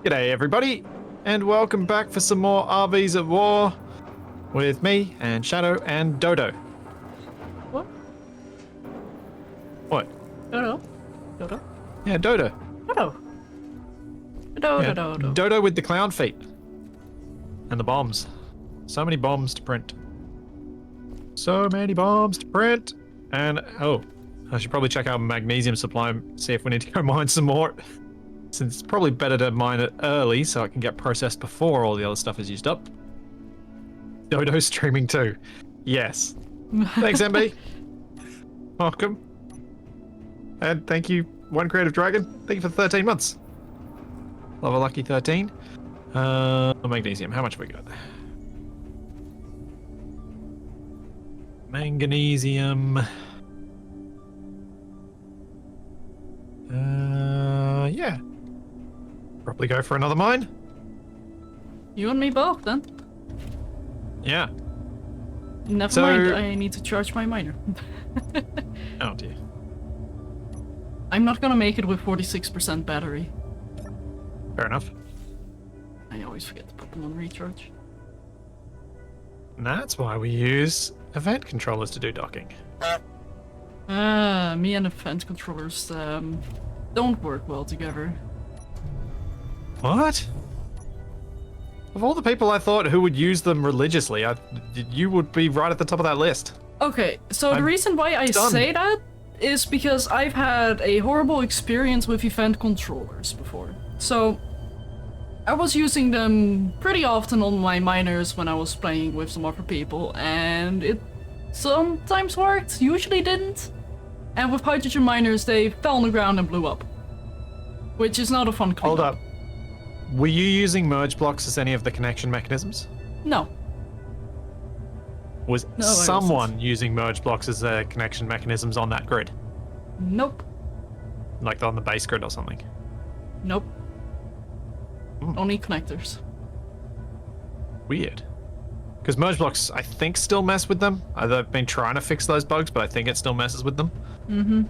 G'day everybody, and welcome back for some more RVs at War with me and Shadow and Dodo. What? What? Dodo? Dodo? Yeah, Dodo. Dodo. Dodo, Yeah, Dodo. Dodo with the clown feet. And the bombs. So many bombs to print. So many bombs to print. And, oh, I should probably check our magnesium supply and see if we need to go mine some more. Since it's probably better to mine it early so it can get processed before all the other stuff is used up. Dodo's streaming too. Yes. Thanks, MB. Welcome. And thank you, One Creative Dragon. Thank you for 13 months. Love a lucky 13. Magnesium. How much have we got? Magnesium. Yeah. Probably go for another mine. You and me both, then. Yeah. Never mind, I need to charge my miner. Oh dear. I'm not gonna make it with 46% battery. Fair enough. I always forget to put them on recharge. And that's why we use event controllers to do docking. Me and event controllers don't work well together. What? Of all the people I thought who would use them religiously, you would be right at the top of that list. Okay, so the I'm reason why I stunned. say that is because I've had a horrible experience with event controllers before. So I was using them pretty often on my miners when I was playing with some other people, and it sometimes worked, usually didn't. And with hydrogen miners, they fell on the ground and blew up. Which is not a fun cleanup. Hold up. Were you using merge blocks as any of the connection mechanisms? No. Was No, I someone wasn't. using merge blocks as their connection mechanisms on that grid? Nope. Like on the base grid or something? Nope. Hmm. Only connectors. Weird. Because merge blocks, I think, still mess with them. I've been trying to fix those bugs, but I think it still messes with them. Mm-hmm.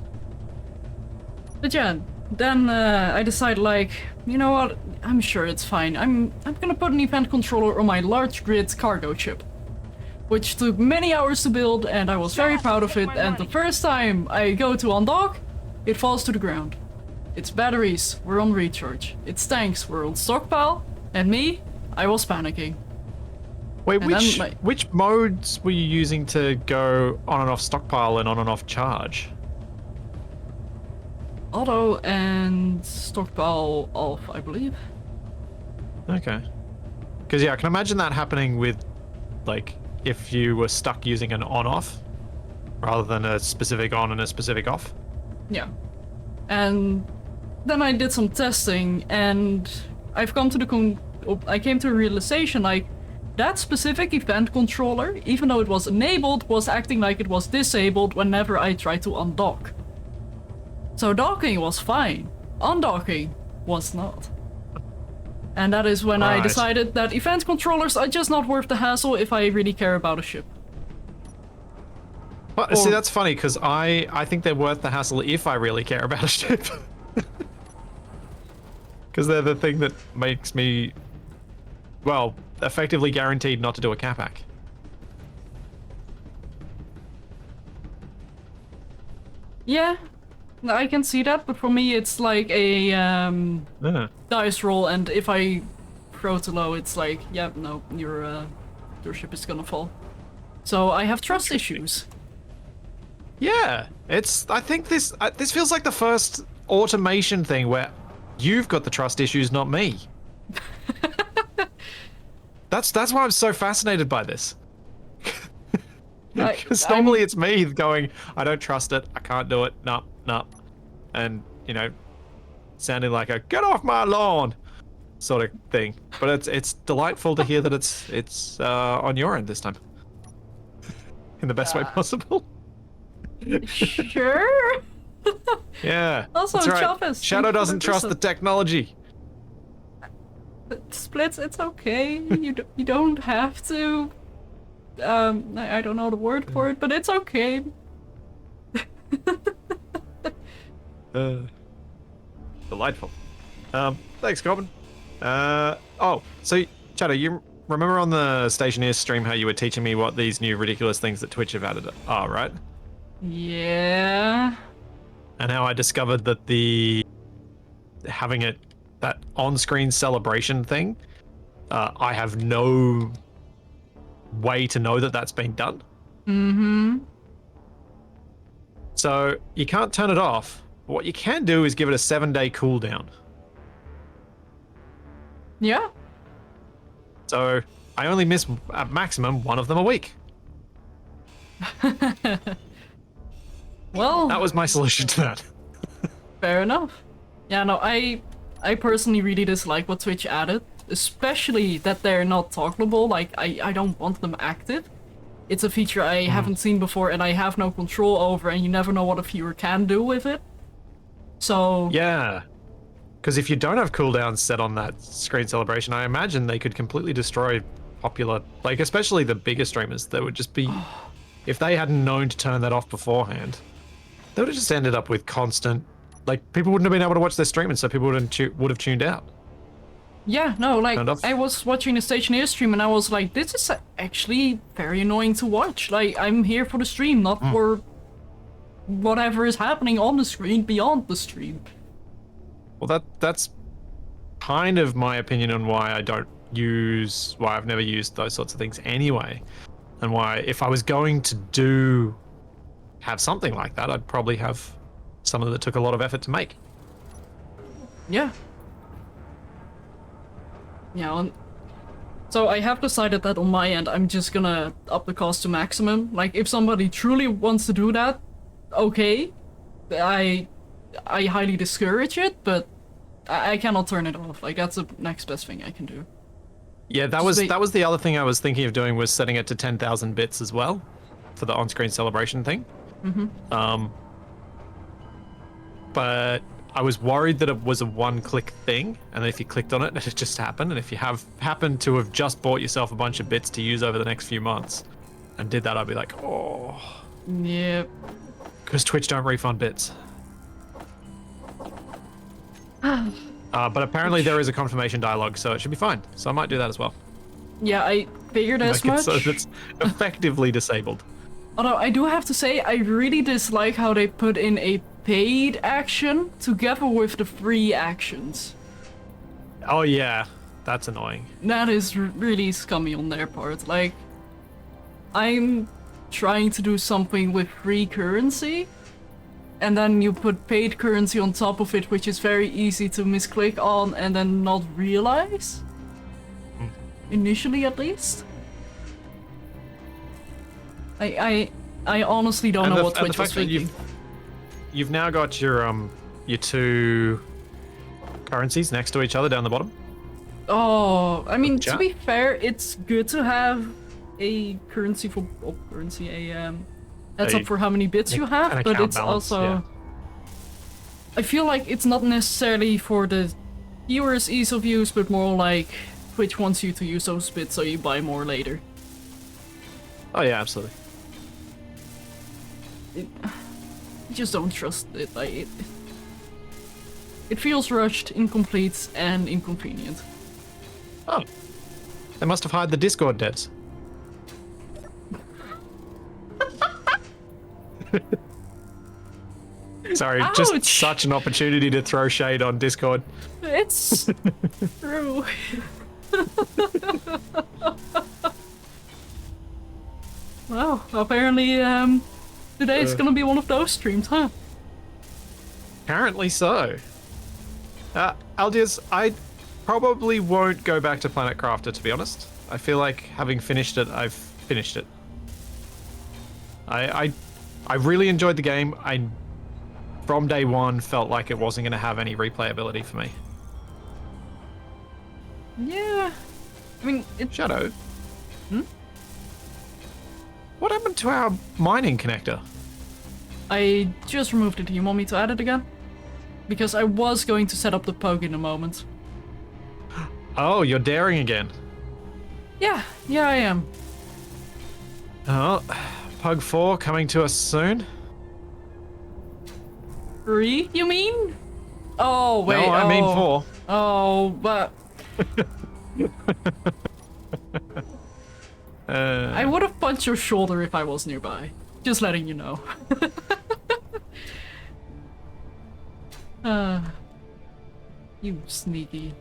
But yeah, then I decided, like, you know what? I'm sure it's fine. I'm gonna put an event controller on my large grid cargo ship, which took many hours to build, and I was very proud of it. And the first time I go to undock, it falls to the ground. Its batteries were on recharge. Its tanks were on stockpile, and me, I was panicking. Wait, And then which modes were you using to go on and off stockpile and on and off charge? Auto and stockpile off, I believe. Okay. Because yeah, I can imagine that happening with, like, if you were stuck using an on-off rather than a specific on and a specific off. Yeah. And then I did some testing, and I've come to the I came to a realization, like, that specific event controller, even though it was enabled, was acting like it was disabled whenever I tried to undock. So docking was fine. Undocking was not. And that is when I Right. decided that event controllers are just not worth the hassle if I really care about a ship. Well, see, that's funny, because I think they're worth the hassle if I really care about a ship. Because they're the thing that makes me, well, effectively guaranteed not to do a capac. Yeah, I can see that, but for me it's like a Yeah. dice roll, and if I throw too low, it's like, yeah, no, your ship is gonna fall. So I have trust issues. Yeah, I think this feels like the first automation thing where you've got the trust issues, not me. That's why I'm so fascinated by this. Because normally it's me going, I don't trust it, I can't do it, nah. And, you know, sounding like a get off my lawn sort of thing. But it's delightful to hear that it's on your end this time. In the best way possible. Sure. Yeah. Also, that's right. Chavez, Shadow doesn't trust the 100%. technology. Splits, it's okay. You don't have to. I don't know the word for it, but it's okay. Delightful. Thanks, Corbin. Oh, so Shadow, you remember on the Stationeer stream how you were teaching me what these new ridiculous things that Twitch have added are, right? Yeah. And how I discovered that having that on-screen celebration thing, I have no way to know that that's been done. Mm-hmm. So you can't turn it off. But what you can do is give it a 7-day cooldown. Yeah. So I only miss at maximum one of them a week. Well, That was my solution to that. fair enough. Yeah, no, I personally really dislike what Twitch added, especially that they're not toggleable. Like, I don't want them active. It's a feature I haven't seen before and I have no control over, and you never know what a viewer can do with it. So... Yeah. Because if you don't have cooldowns set on that screen celebration, I imagine they could completely destroy popular, like especially the bigger streamers. They would just be, if they hadn't known to turn that off beforehand, they would have just ended up with constant, like people wouldn't have been able to watch their stream, and so people would have tuned out. Yeah, no, like, I was watching the Stationeer stream and I was like, this is actually very annoying to watch. Like, I'm here for the stream, not for whatever is happening on the screen beyond the stream. Well, that's kind of my opinion on why I've never used those sorts of things anyway. And why, if I was going to have something like that, I'd probably have something that took a lot of effort to make. Yeah. Yeah, so I have decided that on my end, I'm just gonna up the cost to maximum. Like, if somebody truly wants to do that, okay. I highly discourage it, but I cannot turn it off. Like, that's the next best thing I can do. Yeah, that was the other thing I was thinking of doing, was setting it to 10,000 bits as well for the on-screen celebration thing. Mm-hmm. But I was worried that it was a one-click thing, and if you clicked on it, it just happened. And if you happened to have just bought yourself a bunch of bits to use over the next few months, and did that, I'd be like, oh. Yep. Because Twitch don't refund bits. But apparently there is a confirmation dialogue, so it should be fine. So I might do that as well. Yeah, I figured as much. So it's effectively disabled. Although I do have to say, I really dislike how they put in a paid action together with the free actions. Oh yeah, that's annoying. That is really scummy on their part. Like, I'm trying to do something with free currency, and then you put paid currency on top of it, which is very easy to misclick on and then not realize. Initially, at least. I honestly don't know what Twitch was thinking. You've now got your two currencies next to each other down the bottom. Oh, I mean, to be fair, it's good to have a currency for that's up for how many bits you have, but it's balance, also. Yeah. I feel like it's not necessarily for the viewers' ease of use, but more like Twitch wants you to use those bits so you buy more later. Oh yeah, absolutely. I just don't trust it. Like, it feels rushed, incomplete, and inconvenient. Oh. They must have hired the Discord devs. Sorry, Ouch. Just such an opportunity to throw shade on Discord. It's true. Well, apparently, today's gonna be one of those streams, huh? Apparently so. Aldius, I probably won't go back to Planet Crafter, to be honest. I feel like having finished it, I've finished it. I really enjoyed the game. I, from day one, felt like it wasn't going to have any replayability for me. Yeah. I mean, Shadow? What happened to our mining connector? I just removed it. You want me to add it again? Because I was going to set up the pug in a moment. Oh, you're daring again. Yeah, I am. Oh, Pug 4 coming to us soon. 3, you mean? Oh, wait. No, I mean 4. Oh, but I would have punched your shoulder if I was nearby. Just letting you know. You sneaky.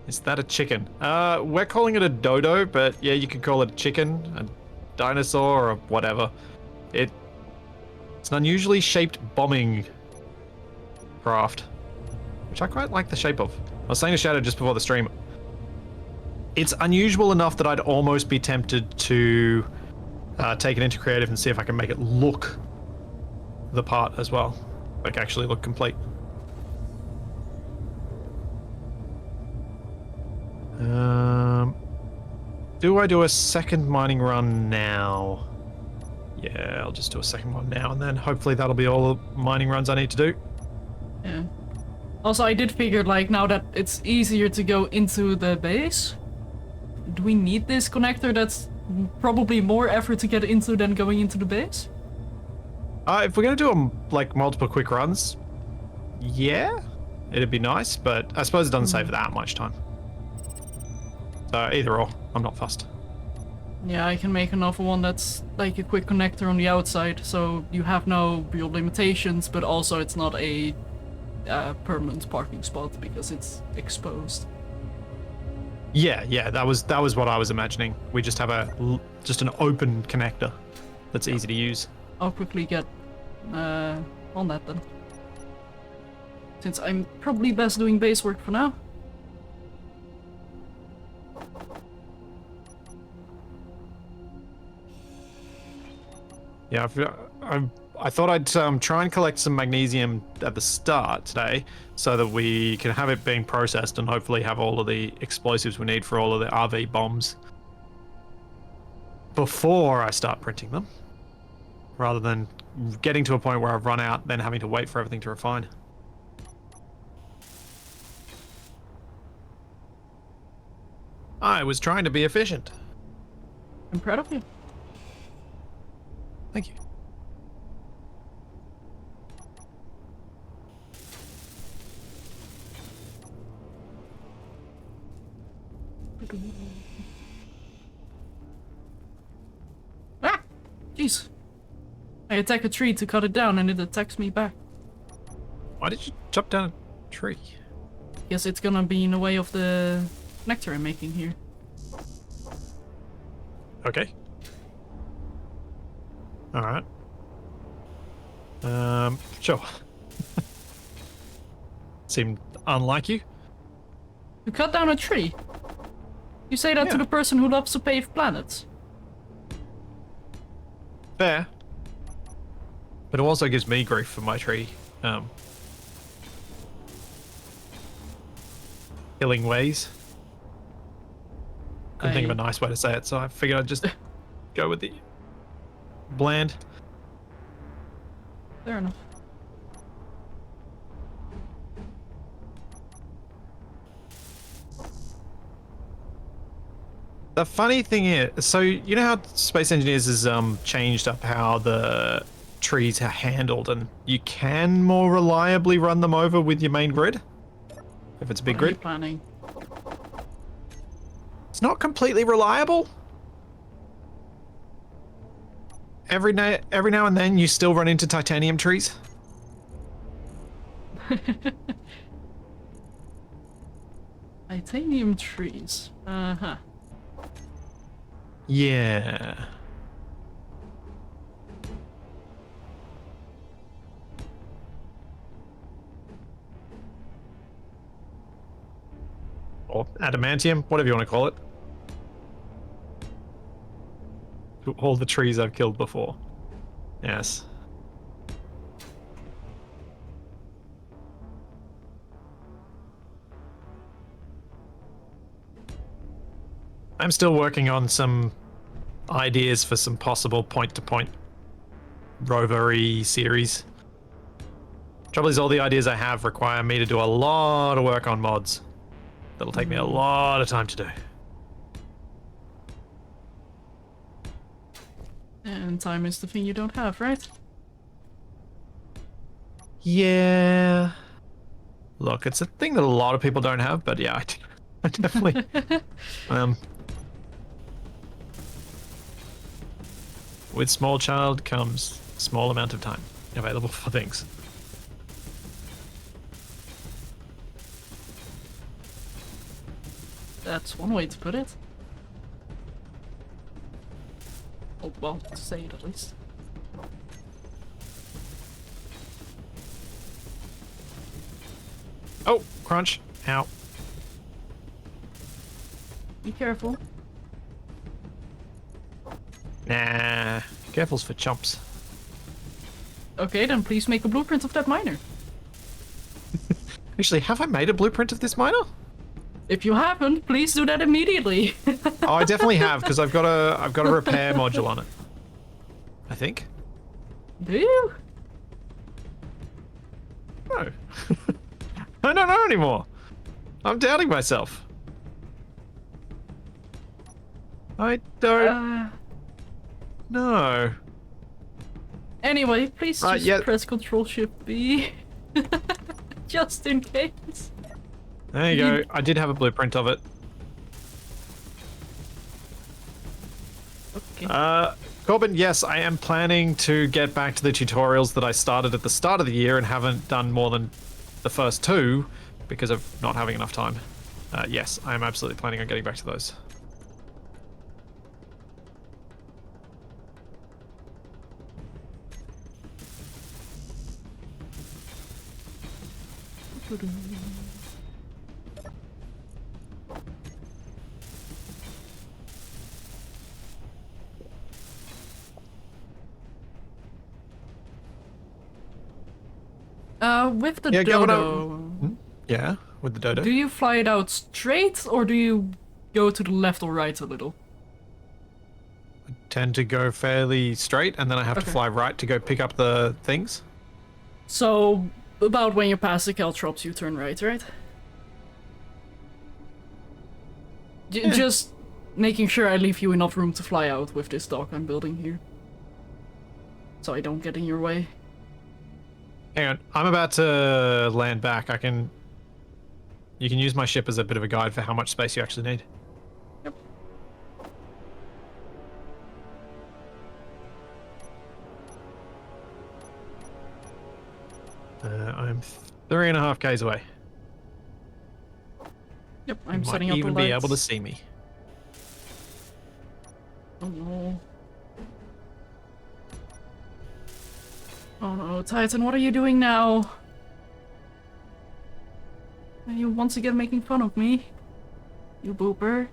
Is that a chicken? We're calling it a dodo, but yeah, you could call it a chicken, a dinosaur, or whatever. It's an unusually shaped bombing craft, which I quite like the shape of. I was saying to Shadow just before the stream, it's unusual enough that I'd almost be tempted to take it into creative and see if I can make it look the part as well. Like actually look complete. Do I do a second mining run now? Yeah, I'll just do a second one now, and then hopefully that'll be all the mining runs I need to do. Yeah. Also, I did figure, like, now that it's easier to go into the base, do we need this connector that's probably more effort to get into than going into the base? If we're gonna do like multiple quick runs, yeah, it'd be nice, but I suppose it doesn't save that much time. So either or, I'm not fussed. Yeah, I can make another one that's like a quick connector on the outside, so you have no real limitations, but also it's not a permanent parking spot because it's exposed. Yeah, that was what I was imagining. We just have just an open connector that's easy to use. I'll quickly get on that then. Since I'm probably best doing base work for now. Yeah, I thought I'd try and collect some magnesium at the start today so that we can have it being processed and hopefully have all of the explosives we need for all of the RV bombs before I start printing them, rather than getting to a point where I've run out, then having to wait for everything to refine. I was trying to be efficient. I'm proud of you. Thank you. Ah! Jeez. I attack a tree to cut it down and it attacks me back. Why did you chop down a tree? Guess it's gonna be in the way of the connector I'm making here. Okay. Alright. Sure. Seemed unlike you. You cut down a tree? You say that to the person who loves to pave planets? Fair. But it also gives me grief for my tree. Killing ways. Couldn't think of a nice way to say it, so I figured I'd just go with the bland. Fair enough. The funny thing is, so you know how Space Engineers has changed up how the trees are handled, and you can more reliably run them over with your main grid if it's a big grid. Planning. It's not completely reliable. Every now and then you still run into titanium trees. Titanium trees. Uh-huh. Yeah. Or adamantium, whatever you want to call it. All the trees I've killed before. Yes. I'm still working on some ideas for some possible point-to-point rovery series. Trouble is, all the ideas I have require me to do a lot of work on mods. That'll take me a lot of time to do. And time is the thing you don't have, right? Yeah. Look, it's a thing that a lot of people don't have, but yeah, I definitely. With small child comes small amount of time available for things. That's one way to put it. Oh, well, to say it at least. Oh, crunch. Ow. Be careful. Nah. Careful's for chumps. Okay, then please make a blueprint of that miner. Actually, have I made a blueprint of this miner? If you haven't, please do that immediately. Oh, I definitely have, because I've got a repair module on it. I think. Do you? No. I don't know anymore. I'm doubting myself. I don't know. Anyway, please just yeah. press Control Shift B. Just in case. There you go. I did have a blueprint of it. Okay. Corbin, yes, I am planning to get back to the tutorials that I started at the start of the year and haven't done more than the first 2 because of not having enough time. Yes, I am absolutely planning on getting back to those. With the Yeah, dodo, Yeah, with the dodo. do you fly it out straight or do you go to the left or right a little? I tend to go fairly straight, and then I have to fly right to go pick up the things. So, about when you pass the caltrops, you turn right, right? Just making sure I leave you enough room to fly out with this dock I'm building here. So I don't get in your way. Hang on, I'm about to land back. You can use my ship as a bit of a guide for how much space you actually need. Yep. I'm 3.5 k's away. Yep, I'm You setting might up even the lights. be able to see me. Oh no. Oh no, Titan, what are you doing now? Are you once again making fun of me? You booper.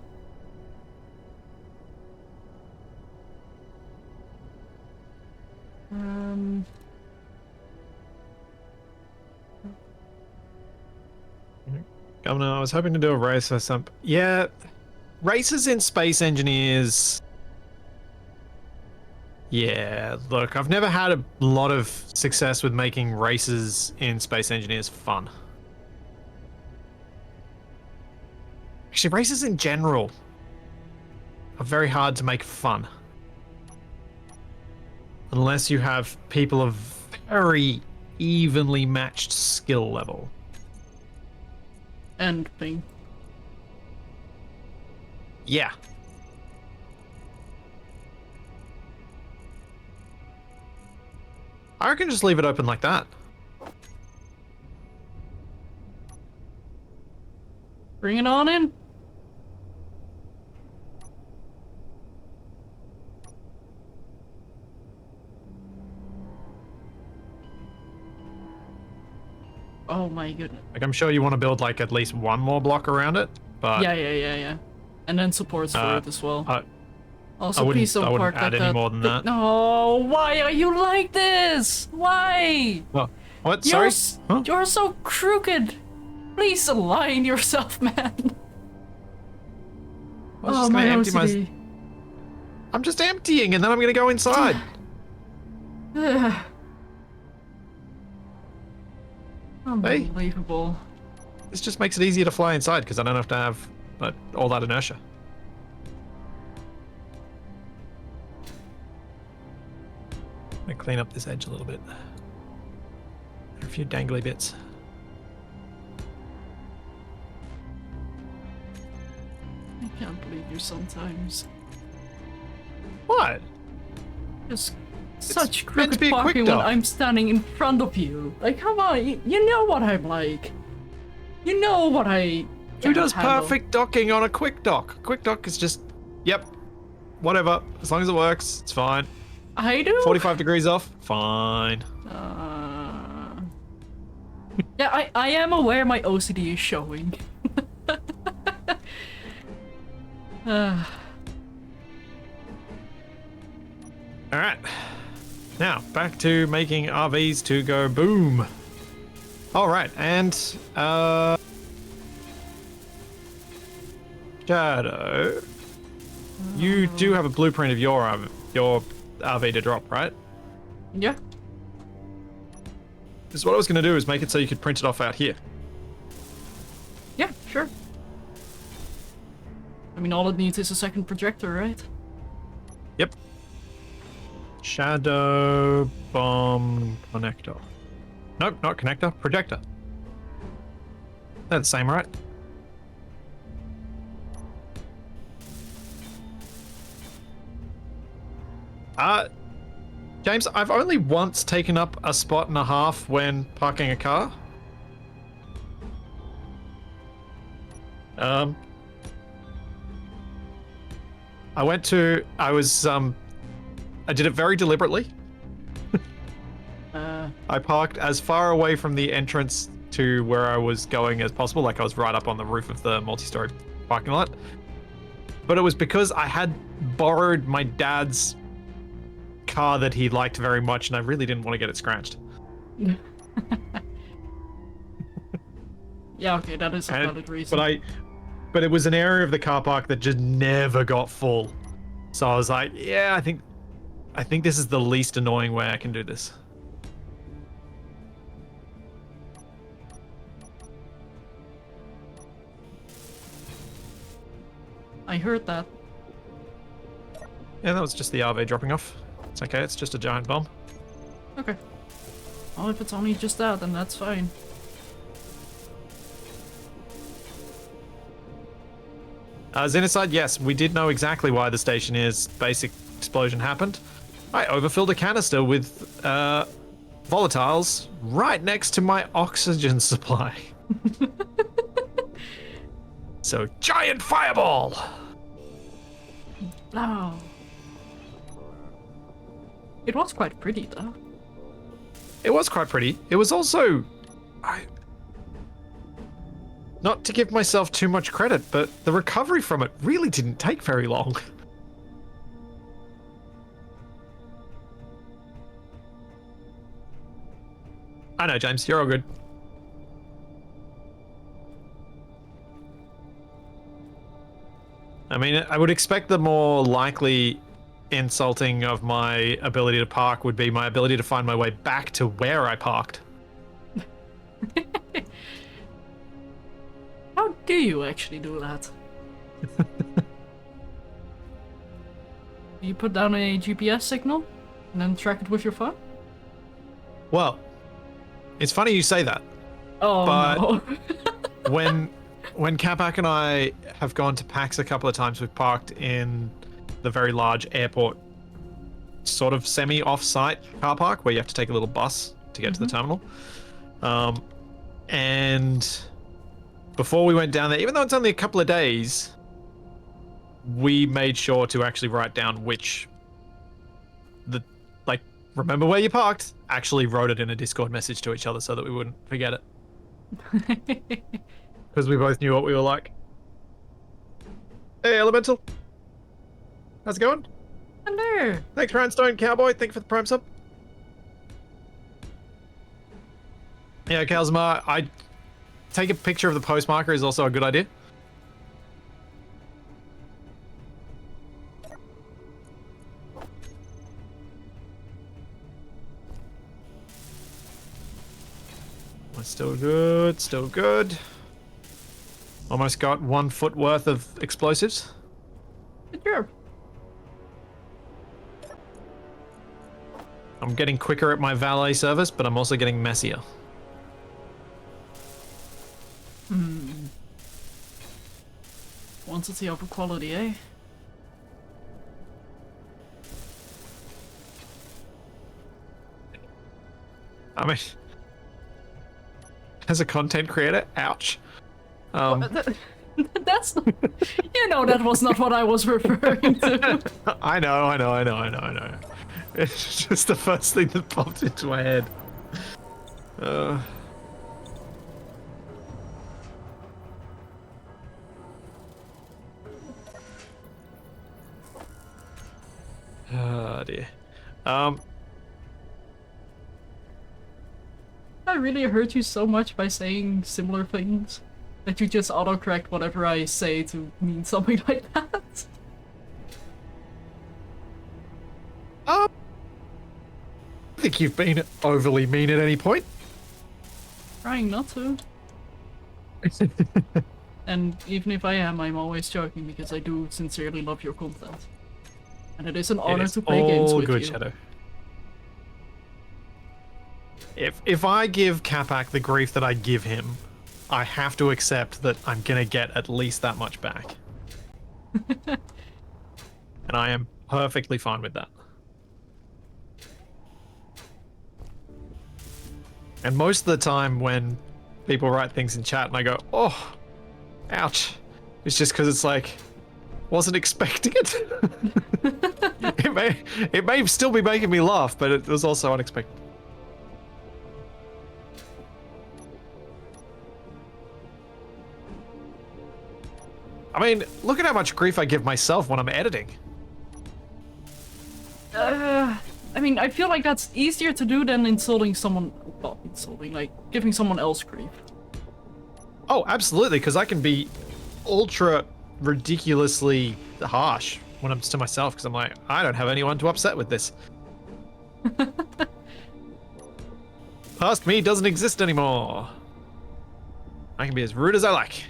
Governor, I was hoping to do a race or something. Yeah, races in Space Engineers. Yeah, look, I've never had a lot of success with making races in Space Engineers fun. Actually, races in general are very hard to make fun. Unless you have people of very evenly matched skill level. And ping. Yeah. I reckon just leave it open like that. Bring it on in. Oh my goodness. Like, I'm sure you want to build like at least one more block around it, but Yeah. And then supports for it as well. Also, I please don't wouldn't park add like any that. more than that. No, why are you like this? Why? Oh, what? Sorry? Huh? You're so crooked. Please align yourself, man. I was just gonna empty OCD. I'm just emptying, and then I'm gonna go inside. Unbelievable. This just makes it easier to fly inside because I don't have to have all that inertia. I'm gonna clean up this edge a little bit. There are a few dangly bits. can't believe you sometimes. What? Just such meant to crooked be a quick parking when dock. I'm standing in front of you. Like, come on, you know what I'm like. You know what I Who can't does handle. perfect docking on a quick dock? Quick dock is just, yep, whatever. As long as it works, it's fine. I do? 45 degrees off, fine. Yeah, I am aware my OCD is showing. All right. Now, back to making RVs to go boom. All right, and Shadow, you do have a blueprint of your RV to drop, right? Yeah. Because what I was going to do is make it so you could print it off out here. Yeah, sure. I mean, all it needs is a second projector, right? Yep. Shadow bomb connector. Nope, not connector, projector. They're the same, right? James, I've only once taken up a spot and a half when parking a car. I did it very deliberately. I parked as far away from the entrance to where I was going as possible, like I was right up on the roof of the multi-story parking lot. But it was because I had borrowed my dad's car that he liked very much, and I really didn't want to get it scratched. Yeah, okay, that is a valid reason. But it was an area of the car park that just never got full. So I was like, yeah, I think this is the least annoying way I can do this. I heard that. Yeah, that was just the RV dropping off. It's okay, it's just a giant bomb. Okay. Well, if it's only just that, then that's fine. Xenocide, yes, we did know exactly why the station is. Basic explosion happened. I overfilled a canister with volatiles right next to my oxygen supply. So, giant fireball! Oh. It was quite pretty, though. It was quite pretty. It was also... Not to give myself too much credit, but the recovery from it really didn't take very long. I know, James, you're all good. I mean, I would expect the more likely insulting of my ability to park would be my ability to find my way back to where I parked. How do you actually do that? You put down a GPS signal and then track it with your phone? Well, it's funny you say that. Oh, but no. when Capac and I have gone to PAX a couple of times, we've parked in the very large airport, sort of semi-off-site car park where you have to take a little bus to get to the terminal. And before we went down there, even though it's only a couple of days, we made sure to actually write down remember where you parked, actually wrote it in a Discord message to each other so that we wouldn't forget it. Because we both knew what we were like. Hey, Elemental. How's it going? Hello. Thanks, Rhinestone Cowboy. Thank you for the Prime sub. Yeah, Kalzamar, I take a picture of the postmarker is also a good idea. Still good, still good. Almost got 1 foot worth of explosives. Sure. I'm getting quicker at my valet service, but I'm also getting messier. quantity over quality, eh? I mean, as a content creator, ouch. That's not, you know, that was not what I was referring to. I know. It's just the first thing that popped into my head. Oh dear. I really hurt you so much by saying similar things that you just autocorrect whatever I say to mean something like that. I think you've been overly mean at any point. Trying not to. And even if I am, I'm always joking because I do sincerely love your content. And it is an honor to play games with good, you. Shadow. If I give Capac the grief that I give him, I have to accept that I'm gonna get at least that much back. And I am perfectly fine with that. And most of the time when people write things in chat and I go, oh, ouch, it's just because it's like, wasn't expecting it. it may still be making me laugh, but it was also unexpected. I mean, look at how much grief I give myself when I'm editing. I mean, I feel like that's easier to do than insulting someone. Well, insulting, like giving someone else grief. Oh, absolutely, because I can be ultra ridiculously harsh when I'm to myself, because I'm like, I don't have anyone to upset with this. Past me doesn't exist anymore. I can be as rude as I like.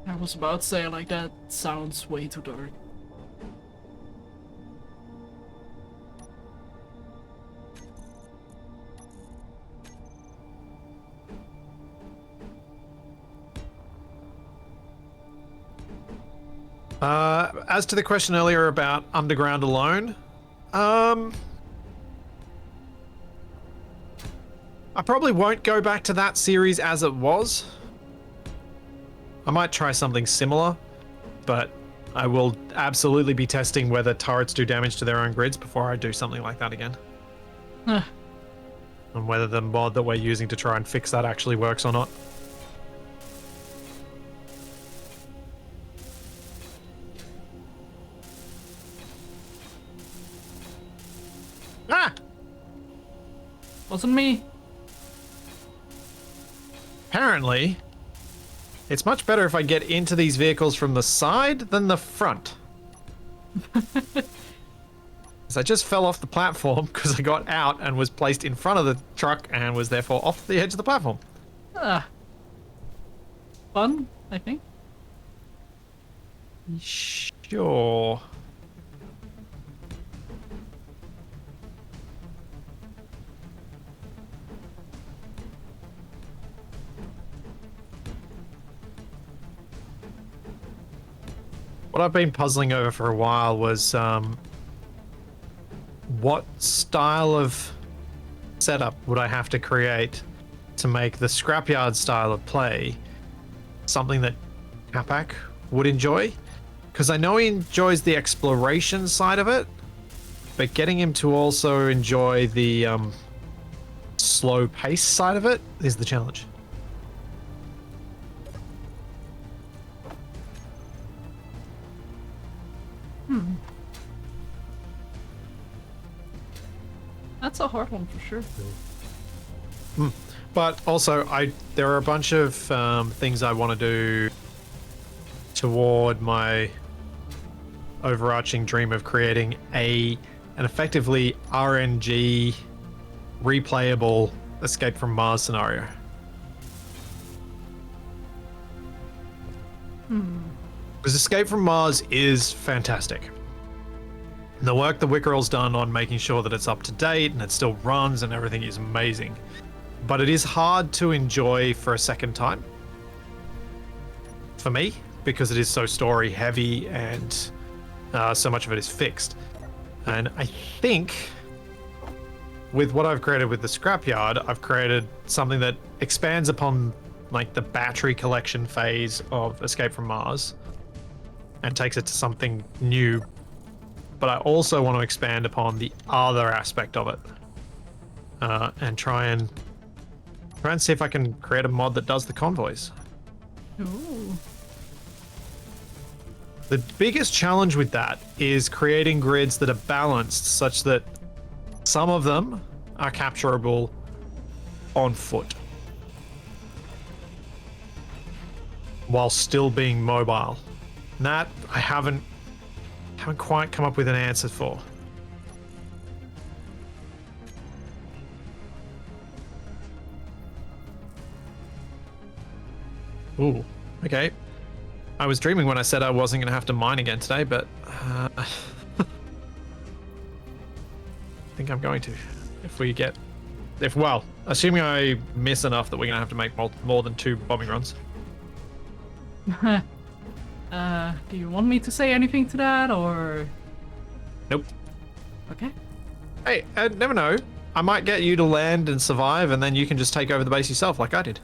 I was about to say, like, that sounds way too dark. As to the question earlier about Underground alone, I probably won't go back to that series as it was. I might try something similar, but I will absolutely be testing whether turrets do damage to their own grids before I do something like that again. Huh. And whether the mod that we're using to try and fix that actually works or not. Ah! Wasn't me. Apparently, it's much better if I get into these vehicles from the side than the front. Because I just fell off the platform because I got out and was placed in front of the truck and was therefore off the edge of the platform. Ah. Fun, I think. Sure. What I've been puzzling over for a while was what style of setup would I have to create to make the scrapyard style of play something that Capac would enjoy? Because I know he enjoys the exploration side of it, but getting him to also enjoy the slow pace side of it is the challenge. That's a hard one for sure. But also, there are a bunch of things I want to do toward my overarching dream of creating an effectively RNG replayable Escape from Mars scenario. Because Escape from Mars is fantastic. The work that Wickerell's done on making sure that it's up to date and it still runs and everything is amazing. But it is hard to enjoy for a second time. For me. because it is so story heavy and so much of it is fixed. And I think with what I've created with the scrapyard, I've created something that expands upon like the battery collection phase of Escape from Mars and takes it to something new. But I also want to expand upon the other aspect of it and try and see if I can create a mod that does the convoys. Ooh. The biggest challenge with that is creating grids that are balanced such that some of them are capturable on foot while still being mobile. And that I haven't quite come up with an answer for. Ooh, okay. I was dreaming when I said I wasn't going to have to mine again today, but I think I'm going to. Well, assuming I miss enough that we're going to have to make more than 2 bombing runs. Do you want me to say anything to that, or? Nope. Okay. Hey, never know. I might get you to land and survive, and then you can just take over the base yourself like I did.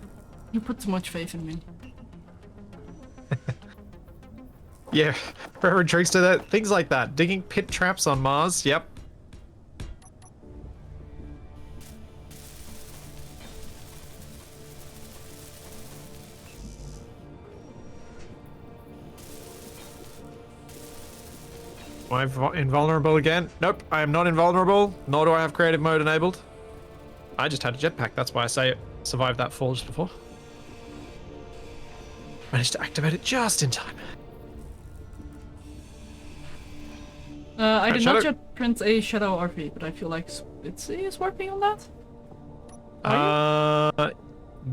You put too much faith in me. Yeah, Reverend Trickster, that things like that. Digging pit traps on Mars, yep. Am I invulnerable again? Nope, I am not invulnerable, nor do I have creative mode enabled. I just had a jetpack, that's why I say it survived that fall just before. Managed to activate it just in time. I did not yet print a Shadow RV, but I feel like Splitsie is working on that.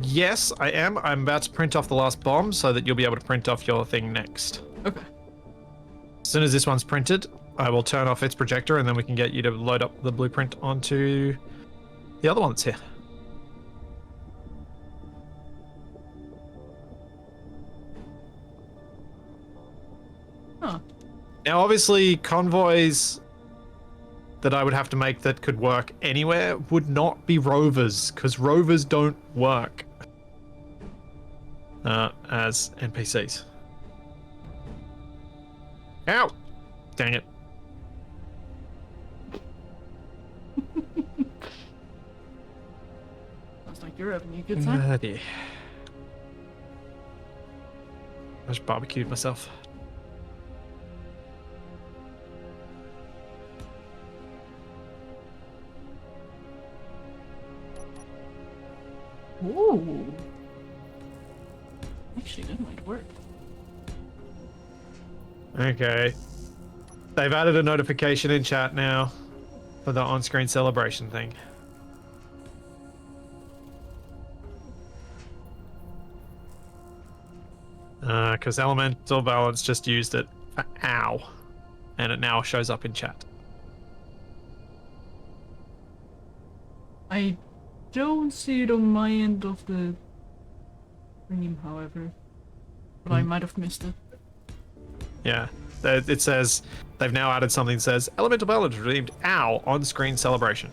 Yes, I am. I'm about to print off the last bomb so that you'll be able to print off your thing next. Okay. As soon as this one's printed, I will turn off its projector and then we can get you to load up the blueprint onto the other one that's here. Huh. Now, obviously, convoys that I would have to make that could work anywhere would not be rovers, because rovers don't work as NPCs. Ow! Dang it. Sounds like you're having a good time. Dear. I just barbecued myself. Ooh. Actually, that might work. Okay. They've added a notification in chat now for the on-screen celebration thing. Because Elemental Balance just used it for ow. And it now shows up in chat. I don't see it on my end of the stream, however. But I might have missed it. Yeah. It says they've now added something that says Elemental Balance redeemed ow on-screen celebration.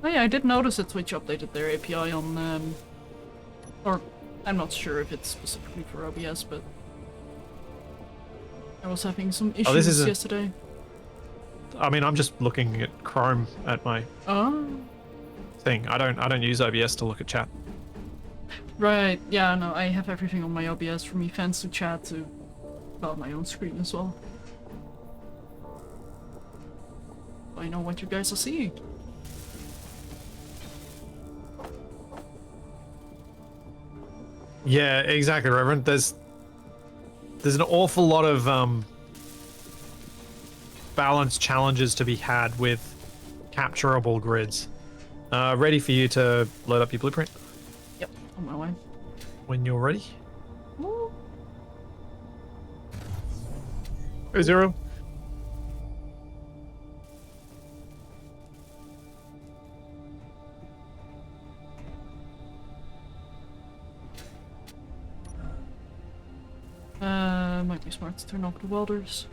Oh yeah, I did notice that Twitch updated their API on, or I'm not sure if it's specifically for OBS, but I was having some issues yesterday. I mean, I'm just looking at Chrome at my thing. I don't use OBS to look at chat. Right, yeah, no, I have everything on my OBS from events to chat to, well, my own screen as well. I know what you guys are seeing. Yeah, exactly, Reverend. There's an awful lot of balance challenges to be had with capturable grids. Ready for you to load up your blueprint? Yep, on my way. When you're ready. Ooh. Hey, Zero. Might be smart to turn off the welders.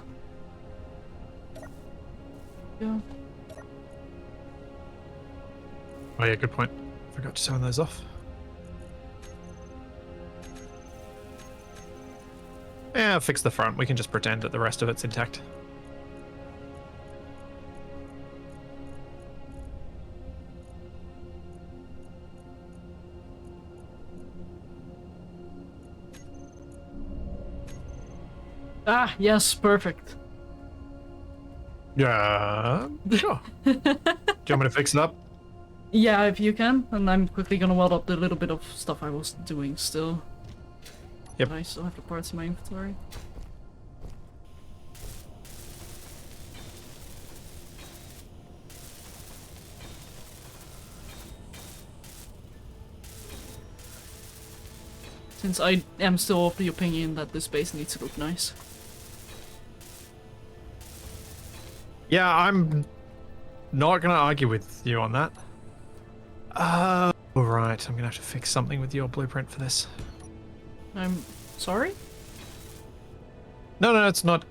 Yeah. Oh yeah, good point. Forgot to turn those off. Yeah, fix the front. We can just pretend that the rest of it's intact. Ah, yes, perfect. Yeah, sure. Do you want me to fix it up? Yeah, if you can, and I'm quickly gonna weld up the little bit of stuff I was doing still. Yep. But I still have the parts in my inventory. Since I am still of the opinion that this base needs to look nice. Yeah, I'm not going to argue with you on that. Alright, I'm going to have to fix something with your blueprint for this. I'm sorry? No, it's not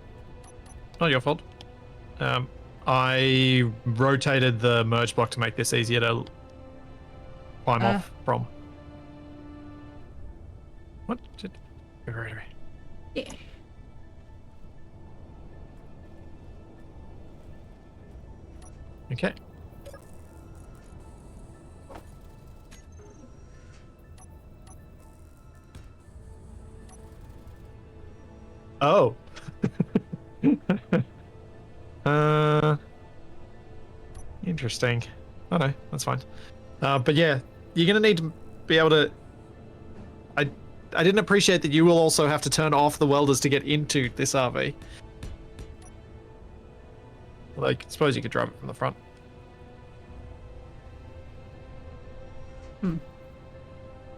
your fault. I rotated the merge block to make this easier to climb off from. What? Right. Yeah. Okay. Oh. Interesting. Oh no, that's fine. But yeah, you're gonna need to be able to. I didn't appreciate that you will also have to turn off the welders to get into this RV. Like, I suppose you could drive it from the front.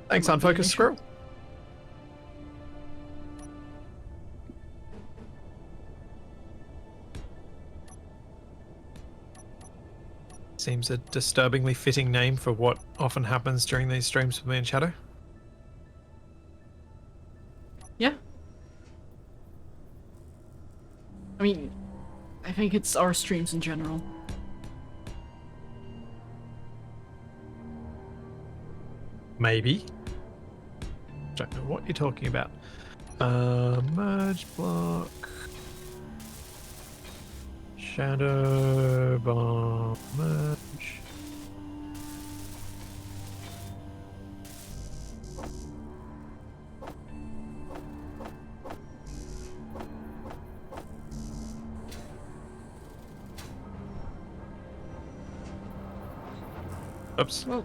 Thanks, unfocused squirrel. Seems a disturbingly fitting name for what often happens during these streams with me and Shadow. Yeah. I mean, I think it's our streams in general. Maybe. Don't know what you're talking about. Merge block. Shadow bomb merge. Oops. Well,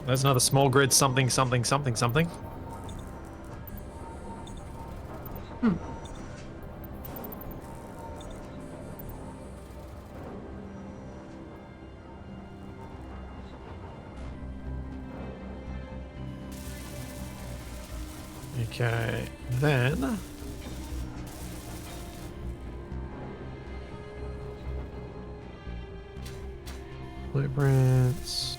there's another small grid something. Okay, then blueprints.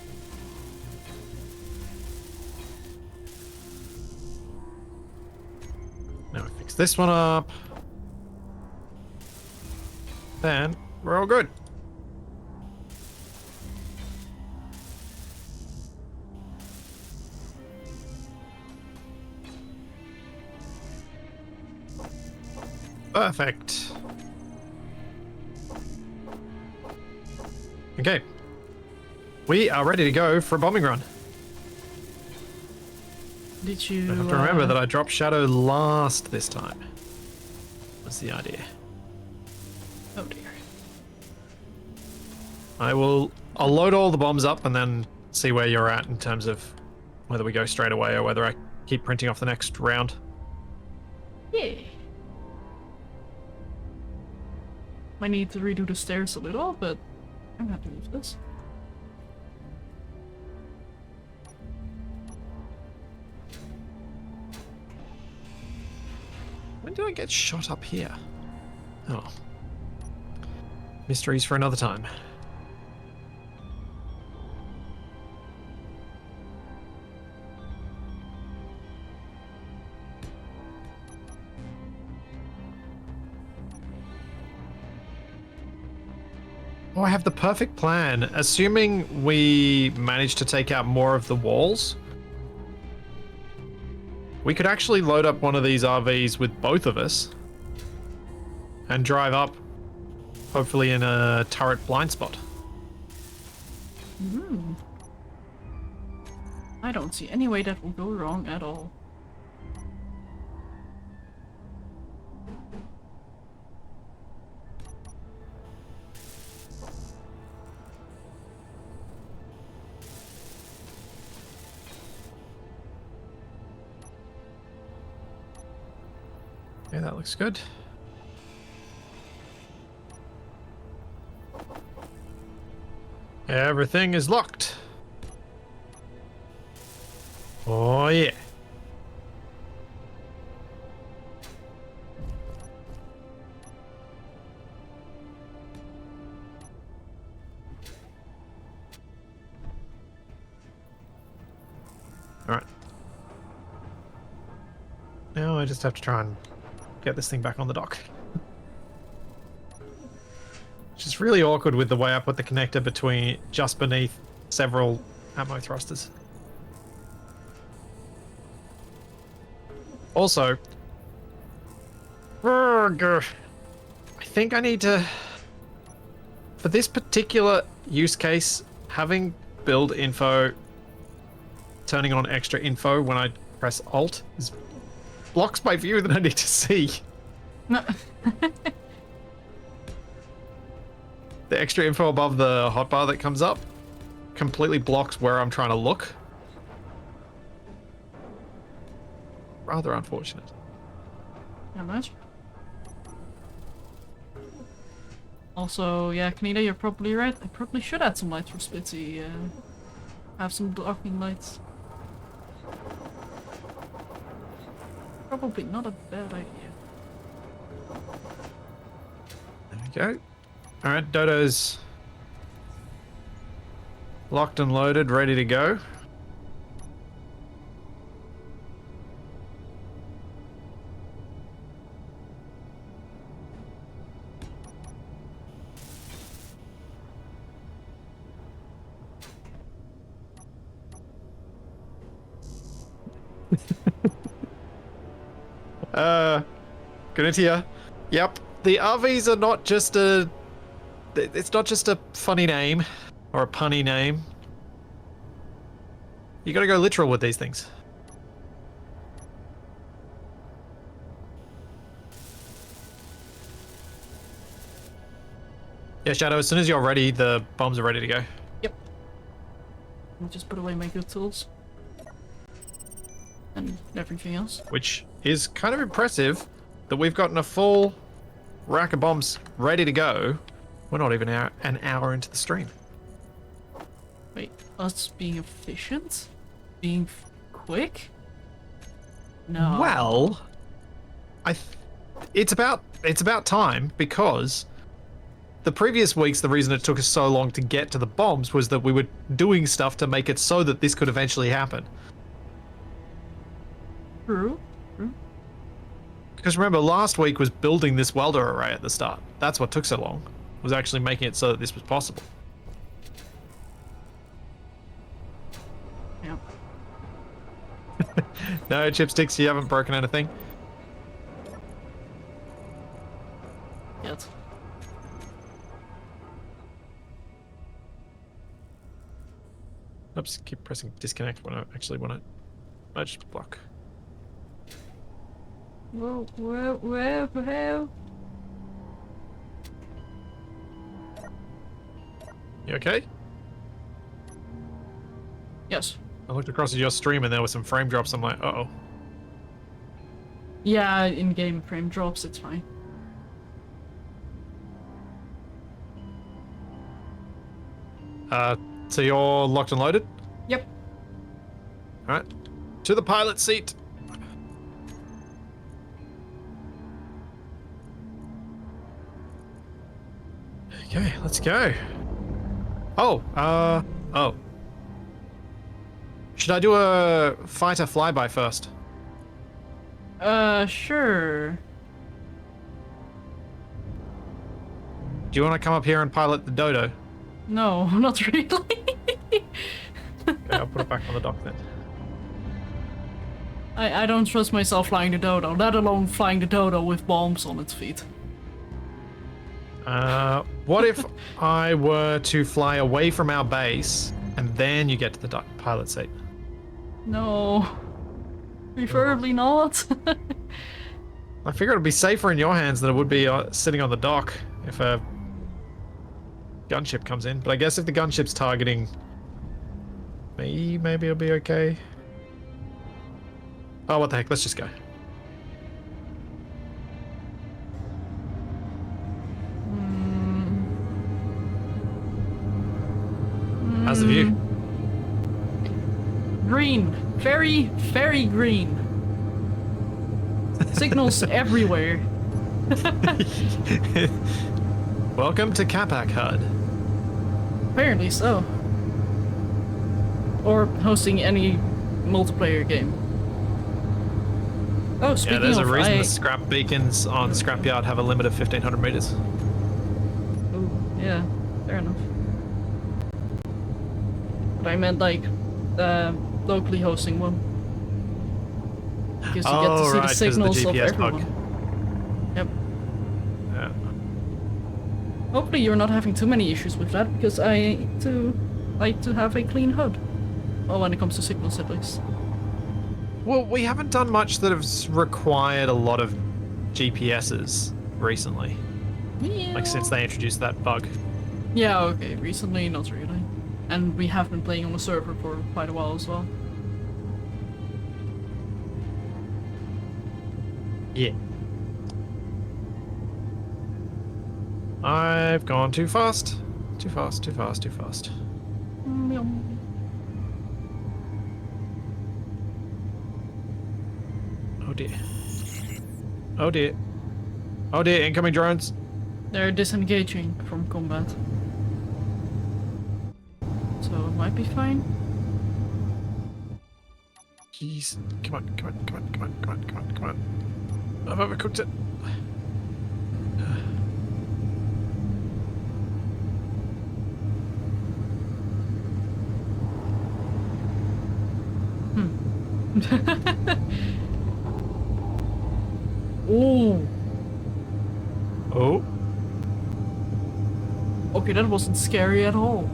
Now we fix this one up. Then we're all good. Perfect. Okay. We are ready to go for a bombing run. Did you... I have to remember that I dropped Shadow last this time. That's the idea. Oh dear. I'll load all the bombs up and then see where you're at in terms of whether we go straight away or whether I keep printing off the next round. Yeah. Might need to redo the stairs a little, but I'm happy with this. When do I get shot up here? Oh. Mysteries for another time. Oh, I have the perfect plan. Assuming we manage to take out more of the walls, we could actually load up one of these RVs with both of us and drive up, hopefully in a turret blind spot. I don't see any way that will go wrong at all. Yeah, that looks good. Everything is locked. Oh, yeah. All right. Now I just have to try and get this thing back on the dock. Which is really awkward with the way I put the connector between just beneath several ammo thrusters. Also, I think I need to, for this particular use case, having build info, turning on extra info when I press Alt blocks my view that I need to see. No. The extra info above the hotbar that comes up completely blocks where I'm trying to look. Rather unfortunate. How much? Also, yeah, Kaneda, you're probably right. I probably should add some lights for Splitsie. Have some blocking lights. Probably not a bad idea. There we go. Alright, Dodo's locked and loaded, ready to go. Gonitia. Yep, the RVs are not just a... It's not just a funny name or a punny name. You gotta go literal with these things. Yeah, Shadow, as soon as you're ready, the bombs are ready to go. Yep. I'll just put away my good tools. And everything else. Which is kind of impressive that we've gotten a full rack of bombs ready to go. We're not even an hour into the stream. Wait, us being efficient? Being quick? No. Well, it's about time, because the previous weeks the reason it took us so long to get to the bombs was that we were doing stuff to make it so that this could eventually happen. True. Because remember, last week was building this welder array at the start. That's what took so long, was actually making it so that this was possible. Yeah. No, Chipsticks, you haven't broken anything? Yet. Oops, keep pressing disconnect when I actually want to just block. Whoa. You okay? Yes. I looked across at your stream and there were some frame drops. I'm like, uh-oh. Yeah, in-game frame drops, it's fine. So you're locked and loaded? Yep. Alright. To the pilot seat. Okay, let's go. Oh, oh. Should I do a fighter flyby first? Sure. Do Do you want to come up here and pilot the dodo? No, not really. Okay, I'll put it back on the dock then. I don't trust myself flying the dodo, let alone flying the dodo with bombs on its feet. What if I were to fly away from our base and then you get to the pilot seat? No. Preferably not. I figure it'd be safer in your hands than it would be sitting on the dock if a gunship comes in. But I guess if the gunship's targeting me, maybe it'll be okay. Oh, what the heck? Let's just go. How's the view? Green. Very, very green. Signals everywhere. Welcome to Capac HUD. Apparently so. Or hosting any multiplayer game. Oh, speaking Yeah, there's of, a reason the scrap beacons on Scrapyard have a limit of 1,500 meters. Ooh, yeah, fair enough. But I meant like locally hosting one. Because you get to see the signals of everyone. Yep. Yeah. Hopefully you're not having too many issues with that, because I too like to have a clean HUD. Well, when it comes to signals at least. Well, we haven't done much that has required a lot of GPSs recently. Yeah. Like since they introduced that bug. Yeah, okay, recently not really. And we have been playing on the server for quite a while as well. Yeah. I've gone too fast. Too fast, too fast, too fast. Oh dear. Oh dear. Oh dear, incoming drones. They're disengaging from combat. So it might be fine. Jeez. Come on, come on, come on, come on, come on, come on, come on. I've overcooked it. Ooh. Oh. Okay, that wasn't scary at all.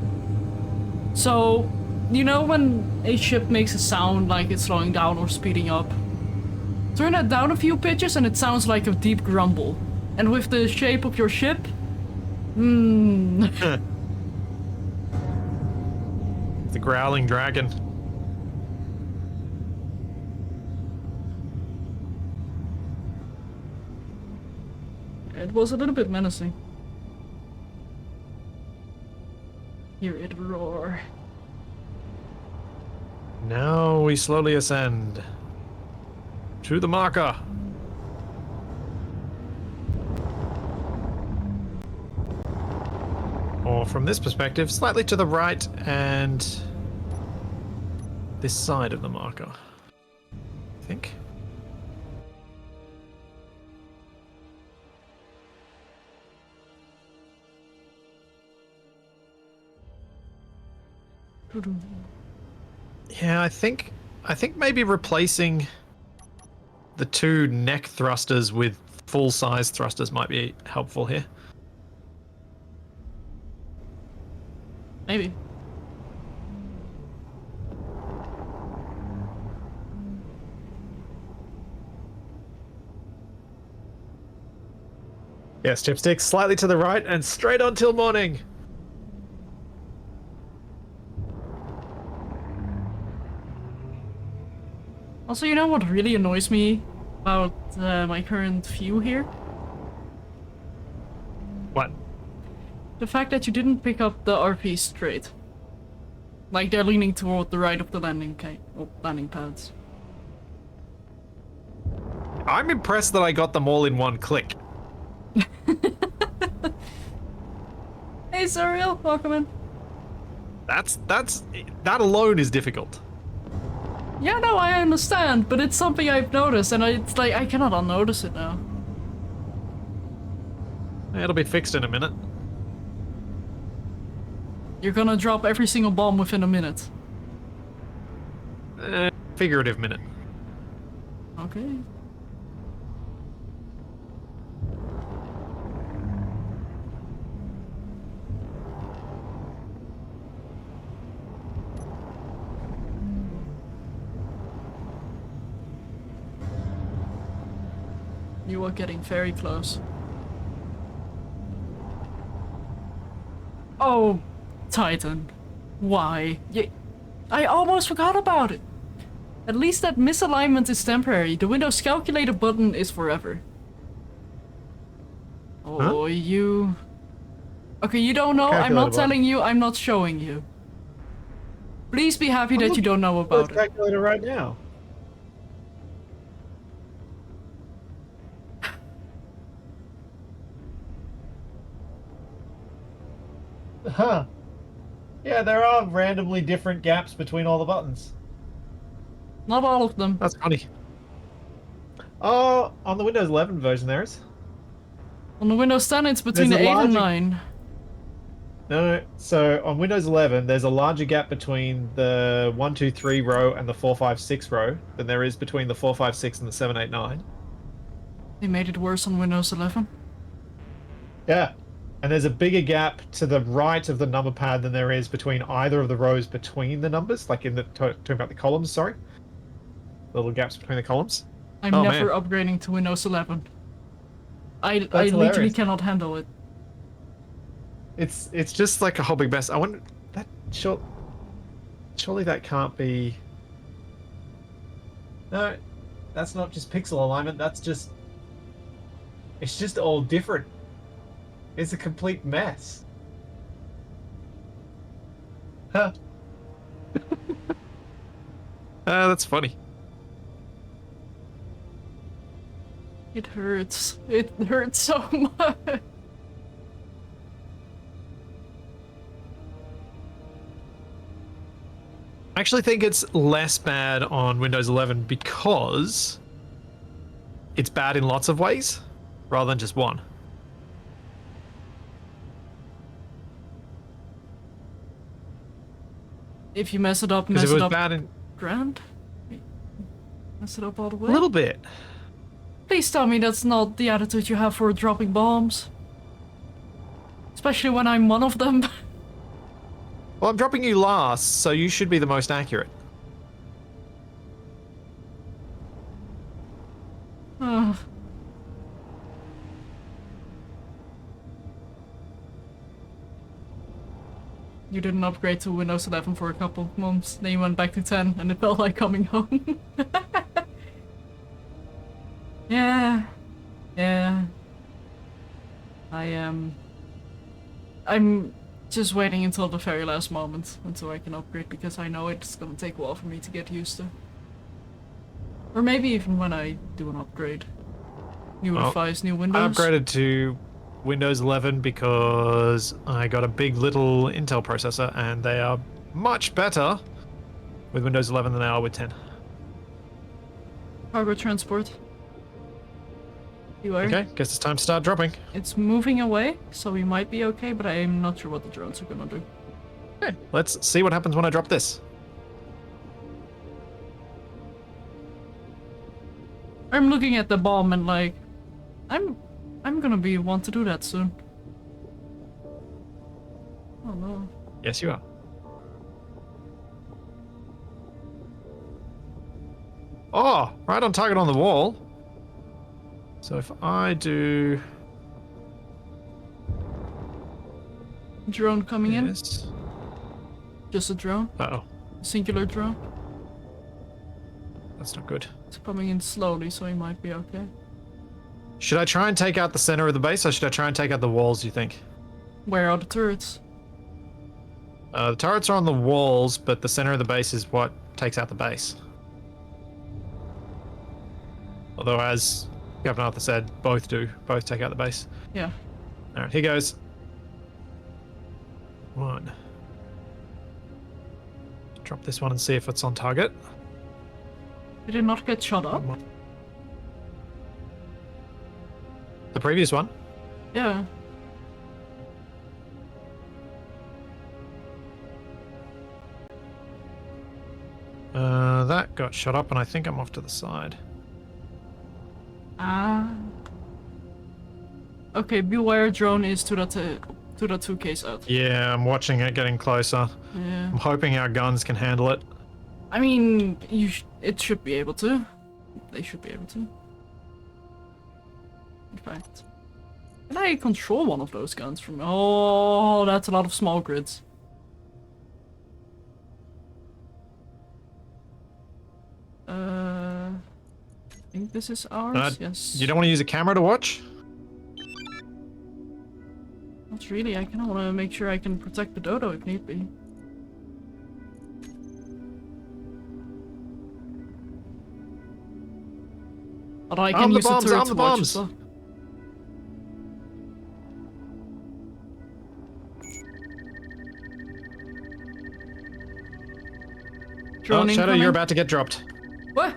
So, you know when a ship makes a sound like it's slowing down or speeding up? Turn that down a few pitches and it sounds like a deep grumble. And with the shape of your ship, The growling dragon. it was a little bit menacing. Hear it roar. Now we slowly ascend to the marker. Or from this perspective, slightly to the right and this side of the marker, I think. Yeah, I think maybe replacing the two neck thrusters with full-size thrusters might be helpful here. Maybe. Yes, chipstick, slightly to the right and straight on till morning. Also, you know what really annoys me about my current view here? What? The fact that you didn't pick up the RP straight. Like they're leaning toward the right of the landing pads. I'm impressed that I got them all in one click. Hey, Surreal, welcome in. That alone is difficult. Yeah, no, I understand, but it's something I've noticed, and it's like I cannot unnotice it now. It'll be fixed in a minute. You're gonna drop every single bomb within a minute. Figurative minute. Okay. You are getting very close. Oh, Titan. Why? I almost forgot about it. At least that misalignment is temporary. The Windows Calculator button is forever. Oh, Huh? you... Okay, you don't know. I'm not telling you. I'm not showing you. Please be happy that you don't know about it. Calculator right now. Huh. Yeah, there are randomly different gaps between all the buttons. Not all of them. That's funny. Oh, on the Windows 11 version there is. On the Windows 10, it's between the 8 and 9. No, so on Windows 11, there's a larger gap between the 1, 2, 3 row and the 4, 5, 6 row than there is between the 4, 5, 6 and the 7, 8, 9. They made it worse on Windows 11. Yeah. And there's a bigger gap to the right of the number pad than there is between either of the rows between the numbers, like in the talking about the columns, sorry. Little gaps between the columns. I'm never upgrading to Windows 11. I literally cannot handle it. It's just like a whole big mess. I wonder that surely that can't be. No, that's not just pixel alignment. That's just. It's just all different. It's a complete mess. Huh. That's funny. It hurts. It hurts so much. I actually think it's less bad on Windows 11 because it's bad in lots of ways rather than just one. If you mess it up, mess it up. Bad in... Grand? Mess it up all the way? A little bit. Please tell me that's not the attitude you have for dropping bombs. Especially when I'm one of them. Well, I'm dropping you last, so you should be the most accurate. You didn't upgrade to Windows 11 for a couple of months, then you went back to 10 and it felt like coming home. Yeah. I'm just waiting until the very last moment until I can upgrade because I know it's gonna take a while for me to get used to. Or maybe even when I do an upgrade. New device, new Windows. I upgraded to Windows 11 because I got a big little Intel processor and they are much better with Windows 11 than they are with 10. Cargo transport. You are. Okay, guess it's time to start dropping. It's moving away, so we might be okay, but I'm not sure what the drones are gonna do. Okay, let's see what happens when I drop this. I'm looking at the bomb and like, I'm gonna be one to do that soon. Oh no. Yes, you are. Oh, right on target on the wall. So if I do... Drone coming in? Yes. Just a drone? Uh-oh. A singular drone? That's not good. It's coming in slowly, so he might be okay. Should I try and take out the center of the base, or should I try and take out the walls, you think? Where are the turrets? The turrets are on the walls, but the center of the base is what takes out the base. Although, as Governor Arthur said, both do. Both take out the base. Yeah. Alright, here goes. 1. Drop this one and see if it's on target. Did it not get shot up? The previous one? Yeah. That got shot up, and I think I'm off to the side. Ah. Okay, beware drone is to that 2K's out. Yeah, I'm watching it getting closer. Yeah. I'm hoping our guns can handle it. I mean, it should be able to. They should be able to. In fact. Can I control one of those guns from... Oh, that's a lot of small grids. I think this is ours, yes. You don't want to use a camera to watch? Not really, I kinda wanna make sure I can protect the dodo if need be. But I can use the turret to watch as well. Drone Shadow, incoming. you're about to get dropped. What?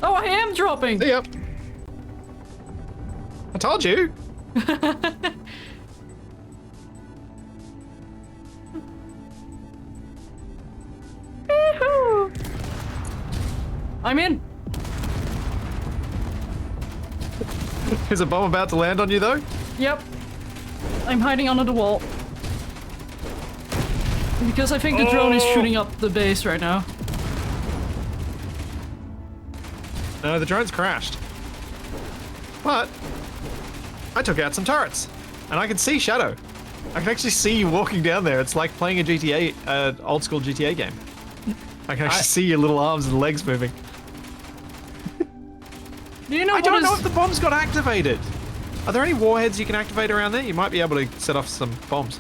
Oh, I am dropping! See ya. I told you. Woohoo! I'm in. Is a bomb about to land on you, though? Yep. I'm hiding under the wall. Because I think the drone is shooting up the base right now. No, the drone's crashed. But I took out some turrets, and I can see Shadow. I can actually see you walking down there. It's like playing a GTA, old school GTA game. I can actually see your little arms and legs moving. Do you know I don't know if the bombs got activated. Are there any warheads you can activate around there? You might be able to set off some bombs.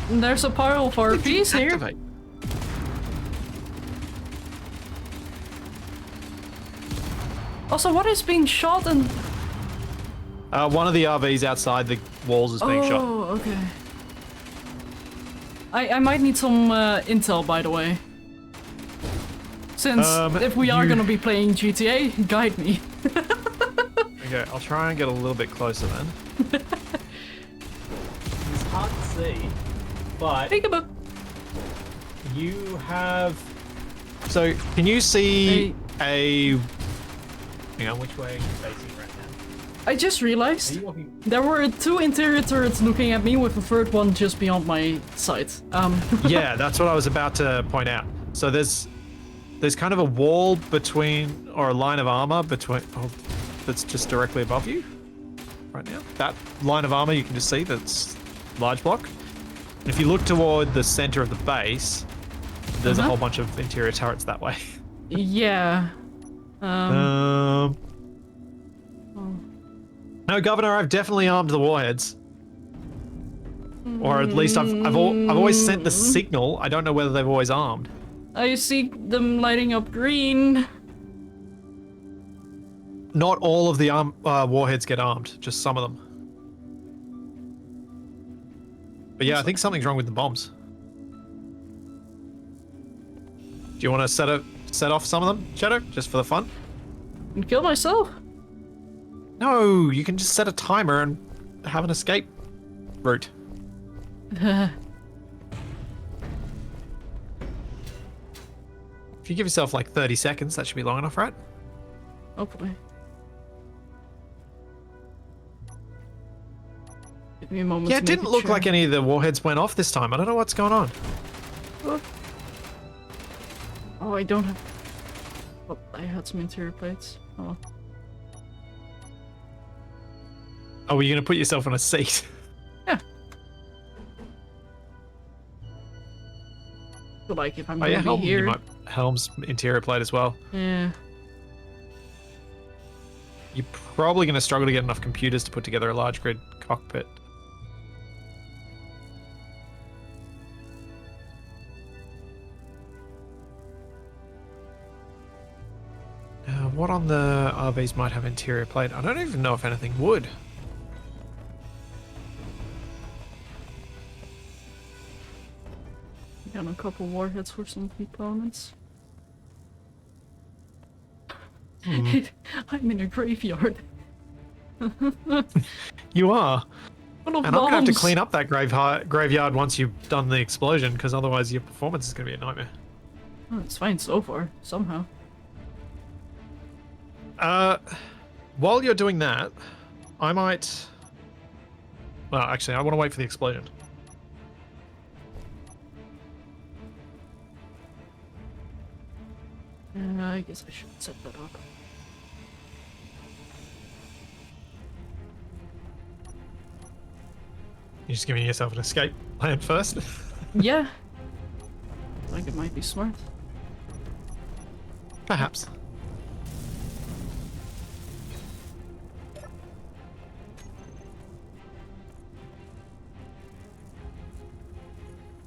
There's a pile of RPs here. Activate? Also, what is being shot and... One of the RVs outside the walls is being shot. Oh, okay. I might need some intel, by the way. Since if we are gonna be playing GTA, guide me. Okay, I'll try and get a little bit closer then. It's hard to see, but Peekaboo. you have... So, can you see a... Hang on, which way are you facing right now? I just realized Are you walking... there were 2 interior turrets looking at me with a 3rd one just beyond my sight. Yeah, that's what I was about to point out. So there's kind of a wall between, or a line of armor between, that's just directly above you right now. That line of armor you can just see, that's large block. And if you look toward the center of the base, there's a whole bunch of interior turrets that way. Yeah. No, Governor, I've definitely armed the warheads. Or at least I've always sent the signal. I don't know whether they've always armed. I see them lighting up green. Not all of the warheads get armed, just some of them. But yeah, I think something's wrong with the bombs. Do you want to set off some of them, Shadow, just for the fun? And kill myself? No, you can just set a timer and have an escape route. If you give yourself like 30 seconds, that should be long enough, right? Hopefully. Give me a moment. Yeah, it didn't look like any of the warheads went off this time. I don't know what's going on. Oh, I don't have... Oh, I had some interior plates. Oh. Oh, were you going to put yourself on a seat? Yeah. But like, if I'm Oh yeah, gonna be here... Helm's interior plate as well. Yeah. You're probably going to struggle to get enough computers to put together a large grid cockpit. What on the RVs might have interior plate? I don't even know if anything would. Got a couple warheads for some components. Hmm. I'm in a graveyard. You are. Full of And I'm gonna have to bombs. clean up that graveyard once you've done the explosion, because otherwise your performance is gonna be a nightmare. Oh, it's fine so far, somehow. While you're doing that, I might... Well, actually, I want to wait for the explosion. I guess I should set that up. You're just giving yourself an escape plan first? Yeah. Like it might be smart. Perhaps.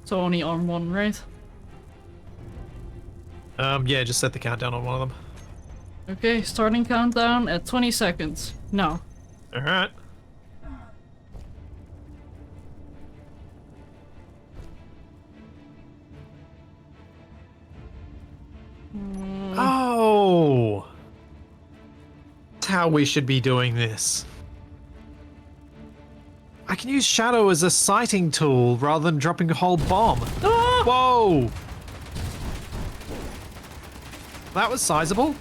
So only on one, right? Yeah, just set the countdown on one of them. Okay, starting countdown at 20 seconds. No. Alright. Oh! That's how we should be doing this. I can use shadow as a sighting tool rather than dropping a whole bomb. Ah! Whoa! That was sizable.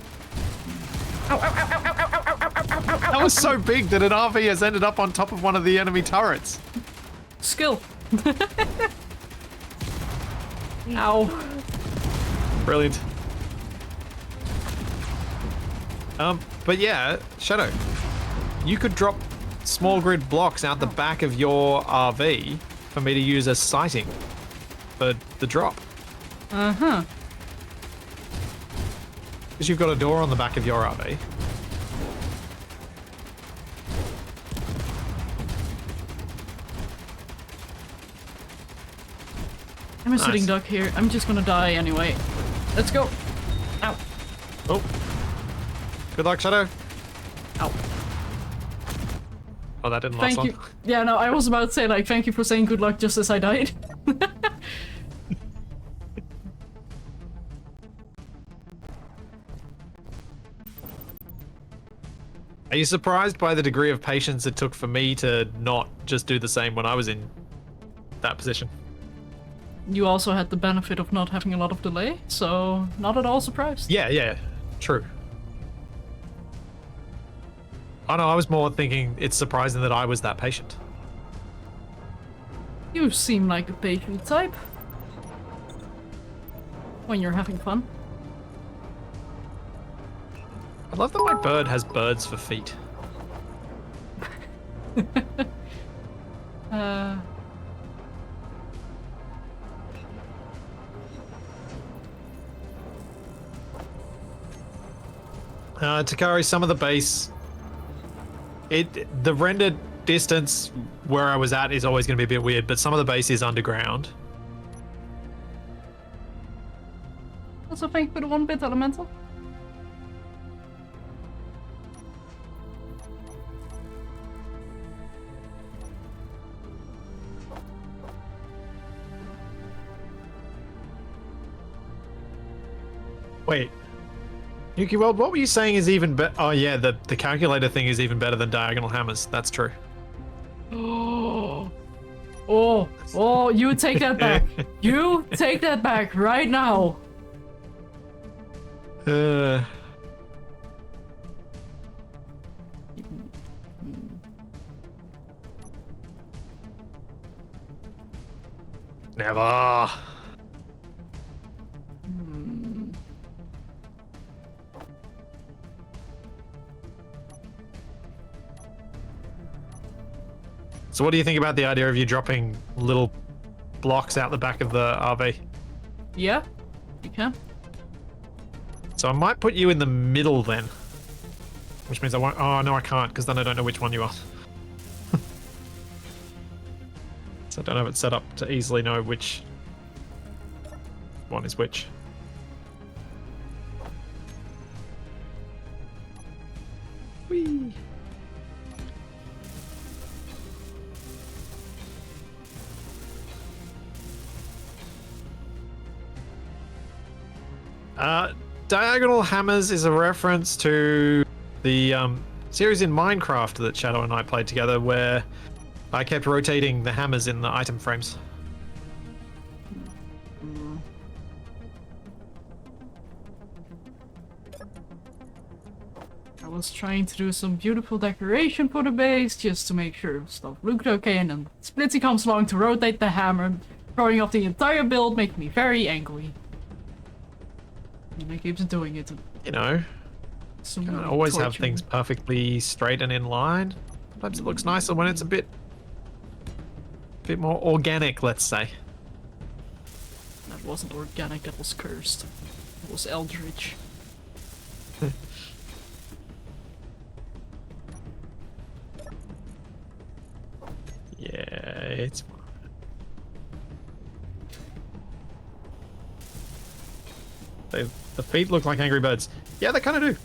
That was so big that an RV has ended up on top of one of the enemy turrets. Skill. Ow. Brilliant. But yeah, Shadow, you could drop small grid blocks out the back of your RV for me to use as sighting for the drop. Uh-huh. Because you've got a door on the back of your RV. I'm a sitting Nice. duck here. I'm just gonna die anyway. Let's go. Ow. Oh. Good luck, Shadow. Ow. Oh, that didn't last Thank long. you. Yeah, no, I was about to say, like, thank you for saying good luck just as I died. Are you surprised by the degree of patience it took for me to not just do the same when I was in that position? You also had the benefit of not having a lot of delay, so not at all surprised. Yeah, true. Oh no, I was more thinking it's surprising that I was that patient. You seem like a patient type. When you're having fun. I love that my bird has birds for feet. Takari, some of the base, the rendered distance where I was at is always going to be a bit weird, but some of the base is underground. Also, thank you for the 1-bit elemental. Wait. Yuki World, what were you saying is even better? Oh yeah, the calculator thing is even better than diagonal hammers. That's true. Oh, you take that back. You take that back right now. Never. So what do you think about the idea of you dropping little blocks out the back of the RV? Yeah, you can. So I might put you in the middle then. Which means I won't... Oh, no, I can't, because then I don't know which one you are. So I don't have it set up to easily know which one is which. Whee! Diagonal hammers is a reference to the series in Minecraft that Shadow and I played together, where I kept rotating the hammers in the item frames. I was trying to do some beautiful decoration for the base just to make sure stuff looked okay, and then Splitsie comes along to rotate the hammer, throwing off the entire build, making me very angry. And he keeps doing it. You know, can't always have things perfectly straight and in line. Sometimes it looks nicer when it's a bit more organic, let's say. That wasn't organic, that was cursed. It was eldritch. Yeah, it's fine. The feet look like angry birds. Yeah, they kind of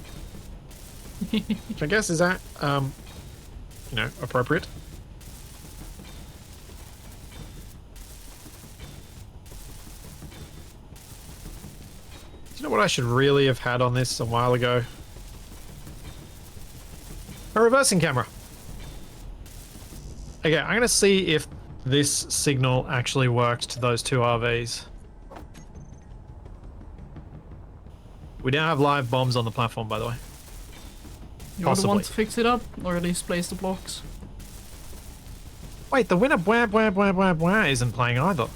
do. Which I guess is that, you know, appropriate. Do you know what I should really have had on this a while ago? A reversing camera. Okay, I'm gonna see if this signal actually worked to those two RVs. We now have live bombs on the platform, by the way. You're the one to fix it up, or at least place the blocks. Wait, the winner blah blah blah blah blah isn't playing either.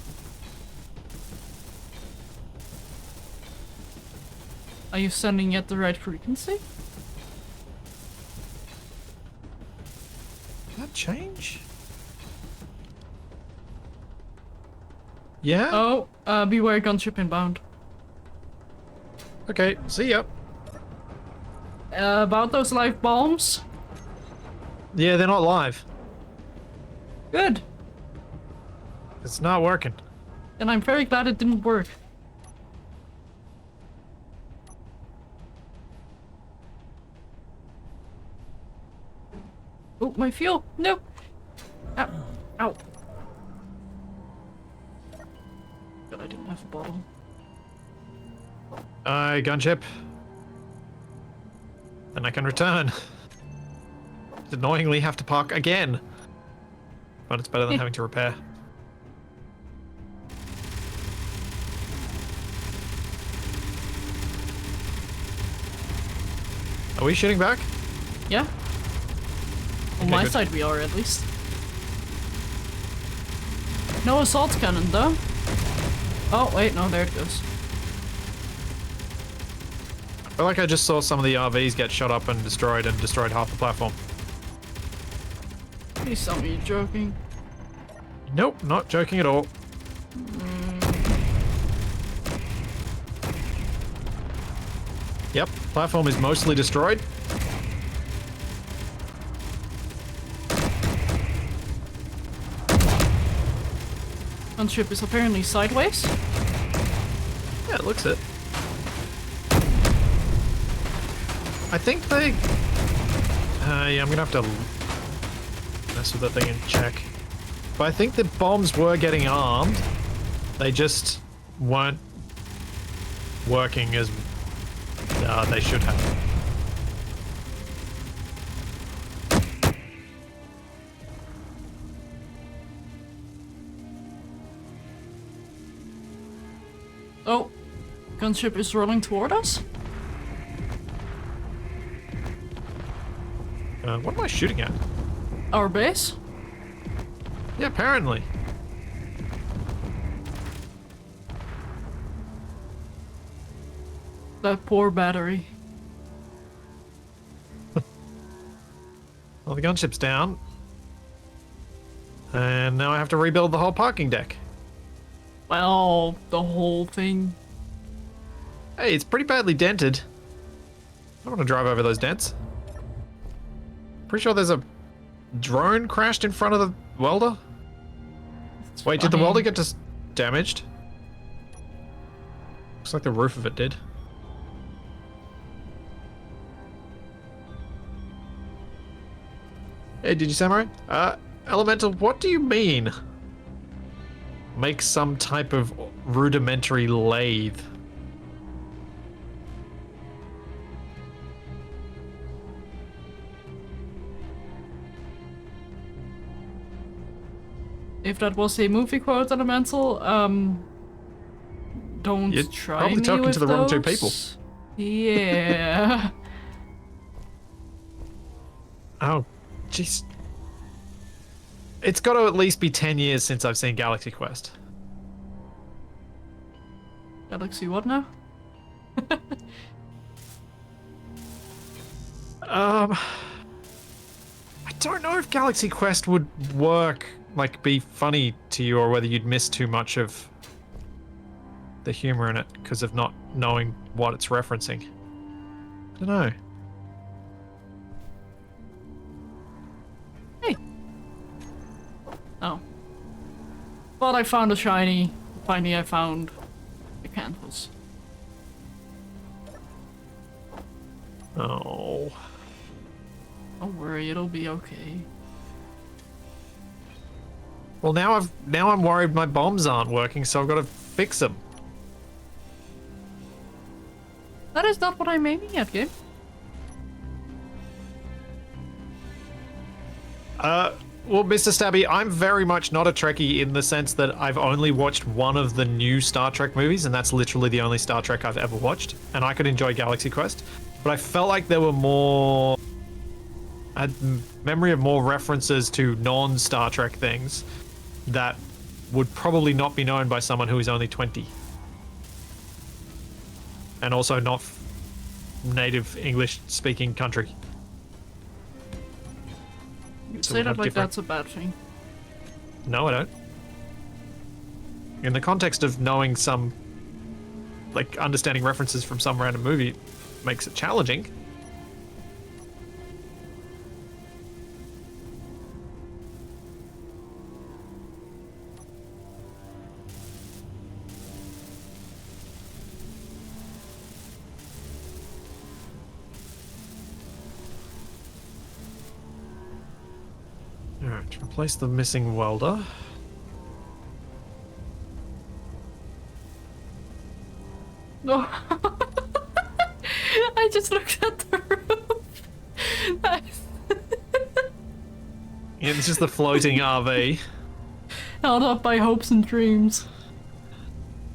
Are you sending at the right frequency? Did that change? Yeah? Oh, beware gunship inbound. Okay, see ya. About those live bombs? Yeah, they're not live. Good. It's not working. And I'm very glad it didn't work. Oh, my fuel! No! Ow! Ow! But I didn't have a bottle. Gunship. Then I can return. Annoyingly have to park again. But it's better than having to repair. Are we shooting back? Yeah? On Okay, my good. side we are, at least. No assault cannon, though. Oh, wait, no, there it goes. I feel like I just saw some of the RVs get shot up and destroyed half the platform. Please tell me you're joking. Nope, not joking at all. Yep, platform is mostly destroyed. Gunship is apparently sideways. Yeah, it looks it. I think they... yeah, I'm gonna have to mess with that thing and check. But I think the bombs were getting armed. They just weren't working as they should have. Oh, gunship is rolling toward us. What am I shooting at? Our base. Yeah, apparently. That poor battery. Well, the gunship's down. And now I have to rebuild the whole parking deck. Well, the whole thing. Hey, it's pretty badly dented. I don't want to drive over those dents. Pretty sure there's a drone crashed in front of the welder. It's Wait, did the funny. welder get just damaged? Looks like the roof of it did. Hey, did you samurai? Elemental, what do you mean? Make some type of rudimentary lathe. if that was a movie quote elemental, don't You're try probably me talking with to the wrong two people. those. Yeah. Oh, jeez. It's got to at least be 10 years since I've seen Galaxy Quest. Galaxy what now? I don't know if Galaxy Quest would work, like, be funny to you, or whether you'd miss too much of the humor in it because of not knowing what it's referencing. I don't know. Hey. Oh. Thought I found a shiny. Finally I found the canvas. Oh. Don't worry, it'll be okay. Well, now I'm worried my bombs aren't working, so I've got to fix them. That is not what I'm aiming at, game. Well, Mr. Stabby, I'm very much not a Trekkie in the sense that I've only watched one of the new Star Trek movies, and that's literally the only Star Trek I've ever watched, and I could enjoy Galaxy Quest, but I felt like there were more... I had memory of more references to non-Star Trek things that would probably not be known by someone who is only 20. And also not native English-speaking country. You So say we that have like different- that's a bad thing. No, I don't. In the context of knowing some, like, understanding references from some random movie makes it challenging. Alright, replace the missing welder. No. I just looked at the roof. Yeah, it's just the floating RV. Held up by hopes and dreams.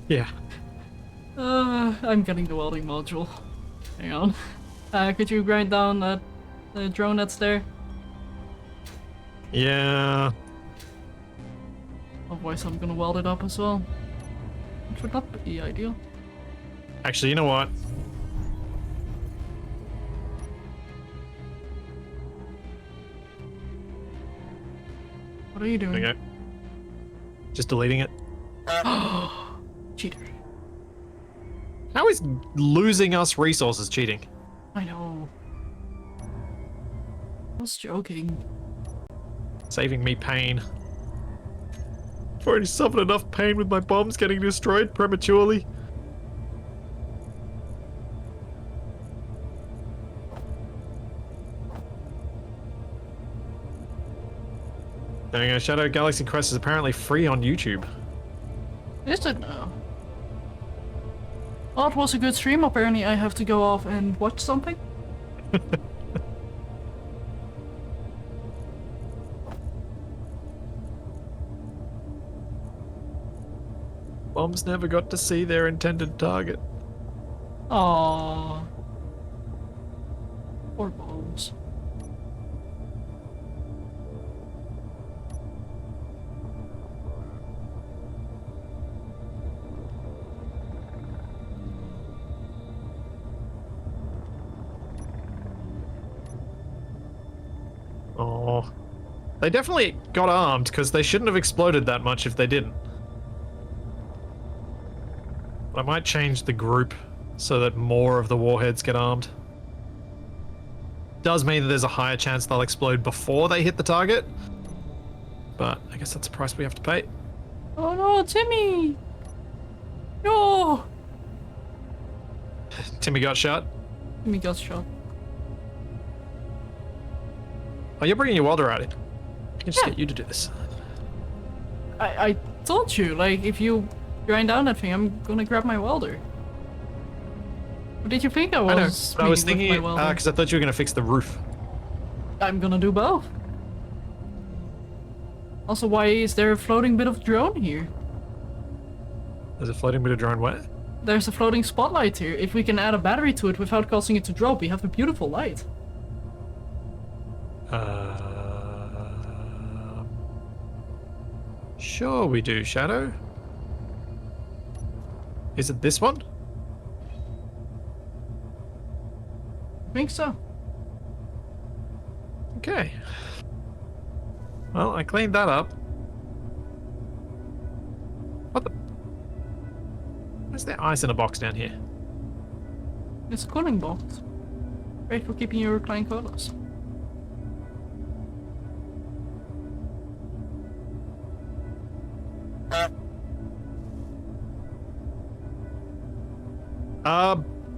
Yeah. I'm getting the welding module. Hang on. Could you grind down that the drone that's there? Yeah. Otherwise I'm gonna weld it up as well. Which would not be ideal. Actually, you know what? What are you doing? There we go. Just deleting it. Cheater. How is losing us resources cheating? I know. I was joking. Saving me pain. I've already suffered enough pain with my bombs getting destroyed prematurely. There we go. Shadow Galaxy Quest is apparently free on YouTube. Is it now? Oh, it was a good stream. Apparently I have to go off and watch something. Bombs never got to see their intended target. Aww. Poor bombs. Oh. They definitely got armed, because they shouldn't have exploded that much if they didn't. I might change the group so that more of the warheads get armed. Does mean that there's a higher chance they'll explode before they hit the target. But I guess that's a price we have to pay. Oh no, Timmy! No! Timmy got shot. Timmy got shot. Oh, you're bringing your welder out. I can just Yeah. get you to do this. I told you, like, if you grind down that thing, I'm gonna grab my welder. What did you think I was? I know, but I was speaking thinking, with my welder? because I thought you were going to fix the roof. I'm gonna do both. Also, why is there a floating bit of drone here? There's a floating bit of drone where? There's a floating spotlight here. If we can add a battery to it without causing it to drop, we have a beautiful light. Sure we do, Shadow. Is it this one? I think so. Okay. Well, I cleaned that up. What the? Where's there ice in a box down here? It's a cooling box. Great for keeping your reclined clothes.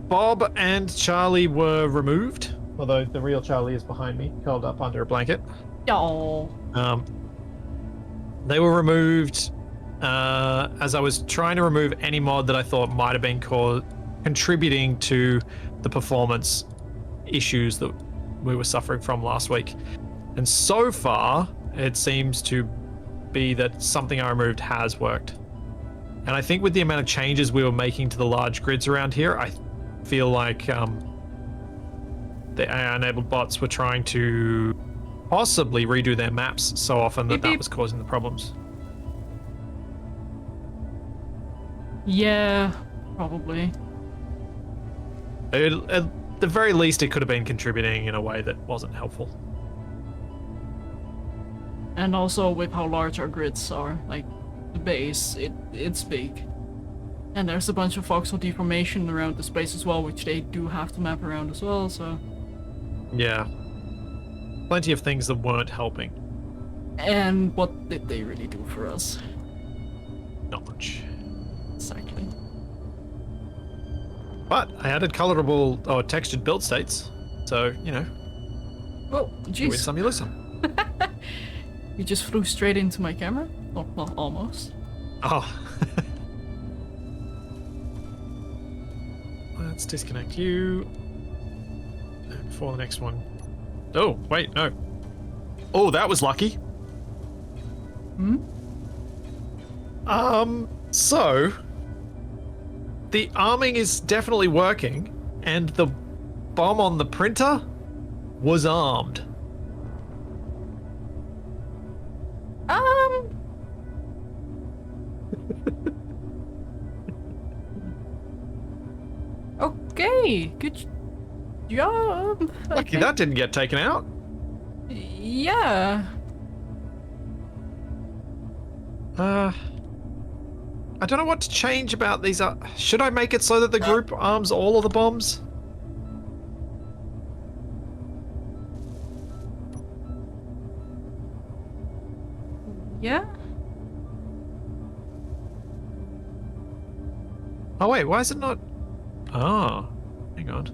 Bob and Charlie were removed, although the real Charlie is behind me, curled up under a blanket. Y'all. They were removed as I was trying to remove any mod that I thought might have been contributing to the performance issues that we were suffering from last week. And so far, it seems to be that something I removed has worked. And I think with the amount of changes we were making to the large grids around here, I feel like the AI-enabled bots were trying to possibly redo their maps so often that that was causing the problems. Yeah, probably. At the very least, it could have been contributing in a way that wasn't helpful. And also with how large our grids are, like the base, it's big. And there's a bunch of voxel deformation around the space as well, which they do have to map around as well, so... Yeah. Plenty of things that weren't helping. And what did they really do for us? Not much. Exactly. But I added colorable or textured build states, so, you know. Oh, You win jeez. some, you lose some. You just flew straight into my camera? Oh, well, almost. Oh. Let's disconnect you. And for the next one. Oh, wait, no. Oh, that was lucky. Hmm? So the arming is definitely working, and the bomb on the printer was armed. Okay, good job. Lucky that didn't get taken out. Yeah. I don't know what to change about these. Should I make it so that the group arms all of the bombs? Yeah? Oh wait, why is it not? Oh, hang on.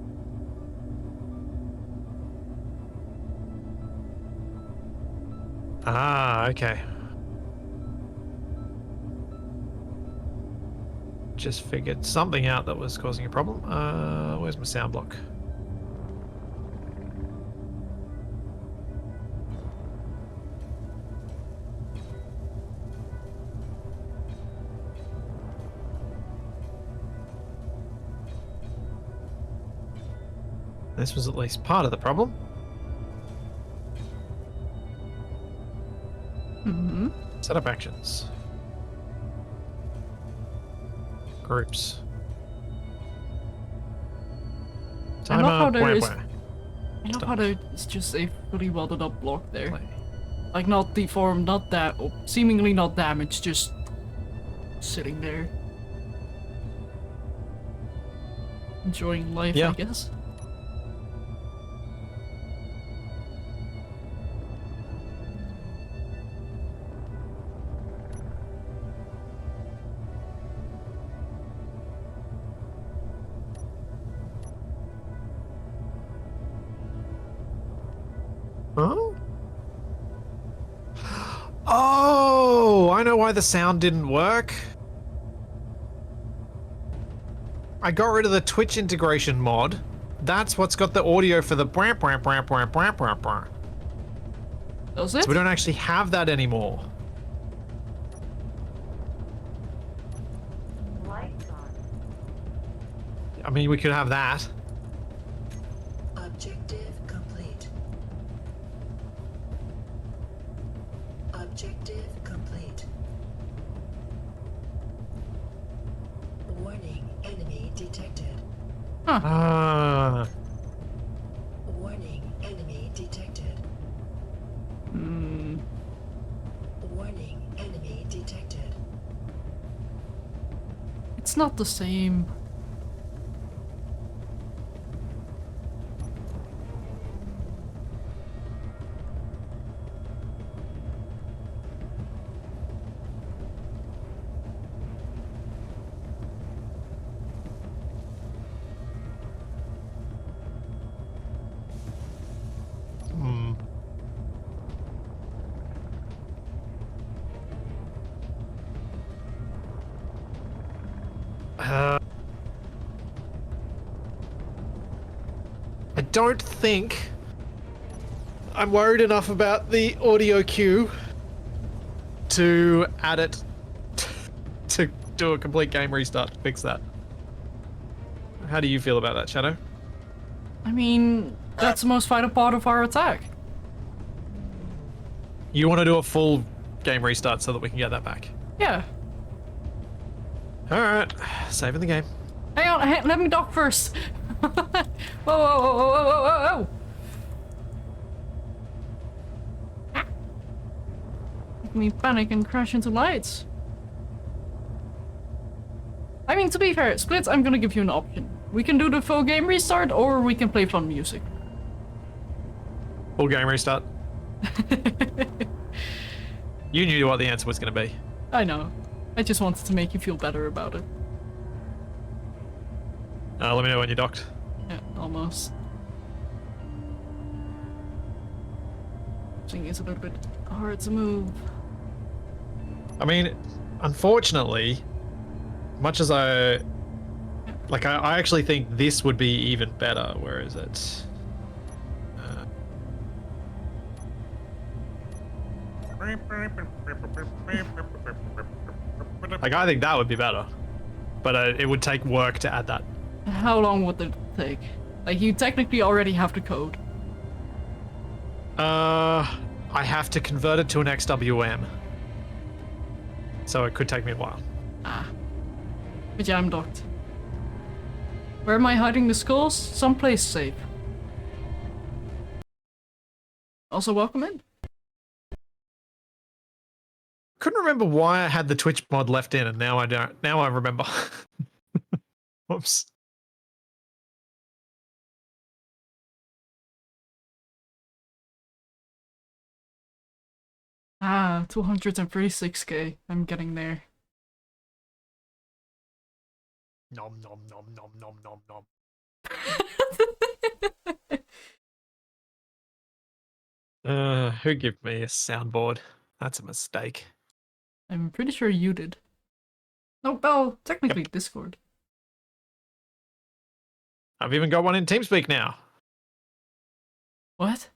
Ah, okay. Just figured something out that was causing a problem. Where's my sound block? This was at least part of the problem. Mm-hmm. Setup actions. Groups. I love how there is... wah. I love how there's just a fully welded up block there. Play. Like, not deformed, not that, or seemingly not damaged, just sitting there. Enjoying life, Yeah. I guess. Huh? Oh, I know why the sound didn't work. I got rid of the Twitch integration mod. That's what's got the audio for the Does it? So we don't actually have that anymore. I mean, we could have that. Objective complete. Objective complete. Warning, enemy detected. Huh. Ah. Warning, enemy detected. Hmm. Warning, enemy detected. It's not the same. Hmm. I don't think I'm worried enough about the audio cue to add it to do a complete game restart to fix that. How do you feel about that, Shadow? I mean, that's the most vital part of our attack. You want to do a full game restart so that we can get that back? Yeah. Alright, saving the game. Hang on, let me dock first. Whoa, whoa, whoa, whoa, whoa, whoa, whoa. Make me panic and crash into lights. I mean, to be fair, Splits, I'm gonna give you an option. We can do the full game restart, or we can play fun music. Full game restart. You knew what the answer was going to be. I know. I just wanted to make you feel better about it. Let me know when you're docked. Yeah, almost. Thing is a little bit hard to move. I mean, unfortunately, much as I actually think this would be even better. Where is it? Like, I think that would be better, but it would take work to add that. How long would it take? Like, you technically already have the code. I have to convert it to an XWM, so it could take me a while. Ah. But yeah, I'm docked. Where am I hiding the skulls? Someplace safe. Also, welcome in. Couldn't remember why I had the Twitch mod left in, and now I don't. Now I remember. Whoops. Ah, 236k. I'm getting there. Nom nom nom nom nom nom nom. Who gave me a soundboard? That's a mistake. I'm pretty sure you did. Oh, well, technically Discord. I've even got one in TeamSpeak now. What?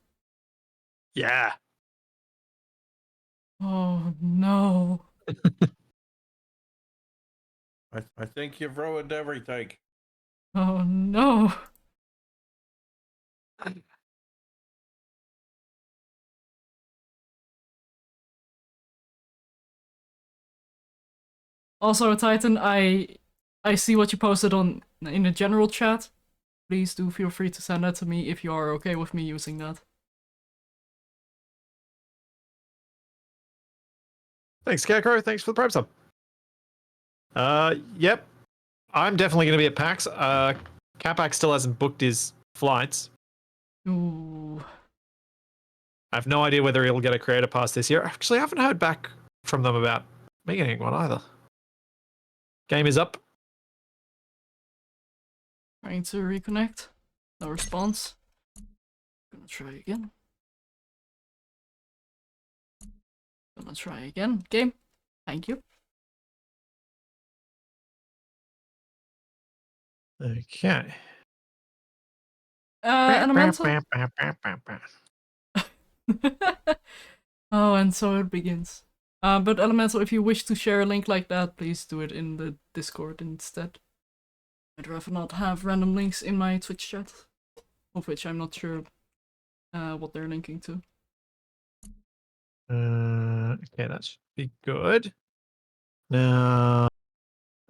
Yeah. Oh, no. I think you've ruined everything. Oh, no. Also, Titan, I see what you posted on in the general chat. Please do feel free to send that to me if you are okay with me using that. Thanks, Scarecrow. Thanks for the Prime sub. Yep. I'm definitely going to be at PAX. Capac still hasn't booked his flights. Ooh. I have no idea whether he'll get a creator pass this year. Actually, I haven't heard back from them about me getting one either. Game is up. Trying to reconnect. No response. Gonna try again. Gonna try again. Game. Thank you. Okay. Elemental. Oh, and so it begins. But Elemental, if you wish to share a link like that, please do it in the Discord instead. I'd rather not have random links in my Twitch chat, of which I'm not sure what they're linking to. Okay, that should be good. Now,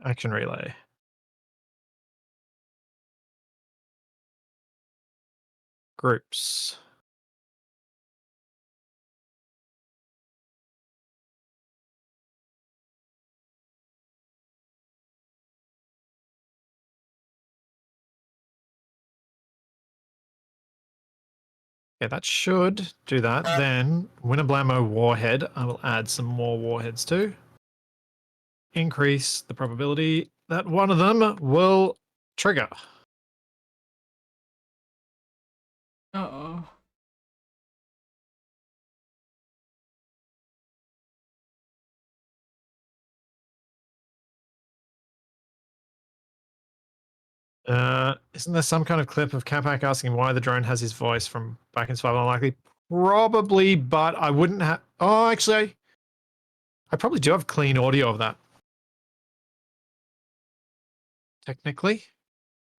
action relay. Groups. Okay, that should do that. Then, Winneblamo Warhead, I will add some more warheads too. Increase the probability that one of them will trigger. Uh-oh. Isn't there some kind of clip of Capac asking why the drone has his voice from back in Survival Unlikely? Probably, but I wouldn't have... Oh, actually, I probably do have clean audio of that. Technically.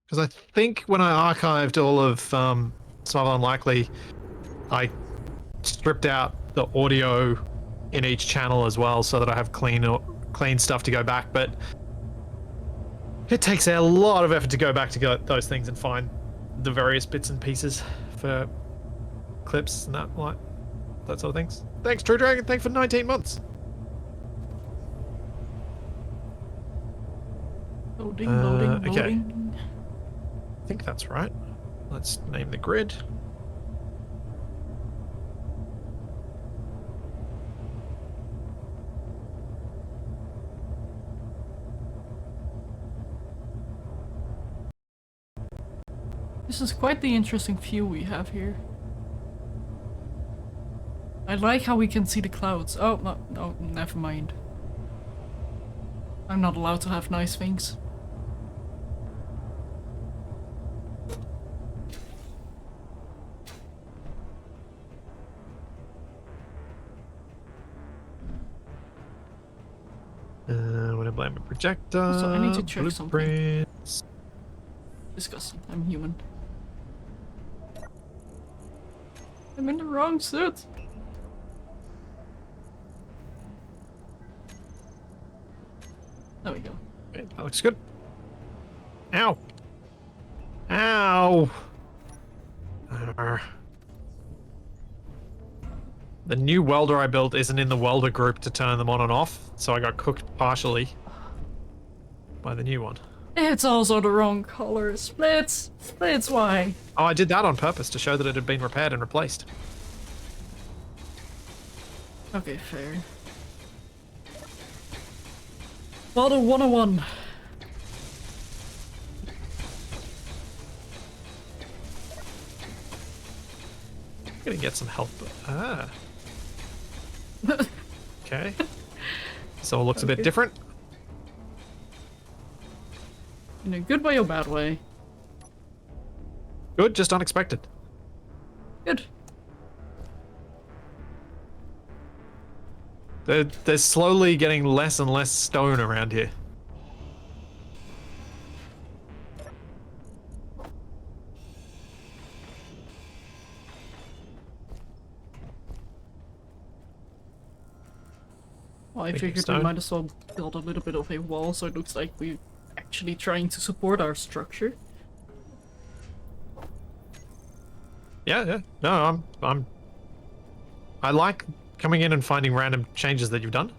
Because I think when I archived all of Survival Unlikely, I stripped out the audio in each channel as well so that I have clean stuff to go back, but it takes a lot of effort to go back to those things and find the various bits and pieces for clips and that sort of things. Thanks, True Dragon. Thanks for 19 months. Loading. Okay. I think that's right. Let's name the grid. This is quite the interesting view we have here. I like how we can see the clouds. Oh, no, never mind. I'm not allowed to have nice things. When I blame a projector. Also, I need to check something. Blueprints. Disgusting. I'm human. I'm in the wrong suit. There we go. Okay, that looks good. Ow! Ow! The new welder I built isn't in the welder group to turn them on and off, so I got cooked partially by the new one. It's also the wrong color. Splits! Splits, why? Oh, I did that on purpose to show that it had been repaired and replaced. Okay, fair. Model 101. I'm gonna get some help. Okay. So it looks a bit Okay. different. In a good way or bad way? Good, just unexpected. Good. They're slowly getting less and less stone around here. Well, I Thinking figured stone. we might as well build a little bit of a wall so it looks like we're actually trying to support our structure. Yeah. No, I like coming in and finding random changes that you've done.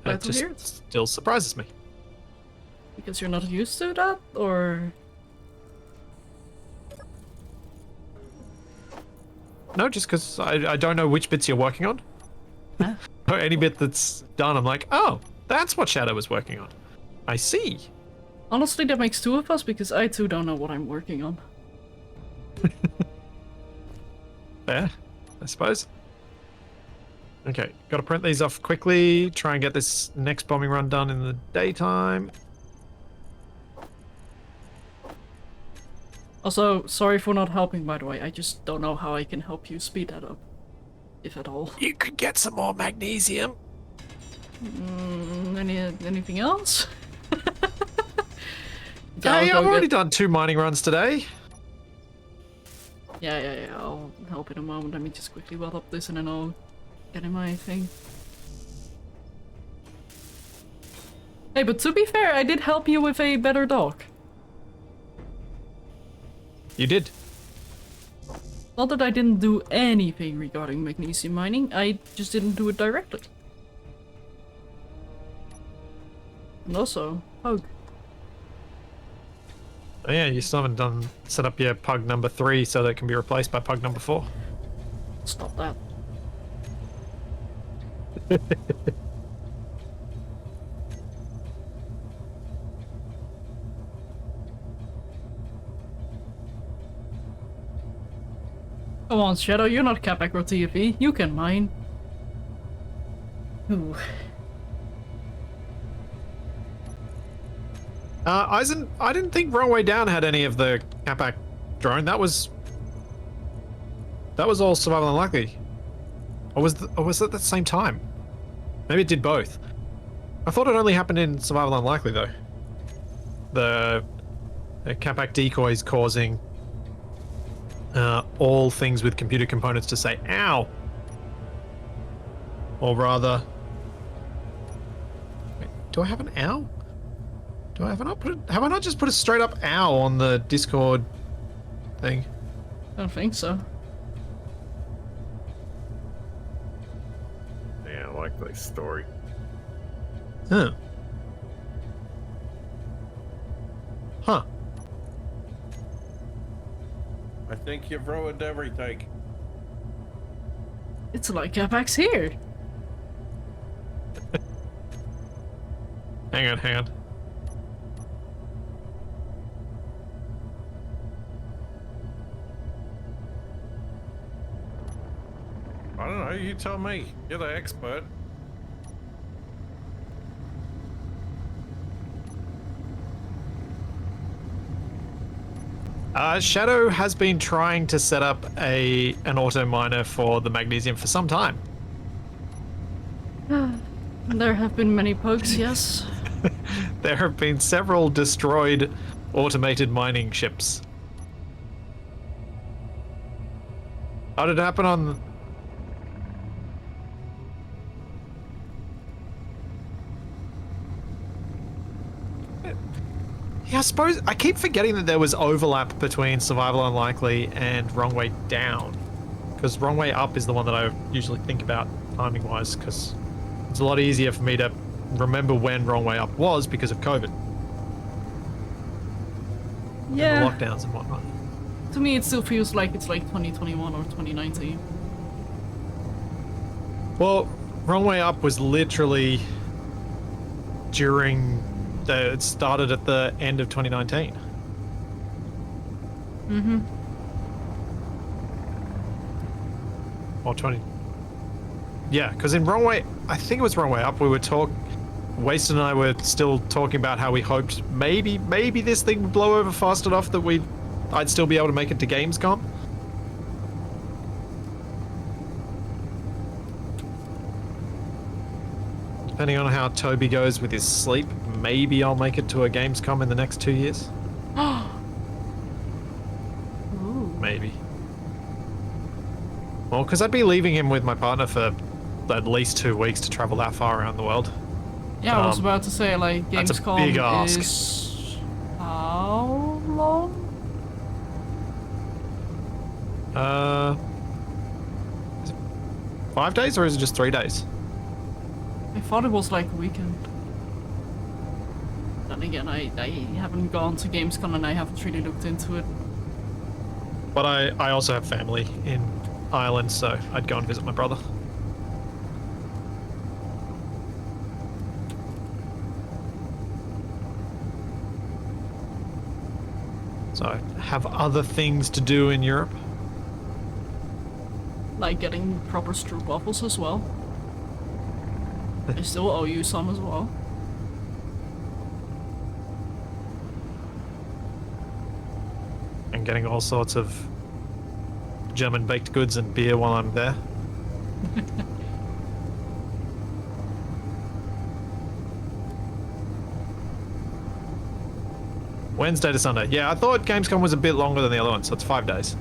Glad It to just hear it. still surprises me. Because you're not used to that, or... No, just because I don't know which bits you're working on. Huh? Or any bit that's done, I'm like, oh, that's what Shadow was working on. I see. Honestly, that makes two of us, because I too don't know what I'm working on. Fair, I suppose. Okay, gotta print these off quickly, try and get this next bombing run done in the daytime. Also, sorry for not helping, by the way. I just don't know how I can help you speed that up. If at all. You could get some more magnesium. Anything else? Hey, I'll I've go already get... done 2 mining runs today. Yeah. I'll help in a moment. Let me just quickly weld up this and then I'll get in my thing. Hey, but to be fair, I did help you with a better dog. You did. Not that I didn't do anything regarding magnesium mining, I just didn't do it directly. And also, Pug. Oh, yeah, you still haven't done set up your pug number 3 so that it can be replaced by pug number 4. Stop that. Come on, Shadow, you're not Cap Acro TFE. You can mine. Ooh. I didn't think Wrong Way Down had any of the Capac drone. That was all Survival Unlikely. Or was it at the same time? Maybe it did both. I thought it only happened in Survival Unlikely though. The Capac decoys causing all things with computer components to say "ow," or rather, wait, do I have an ow? Have I not just put a straight up ow on the Discord thing? I don't think so. Yeah, likely story. Huh. Huh. I think you've ruined everything. It's like Capac's here. Hang on. I don't know, you tell me. You're the expert. Shadow has been trying to set up an auto miner for the magnesium for some time. There have been many Pugs, yes. There have been several destroyed automated mining ships. How did it happen on... Yeah, I suppose I keep forgetting that there was overlap between Survival Unlikely and Wrong Way Down. Because Wrong Way Up is the one that I usually think about timing-wise, because it's a lot easier for me to remember when Wrong Way Up was because of COVID. Yeah. And the lockdowns and whatnot. To me, it still feels like it's like 2021 or 2019. Well, Wrong Way Up was literally during... it started at the end of 2019. Mm-hmm. Or 20... Yeah, because in Wrong Way... I think it was Wrong Way Up, we were Wasted and I were still talking about how we hoped maybe this thing would blow over fast enough that I'd still be able to make it to Gamescom. Depending on how Toby goes with his sleep, maybe I'll make it to a Gamescom in the next 2 years. Ooh. Maybe. Well, because I'd be leaving him with my partner for at least 2 weeks to travel that far around the world. Yeah, I was about to say, like, that's a Gamescom big ask. is... How long? Is it 5 days or is it just 3 days? I thought it was like a weekend. Then again, I haven't gone to Gamescom and I haven't really looked into it. But I also have family in Ireland, so I'd go and visit my brother. So I have other things to do in Europe. Like getting proper stroop waffles as well. I still owe you some as well. And getting all sorts of German baked goods and beer while I'm there. Wednesday to Sunday. Yeah, I thought Gamescom was a bit longer than the other one, so it's 5 days.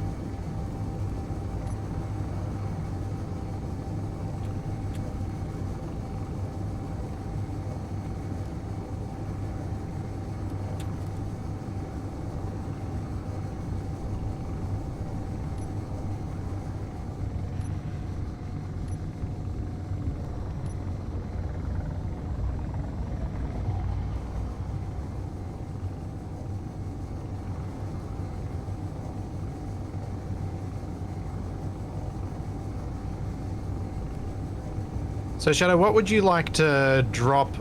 So Shadow, what would you like to drop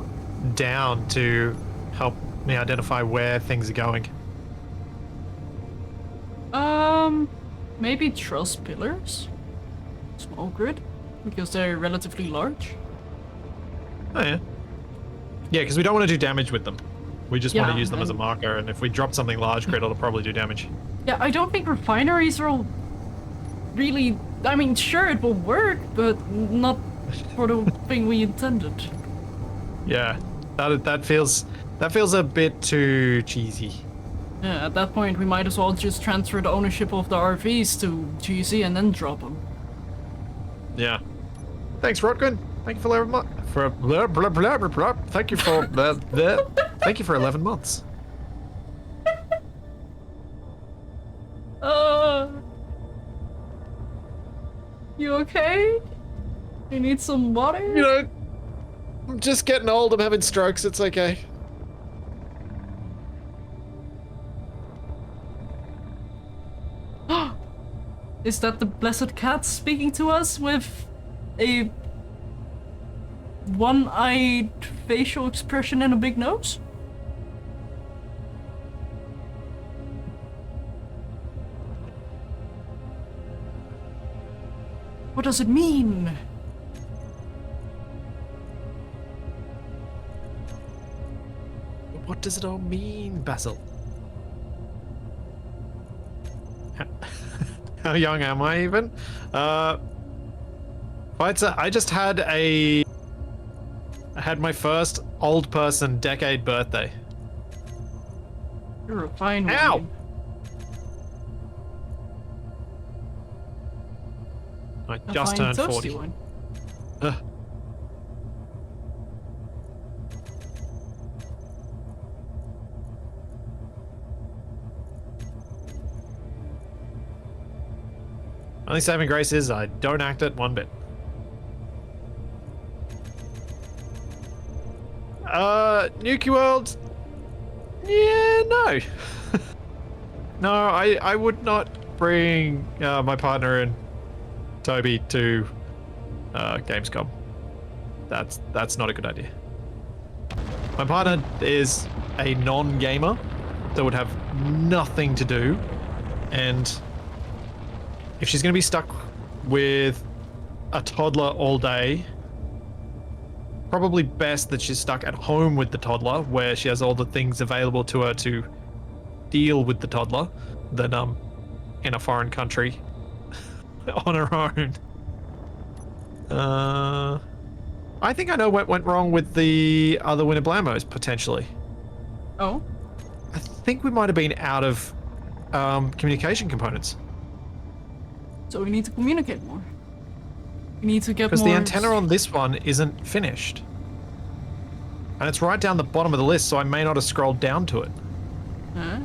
down to help me identify where things are going? Maybe truss pillars? Small grid? Because they're relatively large. Oh yeah. Yeah, because we don't want to do damage with them. We just want Yeah, to use them as a marker, and if we drop something large grid, it'll probably do damage. Yeah, I don't think refineries are really... I mean, sure, it will work, but not for the thing we intended. Yeah, that feels a bit too cheesy. Yeah, at that point, we might as well just transfer the ownership of the RVs to GC and then drop them. Yeah. Thanks, Rotgun. Thank you for 11 months. Thank you for thank you for 11 months. You okay? You need some water? You know, I'm just getting old. I'm having strokes. It's okay. Is that the blessed cat speaking to us with a one-eyed facial expression and a big nose? What does it mean? What does it all mean, Basil? How young am I even? I just had I had my first old person decade birthday. You're a fine one. Ow! I A just fine turned toasty 40. one. Ugh. Only saving grace is I don't act it one bit. Nuki World? Yeah, no. No, I would not bring my partner and Toby to Gamescom. That's not a good idea. My partner is a non-gamer that would have nothing to do, and if she's going to be stuck with a toddler all day, probably best that she's stuck at home with the toddler, where she has all the things available to her to deal with the toddler, than in a foreign country on her own. I think I know what went wrong with the other Winter Blambos, potentially. Oh? I think we might have been out of communication components. So we need to communicate more. We need to get more... Because the antenna on this one isn't finished. And it's right down the bottom of the list, so I may not have scrolled down to it. Ah.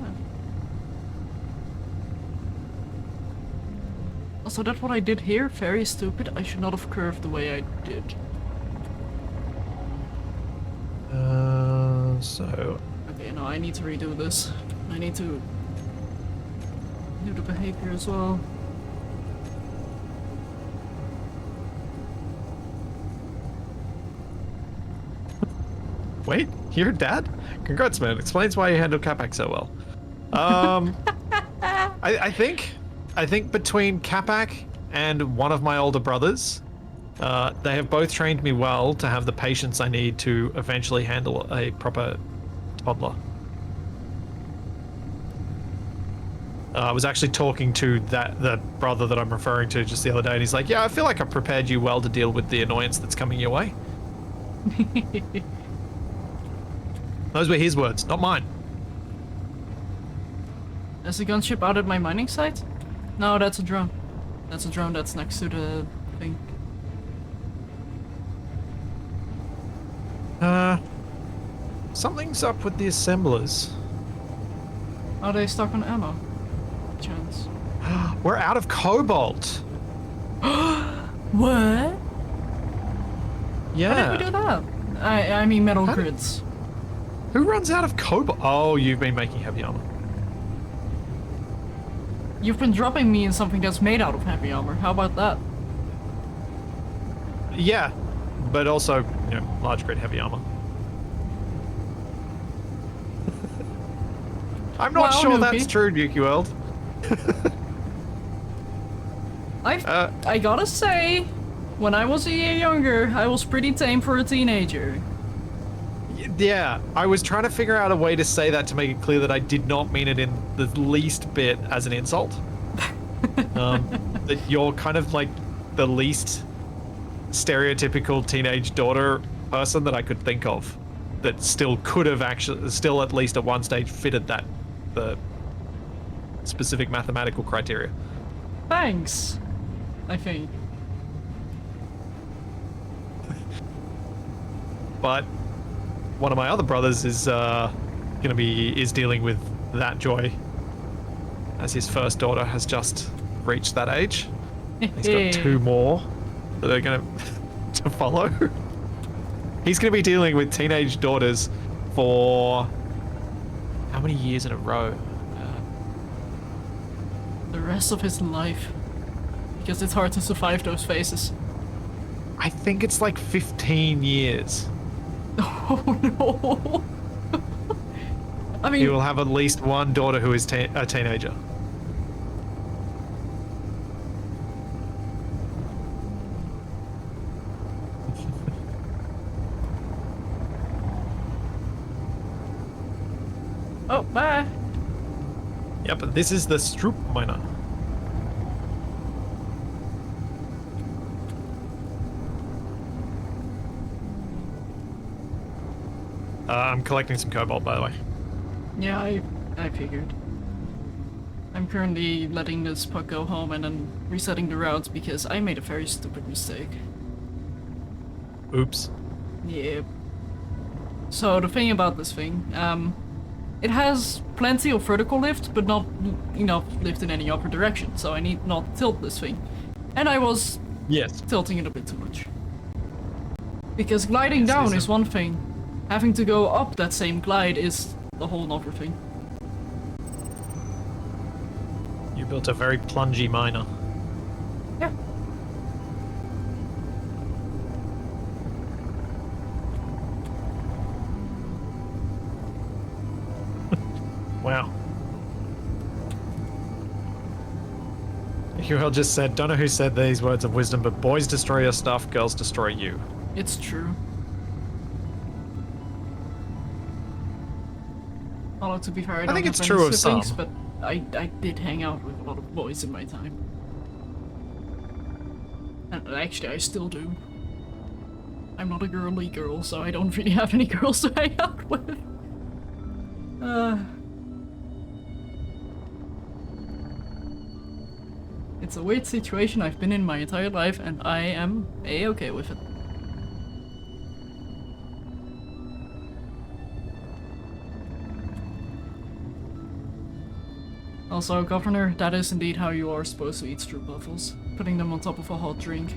Also, that's what I did here. Very stupid. I should not have curved the way I did. So... Okay, no, I need to redo this. I need to do the behavior as well. Wait, you're dad? Congrats, man. Explains why you handle Capac so well. I think between Capac and one of my older brothers, they have both trained me well to have the patience I need to eventually handle a proper toddler. I was actually talking to the brother that I'm referring to just the other day, and he's like, "Yeah, I feel like I've prepared you well to deal with the annoyance that's coming your way." Those were his words, not mine. There's a gunship out at my mining site? No, that's a drone. That's a drone that's next to the thing. Something's up with the assemblers. Are they stuck on ammo? Chance. We're out of cobalt. What? Yeah. How did we do that? I mean metal How did- grids. Who runs out of cobalt? Oh, you've been making heavy armor. You've been dropping me in something that's made out of heavy armor. How about that? Yeah, but also, large grid heavy armor. I'm not Wow, sure Nuki. that's true, Nuki World. I gotta say, when I was a year younger, I was pretty tame for a teenager. Yeah, I was trying to figure out a way to say that to make it clear that I did not mean it in the least bit as an insult. That you're kind of like the least stereotypical teenage daughter person that I could think of that still could have still at least at one stage fitted the specific mathematical criteria. Thanks, I think. But one of my other brothers is dealing with that joy, as his first daughter has just reached that age. He's got 2 more that are gonna to follow. He's gonna be dealing with teenage daughters for how many years in a row? The rest of his life. Because it's hard to survive those phases. I think it's like 15 years. Oh no. I mean, He will have at least one daughter who is a teenager. oh, bye. Yep, this is the Stroop miner. I'm collecting some cobalt, by the way. Yeah, I figured. I'm currently letting this puck go home and then resetting the routes because I made a very stupid mistake. Oops. Yeah. So the thing about this thing, it has plenty of vertical lift, but not enough lift in any upper direction, so I need not tilt this thing. And I was Yes. tilting it a bit too much. Because gliding down is one thing, having to go up that same glide is the whole other thing. You built a very plungy miner. Yeah. Wow. You all just said, don't know who said these words of wisdom, but boys destroy your stuff, girls destroy you. It's true. Although to be fair, I don't think have it's any true of siblings, some. but I did hang out with a lot of boys in my time. And actually, I still do. I'm not a girly girl, so I don't really have any girls to hang out with. It's a weird situation I've been in my entire life, and I am a-okay with it. Also, Governor, that is indeed how you are supposed to eat stroop buffels, putting them on top of a hot drink.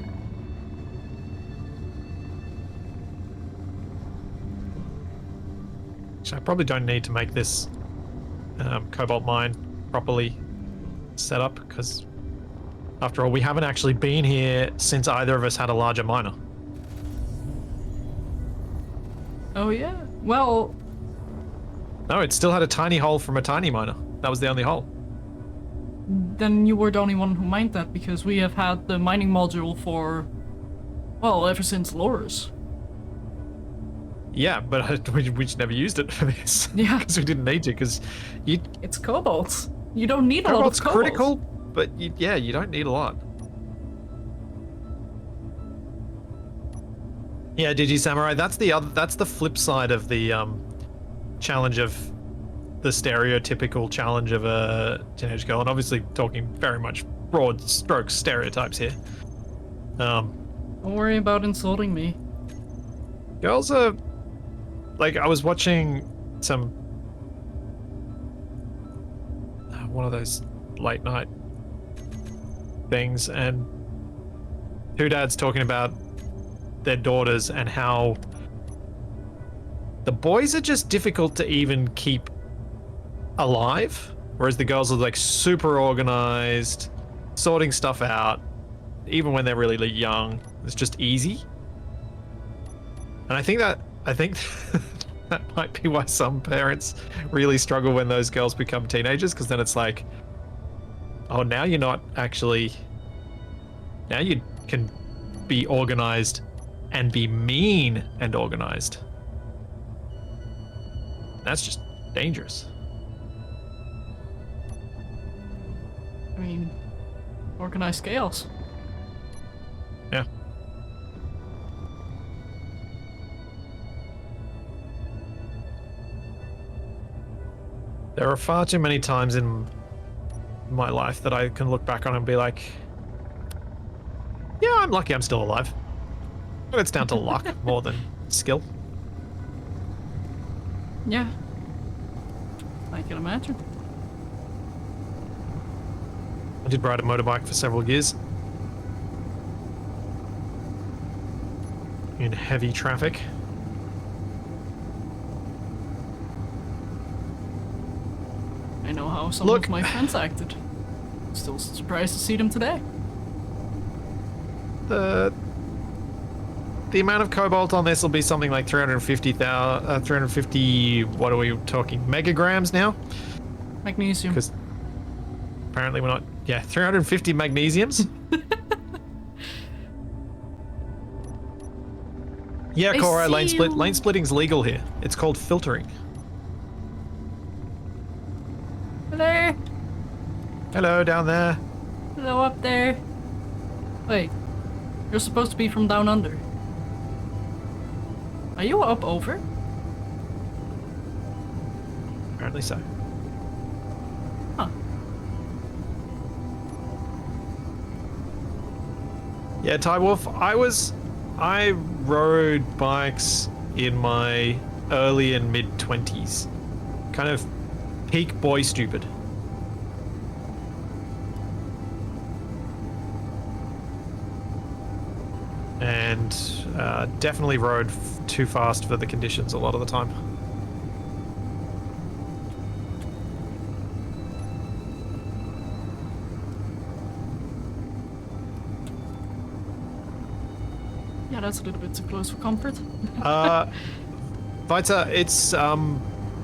So I probably don't need to make this cobalt mine properly set up, because after all, we haven't actually been here since either of us had a larger miner. Oh yeah? Well, No, it still had a tiny hole from a tiny miner. That was the only hole. then you were the only one who mined that, because we have had the mining module for, well, ever since Loris. Yeah, but we just never used it for this. Yeah. Because we didn't need to, because It's cobalt. You don't need a lot of cobalt's cobalt. critical, but you don't need a lot. Yeah, Digi Samurai, that's the flip side of the challenge of the stereotypical challenge of a teenage girl, and obviously talking very much broad stroke stereotypes here. Don't worry about insulting me. Girls are like, I was watching some one of those late night things, and two dads talking about their daughters and how the boys are just difficult to even keep alive, whereas the girls are like super organized, sorting stuff out, even when they're really young. It's just easy. And I think that might be why some parents really struggle when those girls become teenagers, because then it's like, oh, now you're not actually, now you can be organized and be mean and organized. That's just dangerous. I mean, organized chaos. Yeah. There are far too many times in my life that I can look back on and be like, yeah, I'm lucky I'm still alive. But it's down to luck more than skill. Yeah. I can imagine. I did ride a motorbike for several years. In heavy traffic. I know how some Look. of my friends acted. Still surprised to see them today. The amount of cobalt on this will be something like 350, what are we talking, megagrams now? Magnesium. Because apparently we're not, yeah, 350 magnesiums. Yeah, I Cora, see you. lane splitting's legal here. It's called filtering. Hello. Hello, down there. Hello up there. Wait. You're supposed to be from down under. Are you up over? Apparently so. Huh. Yeah, Ty Wolf, I rode bikes in my early and mid 20s. Kind of peak boy stupid. And definitely rode too fast for the conditions a lot of the time. Yeah, that's a little bit too close for comfort. Vita, it's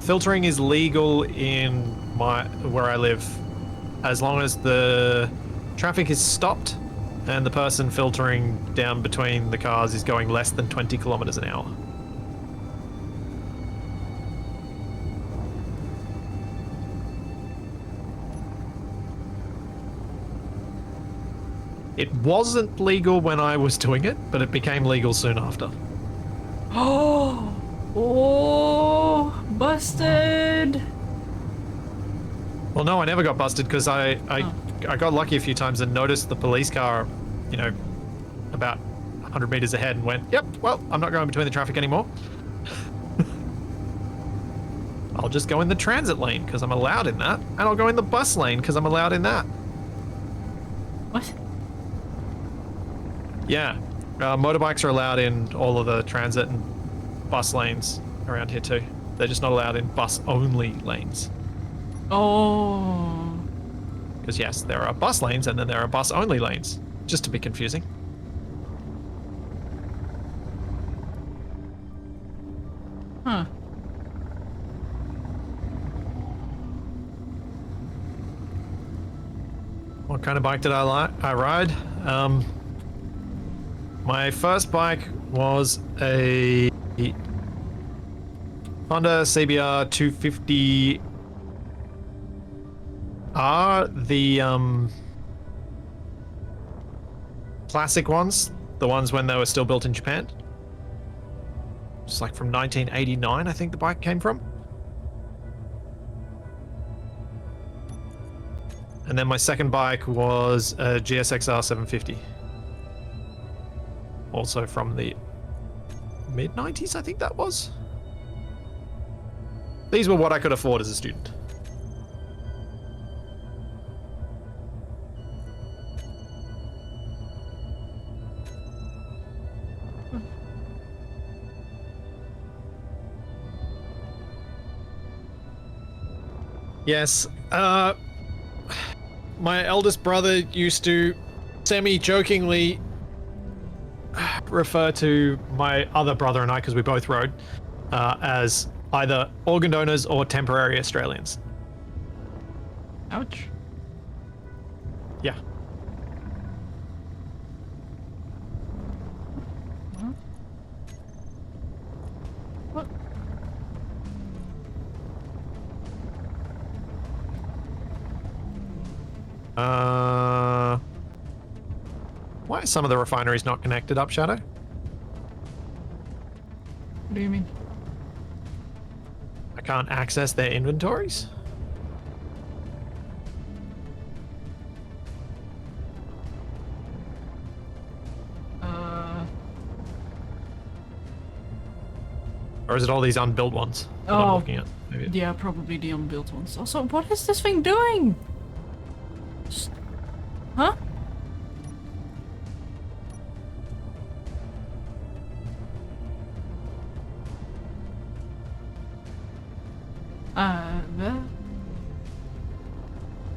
filtering is legal in where I live, as long as the traffic is stopped and the person filtering down between the cars is going less than 20 kilometers an hour. It wasn't legal when I was doing it, but it became legal soon after. Oh, busted! Well, no, I never got busted because I got lucky a few times and noticed the police car, you know, about 100 meters ahead and went, yep, well, I'm not going between the traffic anymore. I'll just go in the transit lane because I'm allowed in that, and I'll go in the bus lane because I'm allowed in that. What? Yeah, motorbikes are allowed in all of the transit and bus lanes around here too. They're just not allowed in bus-only lanes. Oh. Because yes, there are bus lanes and then there are bus-only lanes, just to be confusing. Huh. What kind of bike did I ride? My first bike was a Honda CBR 250R, the classic ones, the ones when they were still built in Japan. It's like from 1989, I think the bike came from. And then my second bike was a GSXR 750. Also from the mid-90s, I think that was. These were what I could afford as a student. Yes, my eldest brother used to semi-jokingly refer to my other brother and I, because we both rode, as either organ donors or temporary Australians. Ouch. Yeah. Huh? What? Why are some of the refineries not connected up, Shadow? What do you mean? I can't access their inventories? Or is it all these unbuilt ones that I'm Oh, looking at? Maybe. yeah, probably the unbuilt ones. Also, what is this thing doing? Huh?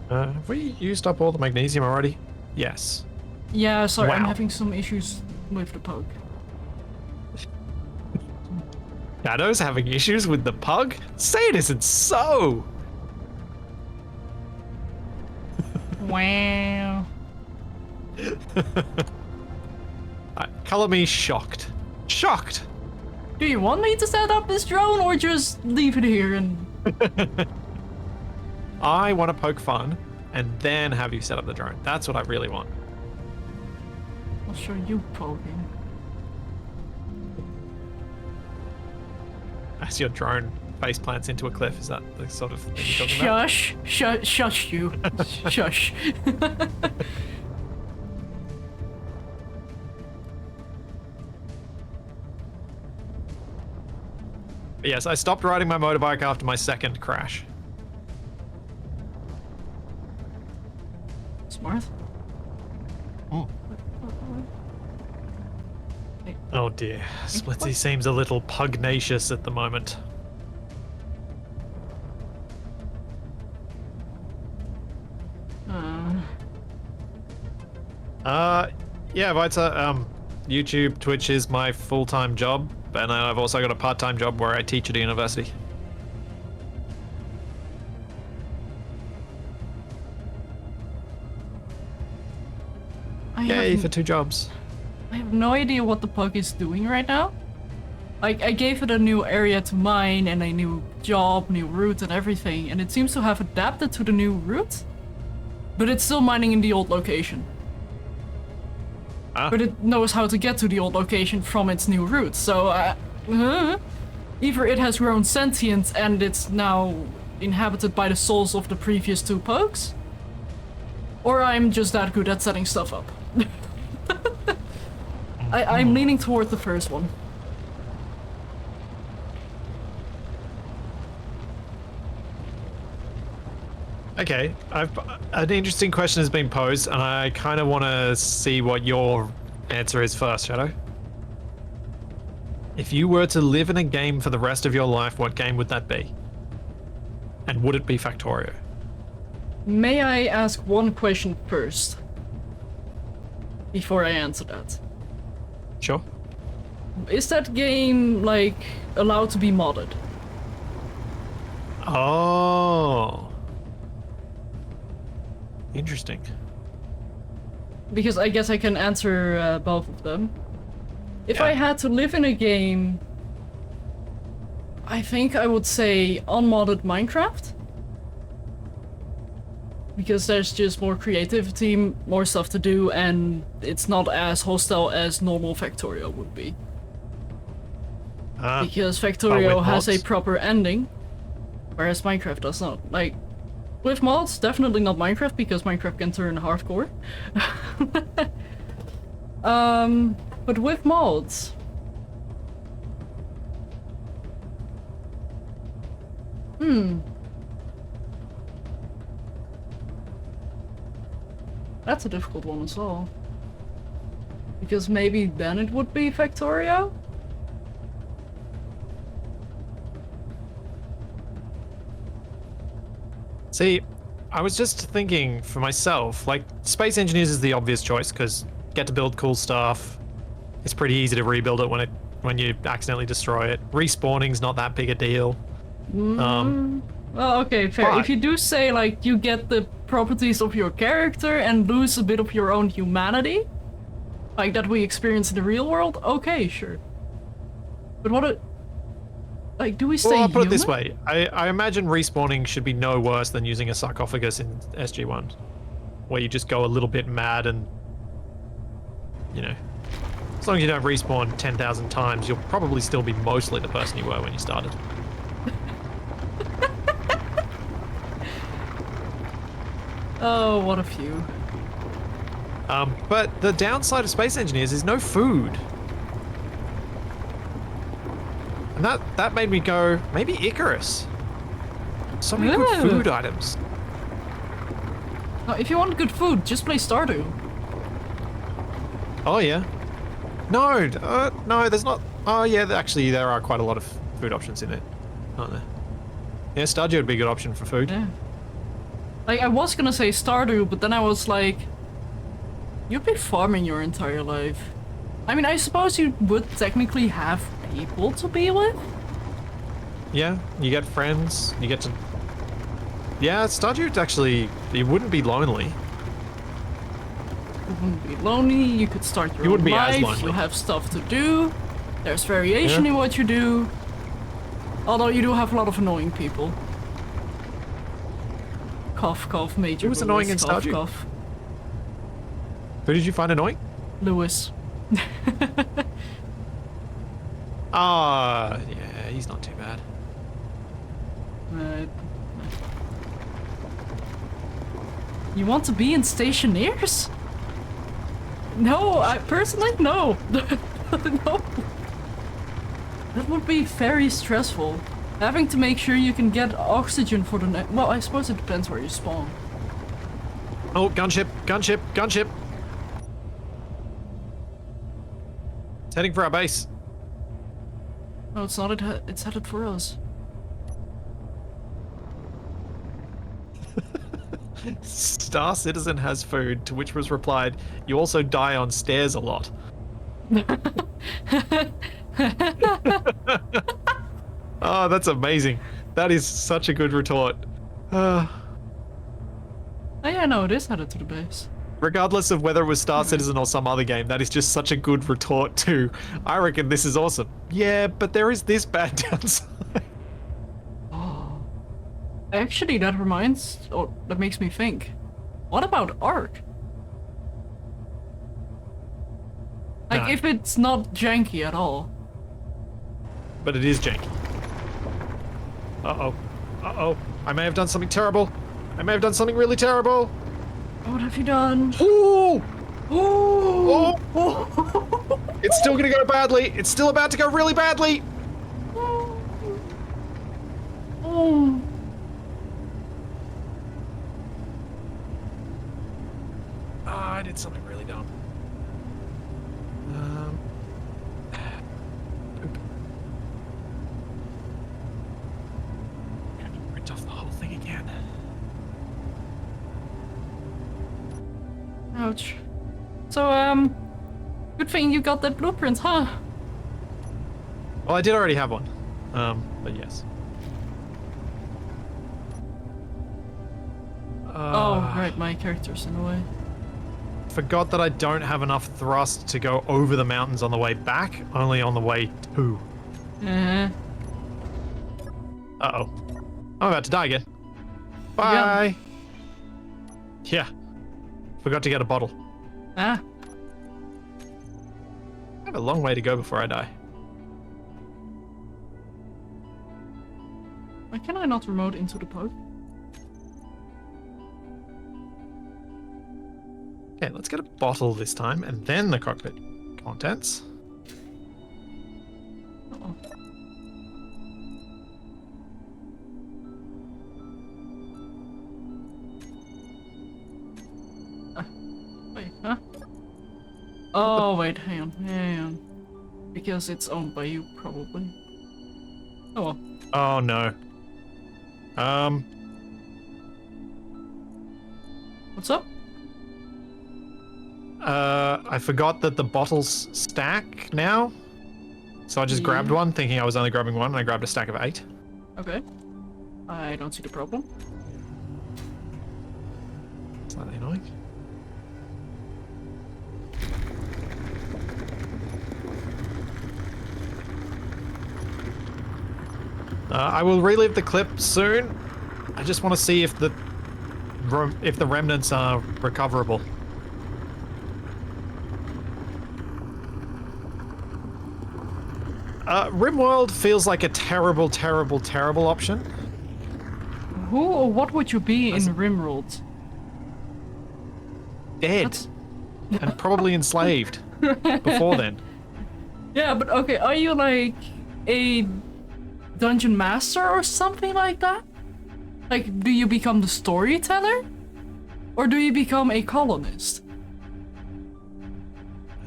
Have we used up all the magnesium already? Yes. Yeah, sorry, I'm Wow. having some issues with the poke. Shadow's having issues with the pug? Say it isn't so! Wow. Color me shocked. Shocked! Do you want me to set up this drone or just leave it here and... I want to poke fun and then have you set up the drone. That's what I really want. I'll show you poking. As your drone face plants into a cliff, is that the sort of thing you're talking about? Shush. Shush you. Shush. But yes, I stopped riding my motorbike after my second crash. Smart. Oh dear, Splitsie seems a little pugnacious at the moment. Yeah, Vita, YouTube, Twitch is my full-time job, and I've also got a part-time job where I teach at a university. Yay for 2 jobs. I have no idea what the pug is doing right now. Like, I gave it a new area to mine and a new job, new route and everything, and it seems to have adapted to the new route. But it's still mining in the old location. But it knows how to get to the old location from its new route, so either it has grown sentient and it's now inhabited by the souls of the previous 2 pugs, or I'm just that good at setting stuff up. I'm leaning toward the first one. Okay, an interesting question has been posed, and I kind of want to see what your answer is first, Shadow. If you were to live in a game for the rest of your life, what game would that be? And would it be Factorio? May I ask one question first? Before I answer that. Sure. Is that game, like, allowed to be modded? Oh. Interesting. Because I guess I can answer both of them. If I had to live in a game, I think I would say unmodded Minecraft. Because there's just more creativity, more stuff to do, and it's not as hostile as normal Factorio would be. Because Factorio with has a mods? proper ending, whereas Minecraft does not. Like, With mods, definitely not Minecraft, because Minecraft can turn hardcore. But with mods... That's a difficult one as well. Because maybe then it would be Factorio? See, I was just thinking for myself, like, Space Engineers is the obvious choice, because get to build cool stuff. It's pretty easy to rebuild it when you accidentally destroy it. Respawning's not that big a deal. Well, okay, fair. But- If you do say, like, you get the properties of your character and lose a bit of your own humanity, like that we experience in the real world, okay, sure. But what like, do we stay Well, I'll put it this human? way. I imagine respawning should be no worse than using a sarcophagus in SG1, where you just go a little bit mad and, you know, as long as you don't respawn 10,000 times, you'll probably still be mostly the person you were when you started. Oh, what a few. But the downside of Space Engineers is no food. And that made me go, maybe Icarus. So many good Ooh. food items. Now, if you want good food, just play Stardew. Oh, yeah. No, no, there's not. Oh, yeah, actually, there are quite a lot of food options in it, aren't there? Yeah, Stardew would be a good option for food. Yeah. Like, I was gonna say Stardew, but then I was like, you'd be farming your entire life. I mean, I suppose you would technically have people to be with. Yeah, you get friends, you get to... Yeah, Stardew actually, you wouldn't be lonely. You wouldn't be lonely, you could start your You own wouldn't be as life, lonely. you have stuff to do, there's variation Yeah. in what you do. Although you do have a lot of annoying people. Cough, cough, Major Who was Lewis, annoying in cough, Stardew? cough. Who did you find annoying? Lewis. Ah, yeah, he's not too bad. Uh, you want to be in Stationeers? No, I personally, no. No. That would be very stressful. Having to make sure you can get oxygen for the next... Well, I suppose it depends where you spawn. Oh, gunship, gunship, gunship. It's heading for our base. No, it's not. It's headed for us. Star Citizen has food, to which was replied, you also die on stairs a lot. Oh, that's amazing. That is such a good retort. Oh yeah, no, it is headed to the base. Regardless of whether it was Star Citizen or some other game, that is just such a good retort too. I reckon this is awesome. Yeah, but there is this bad downside. Actually, that that makes me think. What about Ark? Like, No. if it's not janky at all. But it is janky. Uh-oh. Uh-oh. I may have done something terrible. I may have done something really terrible. What have you done? Ooh! Oh! Oh! It's still gonna go badly. It's still about to go really badly. Oh. Ah, I did something really dumb. Poop. I have to print off the whole thing again. Ouch. So, good thing you got that blueprint, huh? Well, I did already have one. But yes. Oh, right, my character's in the way. Forgot that I don't have enough thrust to go over the mountains on the way back, only on the way to. Uh-oh. I'm about to die again. Bye! Yeah. Forgot to get a bottle. Ah. I have a long way to go before I die. Why can I not remote into the pod? Okay, let's get a bottle this time, and then the cockpit contents. Oh. Wait, huh? Oh, wait, hang on. Because it's owned by you, probably. Oh well. Oh no. What's up? I forgot that the bottles stack now. So I just grabbed Yeah. one, thinking I was only grabbing one, and I grabbed a stack of 8. Okay. I don't see the problem. Slightly annoying. I will relive the clip soon. I just want to see if the remnants are recoverable. RimWorld feels like a terrible, terrible, terrible option. Who or what would you be in Rimworld? Dead. And probably enslaved before then. Yeah, but okay, are you like a dungeon master or something like that? Like, do you become the storyteller? Or do you become a colonist?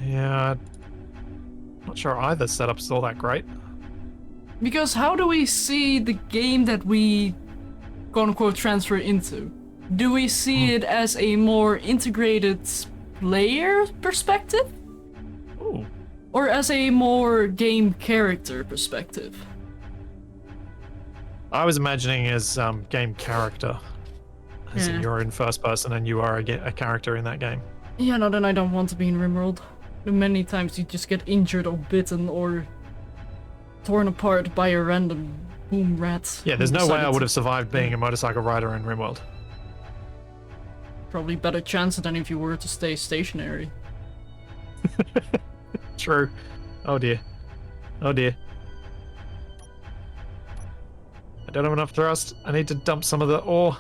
Yeah, not sure either setup's all that great. Because how do we see the game that we quote-unquote transfer into? Do we see it as a more integrated player perspective? Ooh. Or as a more game character perspective? I was imagining as game character. As in Yeah. you're in first person and you are a character in that game. Yeah, no, then I don't want to be in Rimworld. Many times you just get injured or bitten or torn apart by a random boom rat. Yeah, there's who no way I decided would to- have survived being a motorcycle rider in RimWorld. Probably better chance than if you were to stay stationary. True. Oh dear. Oh dear. I don't have enough thrust. I need to dump some of the ore.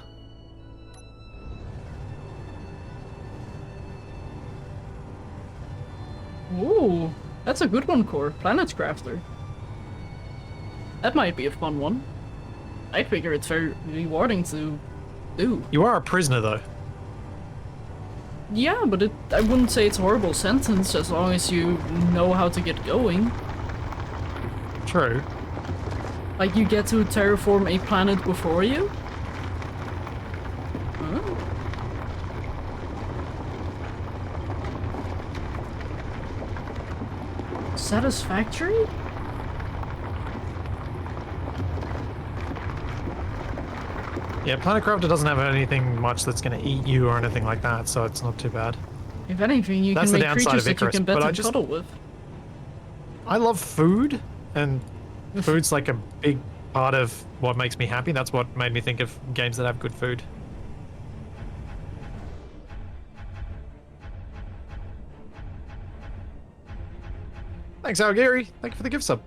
Ooh, that's a good one, Core. Planet Crafter. That might be a fun one. I figure it's very rewarding to do. You are a prisoner though. Yeah, but I wouldn't say it's a horrible sentence as long as you know how to get going. True. Like, you get to terraform a planet before you? Huh? Satisfactory? Yeah, Planet Crafter doesn't have anything much that's going to eat you or anything like that, so it's not too bad. If anything, you That's can the make downside creatures of that you Icarus, can but bet I and just- cuddle with. I love food, and food's like a big part of what makes me happy. That's what made me think of games that have good food. Thanks, Algiri. Thank you for the gift sub.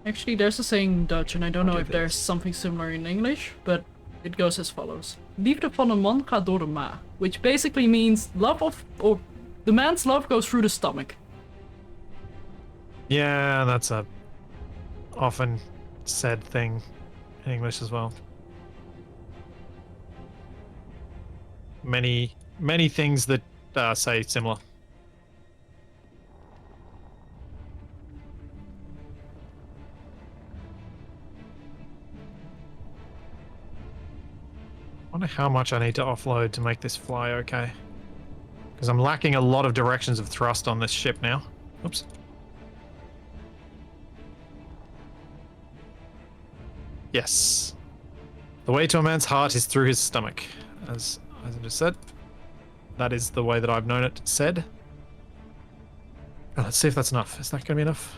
Actually, there's a saying in Dutch, and I don't know Okay, if there's something similar in English, but it goes as follows. Liefde van een man gaat door de maag, which basically means the man's love goes through the stomach. Yeah, that's a often said thing in English as well. Many things that say similar. I wonder how much I need to offload to make this fly okay. Because I'm lacking a lot of directions of thrust on this ship now. Oops. Yes. The way to a man's heart is through his stomach. As I just said. That is the way that I've known it said. Oh, let's see if that's enough. Is that going to be enough?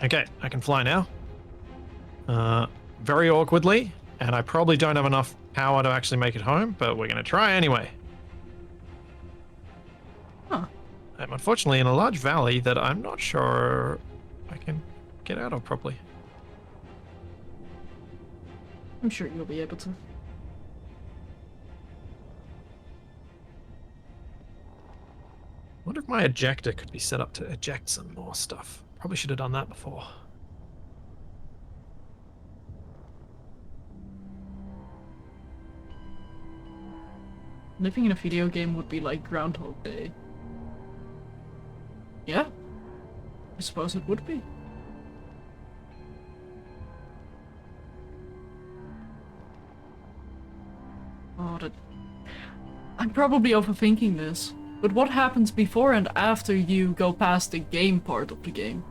Okay, I can fly now. Very awkwardly, and I probably don't have enough power to actually make it home, but we're going to try anyway. Huh. I'm unfortunately in a large valley that I'm not sure I can get out of properly. I'm sure you'll be able to. Wonder if my ejector could be set up to eject some more stuff. Probably should have done that before. Living in a video game would be like Groundhog Day. Yeah, I suppose it would be. Oh, I'm probably overthinking this, but what happens before and after you go past the game part of the game?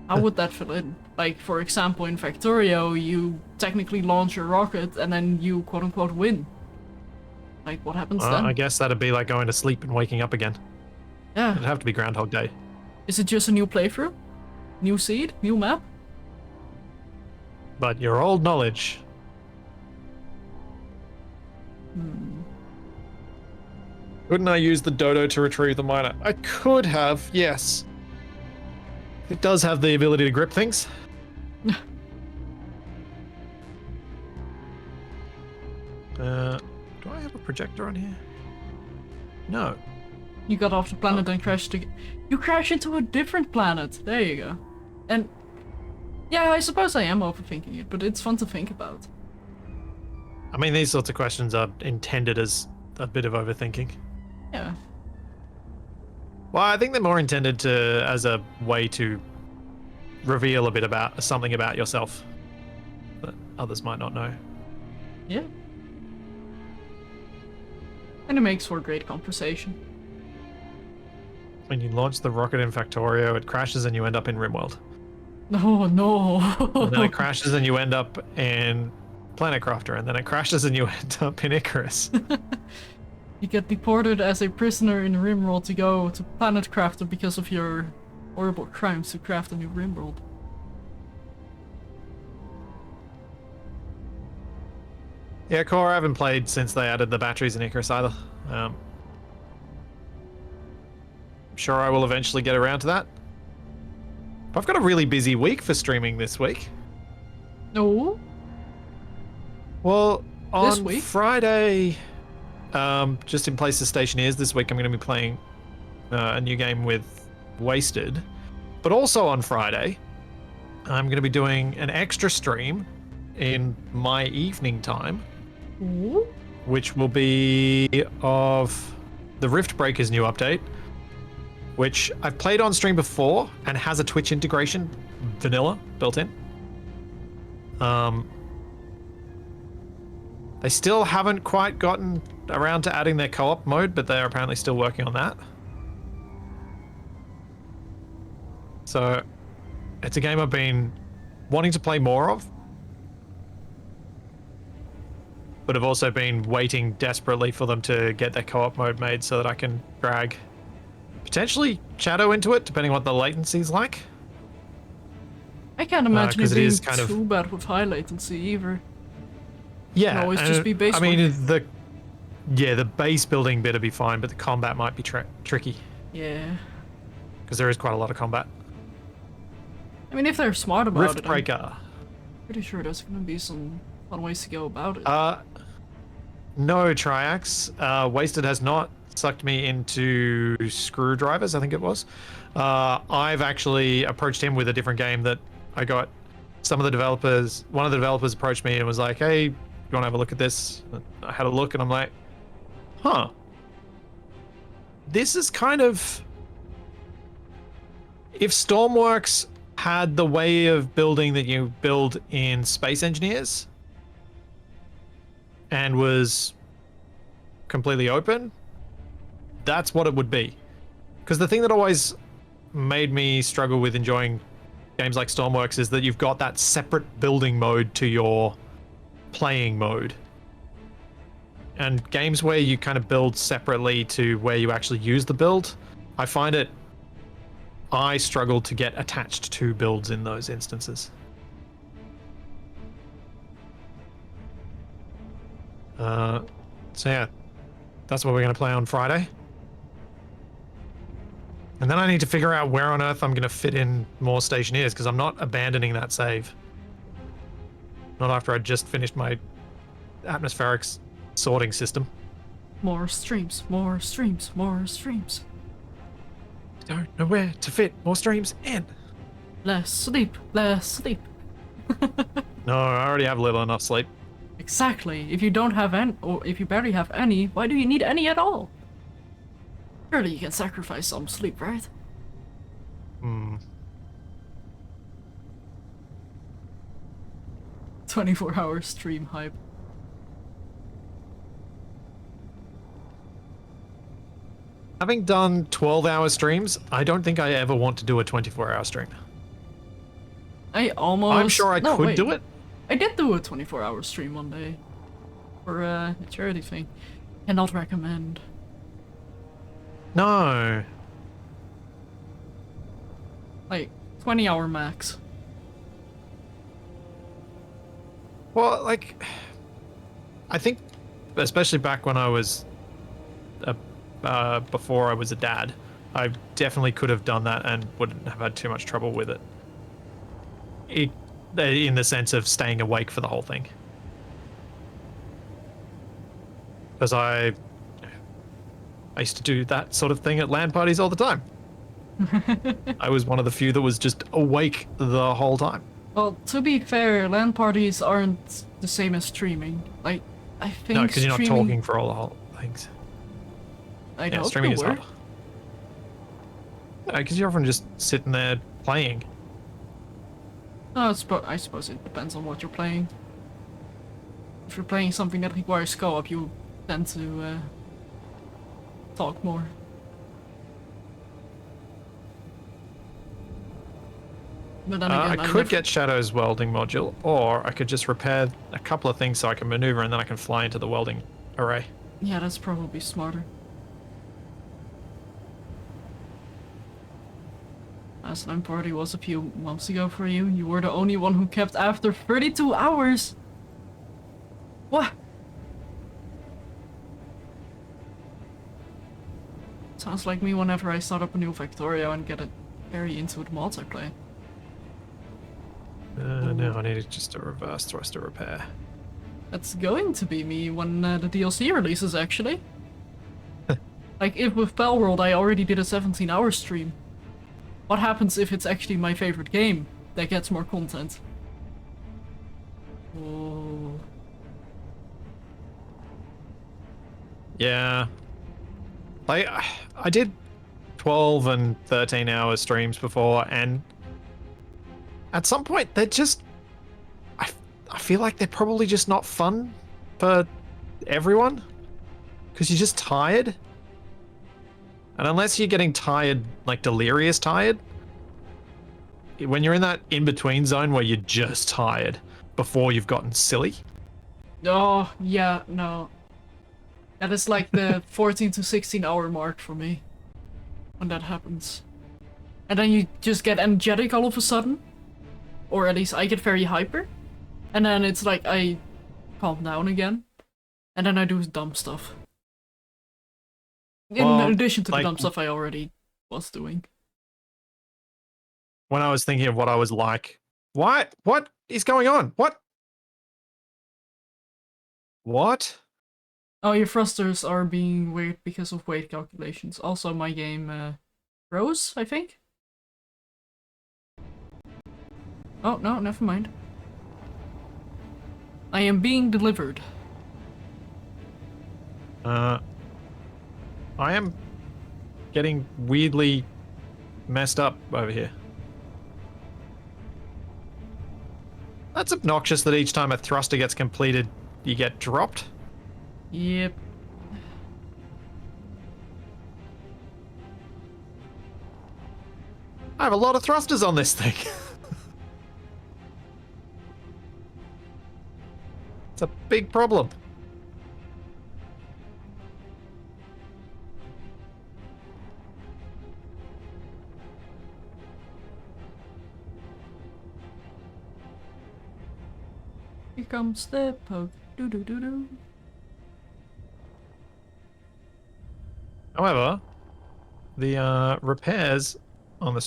How would that fill in? Like, for example, in Factorio, you technically launch your rocket and then you quote-unquote win. Like, what happens then? I guess that'd be like going to sleep and waking up again. Yeah. It'd have to be Groundhog Day. Is it just a new playthrough? New seed? New map? But your old knowledge. Couldn't I use the dodo to retrieve the miner? I could have, yes. It does have the ability to grip things. Do I have a projector on here? No. You got off the planet and crashed You crash into a different planet. There you go. And yeah, I suppose I am overthinking it, but it's fun to think about. I mean, these sorts of questions are intended as a bit of overthinking. Yeah. Well, I think they're more intended to as a way to reveal a bit about something about yourself that others might not know. Yeah. And it makes for a great conversation. When you launch the rocket in Factorio, it crashes and you end up in RimWorld. Oh no. And then it crashes and you end up in Planet Crafter, and then it crashes and you end up in Icarus. You get deported as a prisoner in RimWorld to go to Planet Crafter because of your horrible crimes to craft a new RimWorld. Yeah, Core, I haven't played since they added the batteries in Icarus either. I'm sure I will eventually get around to that. But I've got a really busy week for streaming this week. No. Well, This on week? Friday, just in place of Stationeers this week, I'm going to be playing a new game with Wasted. But also on Friday, I'm going to be doing an extra stream in my evening time, Ooh. which will be of the Rift Breakers new update, which I've played on stream before and has a Twitch integration, vanilla, built in. They still haven't quite gotten around to adding their co-op mode, but they're apparently still working on that. So it's a game I've been wanting to play more of, but I've also been waiting desperately for them to get their co-op mode made so that I can drag potentially Shadow into it, depending on what the latency's like. I can't imagine it 'cause it being is kind of- too bad with high latency either. Yeah, Can always and just be base I mean, the base building bit will be fine, but the combat might be tricky Yeah. because there is quite a lot of combat. I mean, if they're smart about Rift it, Breaker. I'm pretty sure there's gonna be some fun ways to go about it. No, Triax. Wasted has not sucked me into Screwdrivers, I think it was. I've actually approached him with a different game that I got. One of the developers approached me and was like, hey, you want to have a look at this? I had a look and I'm like, huh. This is kind of... If Stormworks had the way of building that you build in Space Engineers and was completely open, that's what it would be. Because the thing that always made me struggle with enjoying games like Stormworks is that you've got that separate building mode to your playing mode. And games where you kind of build separately to where you actually use the build, I find I struggle to get attached to builds in those instances. So yeah, that's what we're going to play on Friday. And then I need to figure out where on earth I'm going to fit in more Stationeers, because I'm not abandoning that save. Not after I just finished my atmospheric sorting system. More streams, more streams, more streams. Don't know where to fit more streams in. Less sleep, less sleep. No, I already have little enough sleep. Exactly. If you don't have any, or if you barely have any, why do you need any at all? Surely you can sacrifice some sleep, right? Hmm. 24-hour stream hype. Having done 12-hour streams, I don't think I ever want to do a 24-hour stream. I almost... I'm sure I No, could wait. do it. I did do a 24-hour stream one day. For a charity thing. Cannot recommend. No. Like, 20-hour max. Well, like, I think, especially back when I was, before I was a dad, I definitely could have done that and wouldn't have had too much trouble with it. In the sense of staying awake for the whole thing. Because I used to do that sort of thing at LAN parties all the time. I was one of the few that was just awake the whole time. Well, to be fair, LAN parties aren't the same as streaming. Like, I think No, because you're not streaming- talking for all the whole things. I Yeah, know streaming you is were. hard. No, because you're often just sitting there playing. No, I suppose it depends on what you're playing. If you're playing something that requires co-op, you tend to talk more. But then again, I could get Shadow's welding module, or I could just repair a couple of things so I can maneuver and then I can fly into the welding array. Yeah, that's probably smarter. Last LAN party was a few months ago for you. You were the only one who kept after 32 hours. What? Sounds like me whenever I start up a new Factorio and get it very into the mods I play. No, I need just a reverse thruster repair. That's going to be me when the DLC releases, actually. Like, if with Palworld I already did a 17-hour stream. What happens if it's actually my favorite game that gets more content? Oh. Yeah. I did 12 and 13-hour streams before, and at some point they're just... I feel like they're probably just not fun for everyone. Because you're just tired. And unless you're getting tired, like delirious tired, when you're in that in-between zone where you're just tired before you've gotten silly. Oh, yeah, no. That is like the 14 to 16 hour mark for me. When that happens. And then you just get energetic all of a sudden. Or at least I get very hyper. And then it's like I calm down again. And then I do dumb stuff. In Well, addition to the like- dumb stuff I already was doing. When I was thinking of what I was like, what is going on? What? Oh, your thrusters are being weird because of weight calculations. Also, my game froze, I think? Oh, no, never mind. I am being delivered. I am getting weirdly messed up over here. That's obnoxious that each time a thruster gets completed, you get dropped. Yep. I have a lot of thrusters on this thing. It's a big problem. Here comes the poke. Doo doo doo doo. However, the repairs on the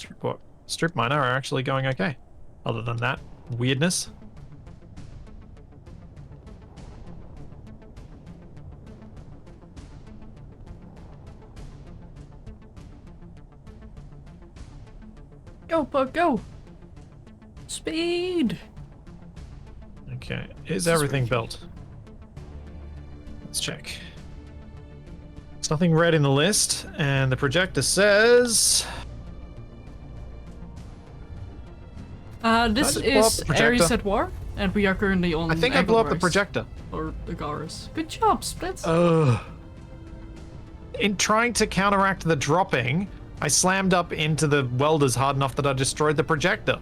strip miner are actually going okay. Other than that weirdness. Go, Puck, go! Speed! Okay, is is everything really built? Let's check. There's nothing red in the list, and the projector says... This just blow up is the projector? Ares at War, and we are currently on I think I blew up the Engelbrecht, projector. Or the Gars. Good job, Splits. Ugh. In trying to counteract the dropping, I slammed up into the welders hard enough that I destroyed the projector.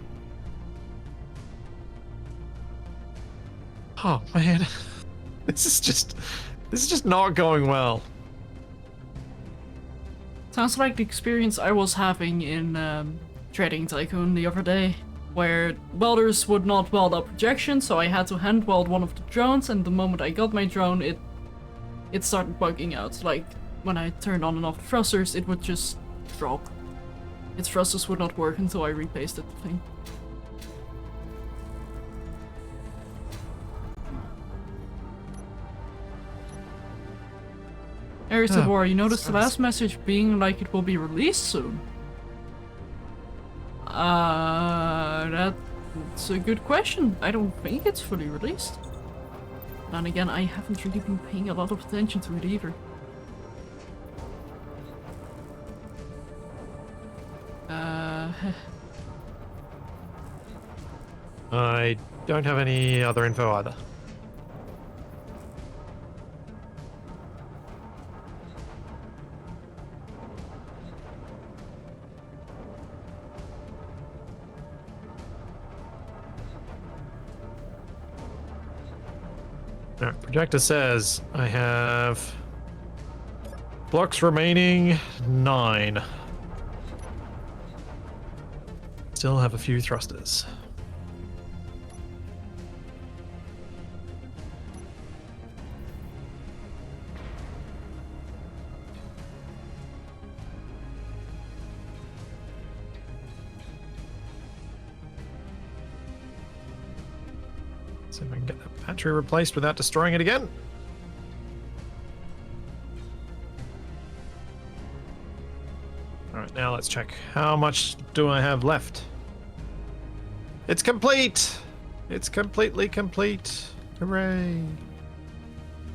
Oh man, this is just not going well. Sounds like the experience I was having in Trading Tycoon the other day, where welders would not weld up projection, so I had to hand weld one of the drones, and the moment I got my drone, it started bugging out. Like, when I turned on and off the thrusters, it would just drop. Its thrusters would not work until I repasted the thing. Ares at War, you noticed the last message being like it will be released soon? That's a good question. I don't think it's fully released. And again, I haven't really been paying a lot of attention to it either. I don't have any other info either. Alright, projector says I have blocks remaining 9. Still have a few thrusters. See if I can get that battery replaced without destroying it again. Alright, now let's check. How much do I have left? It's complete! It's completely complete. Hooray.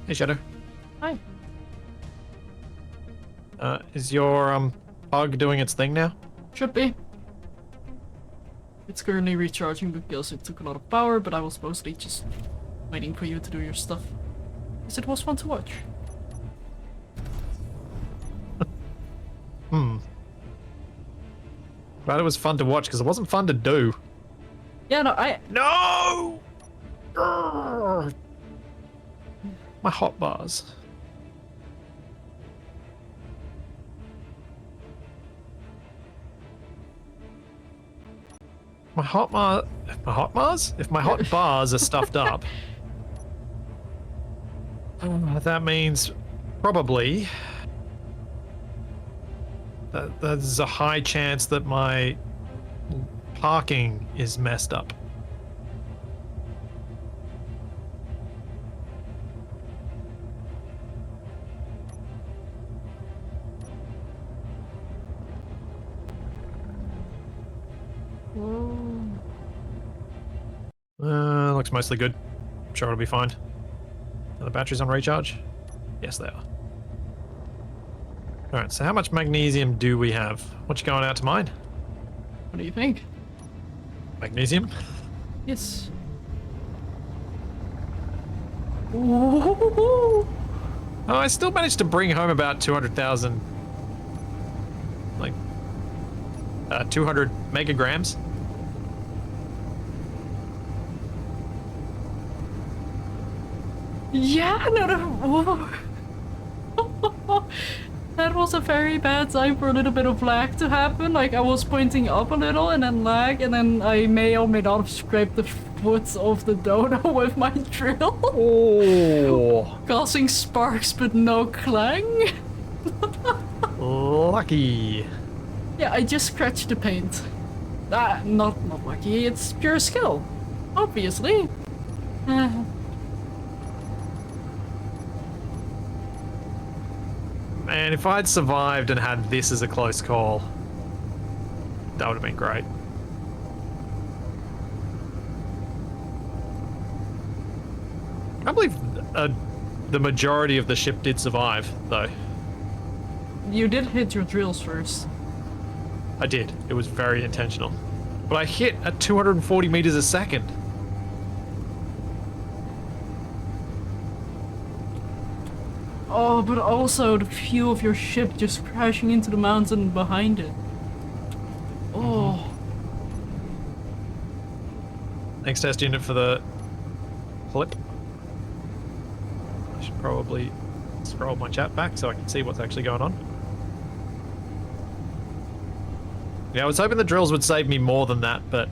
Hey, Shadow. Hi. Is your bug doing its thing now? Should be. It's currently recharging because it took a lot of power, but I was mostly just waiting for you to do your stuff. Because it was fun to watch. Glad it was fun to watch because it wasn't fun to do. Yeah, no, No! Grrr. My hot bars. My hot bars? If my hot bars are stuffed up, that means probably that there's a high chance that my parking is messed up. Looks mostly good. I'm sure it'll be fine. Are the batteries on recharge? Yes, they are. Alright, so how much magnesium do we have? What you going out to mine? What do you think? Magnesium? Yes. Ooh. Oh, I still managed to bring home about 200,000, like, 200 megagrams. Yeah, no. That was a very bad time for a little bit of lag to happen. Like, I was pointing up a little and then lag, and then I may or may not have scraped the foot of the dodo with my drill. Oh, Causing sparks but no clang. lucky. Yeah, I just scratched the paint. Not lucky, it's pure skill. Obviously. Man, if I'd survived and had this as a close call, that would have been great. I believe the majority of the ship did survive, though. You did hit your drills first. I did. It was very intentional. But I hit at 240 meters a second. Oh, but also the view of your ship just crashing into the mountain behind it. Oh. Thanks, test unit, for the clip. I should probably scroll my chat back so I can see what's actually going on. Yeah, I was hoping the drills would save me more than that, but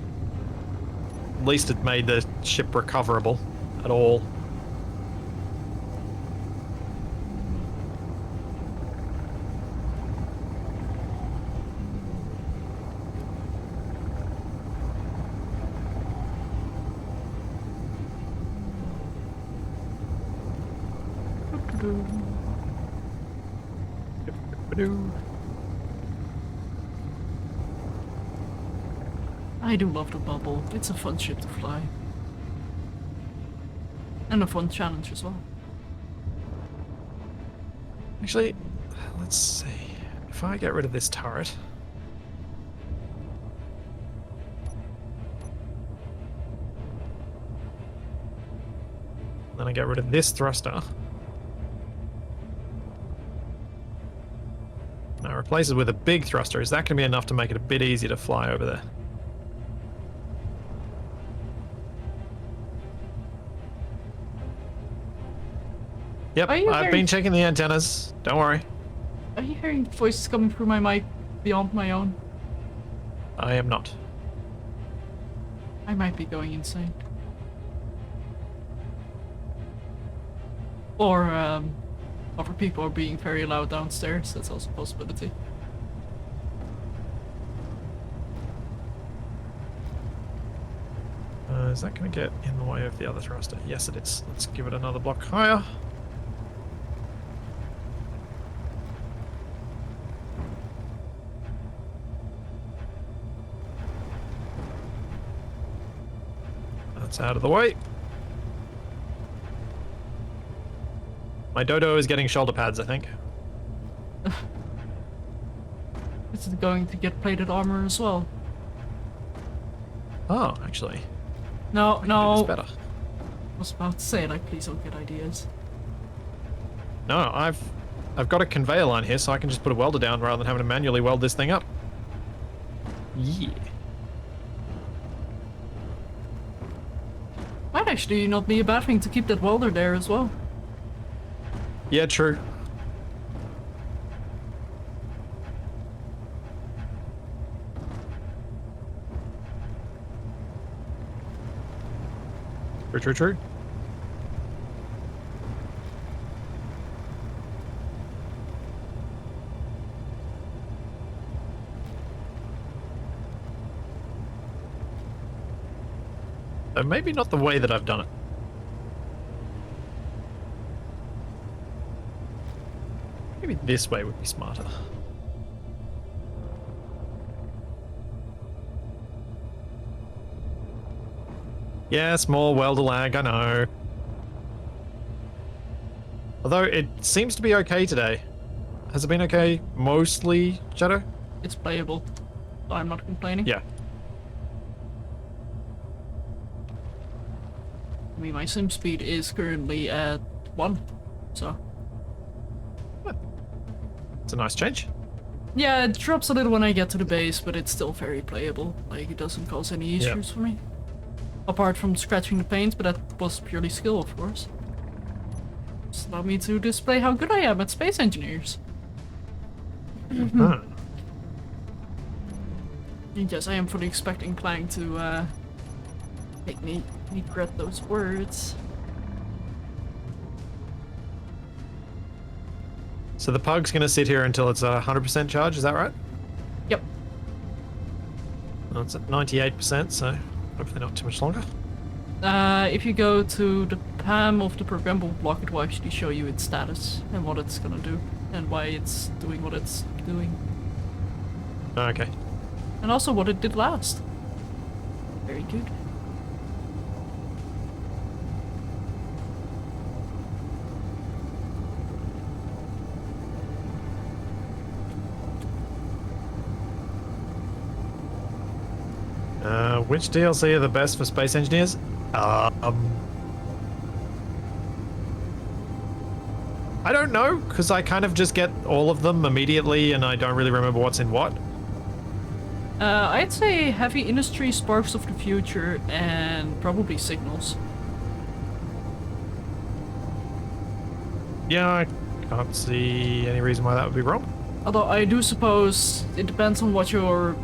at least it made the ship recoverable at all. I do love the bubble. It's a fun ship to fly. And a fun challenge as well. Actually, let's see. If I get rid of this turret... then I get rid of this thruster... now replace it with a big thruster. Is that going to be enough to make it a bit easier to fly over there? Yep, I've been checking the antennas. Don't worry. Are you hearing voices coming through my mic beyond my own? I am not. I might be going insane. Or, other people are being very loud downstairs. That's also a possibility. Is that going to get in the way of the other thruster? Yes, it is. Let's give it another block higher. That's out of the way. My dodo is getting shoulder pads, I think. Is it going to get plated armor as well? Oh, actually. No, no. It's better. I was about to say, like, please don't get ideas. No, I've got a conveyor line here, so I can just put a welder down rather than having to manually weld this thing up. Yeah. Might actually not be a bad thing to keep that welder there as well. Yeah, true. True. Maybe not the way that I've done it. Maybe this way would be smarter. Yeah, small welder lag, I know. Although it seems to be okay today. Has it been okay mostly, Shadow? It's playable. So I'm not complaining. Yeah. I mean, my sim speed is currently at 1, so... It's a nice change. Yeah, it drops a little when I get to the base, but it's still very playable. Like, it doesn't cause any issues for me. Apart from scratching the paint, but that was purely skill, of course. Just allow me to display how good I am at space engineers. And yes, I am fully expecting Clang to make me regret those words. So the pug's going to sit here until it's 100% charge, is that right? Yep. Well, it's at 98%, so hopefully not too much longer. If you go to the PAM of the programmable block, it will actually show you its status and what it's gonna do and why it's doing what it's doing. Okay. And also what it did last. Very good. Which DLC are the best for space engineers? I don't know, because I kind of just get all of them immediately and I don't really remember what's in what. I'd say Heavy Industry, Sparks of the Future, and probably Signals. Yeah, I can't see any reason why that would be wrong. Although I do suppose it depends on what you're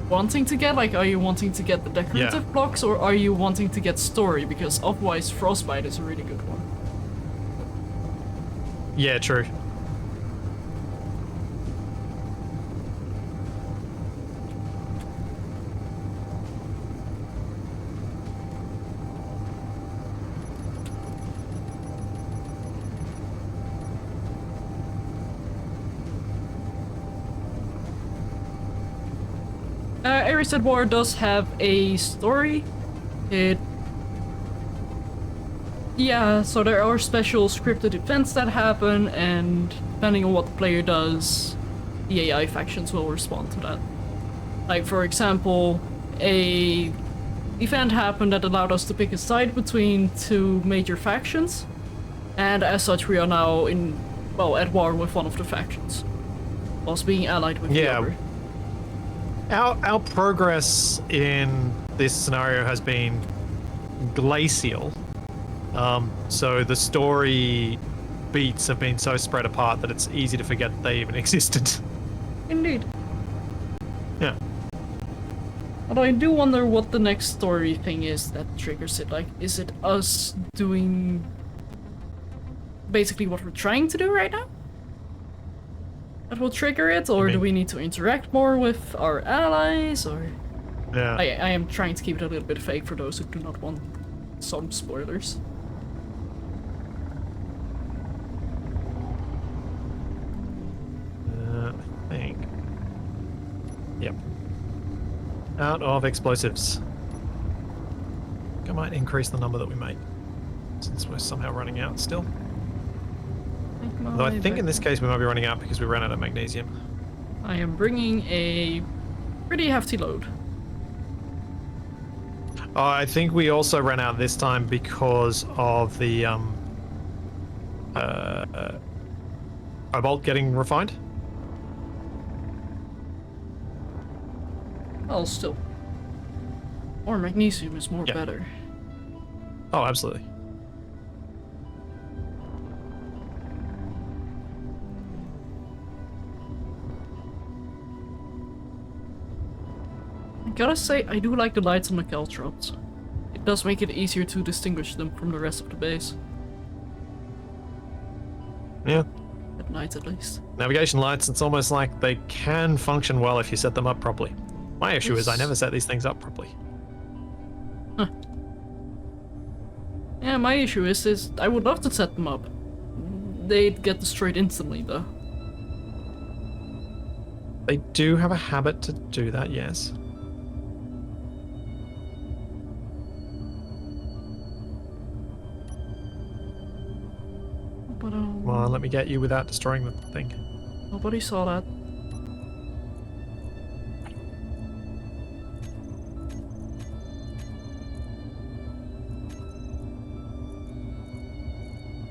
wanting to get. Like, are you wanting to get the decorative blocks or are you wanting to get story? Because otherwise Frostbite is a really good one. Yeah, true. Ares at War does have a story. Yeah, so there are special scripted events that happen, and depending on what the player does, the AI factions will respond to that. Like, for example, a event happened that allowed us to pick a side between two major factions, and as such we are now at war with one of the factions, whilst being allied with the other. Our progress in this scenario has been glacial. So the story beats have been so spread apart that it's easy to forget they even existed. Indeed. Yeah. Although I do wonder what the next story thing is that triggers it. Like, is it us doing basically what we're trying to do right now? That will trigger it, or do we need to interact more with our allies, or... Yeah. I am trying to keep it a little bit vague for those who do not want some spoilers. I think. Yep. Out of explosives. I might increase the number that we make, since we're somehow running out still. Though I think in this case we might be running out because we ran out of magnesium. I am bringing a pretty hefty load. I think we also ran out this time because of the cobalt getting refined. Well, still. More magnesium is more better. Oh, absolutely. I gotta say, I do like the lights on the caltrops. It does make it easier to distinguish them from the rest of the base. Yeah. At night, at least. Navigation lights, it's almost like they can function well if you set them up properly. My issue is I never set these things up properly. Huh. Yeah, my issue is I would love to set them up. They'd get destroyed instantly, though. They do have a habit to do that, yes. But, Come on, let me get you without destroying the thing. nobody saw that.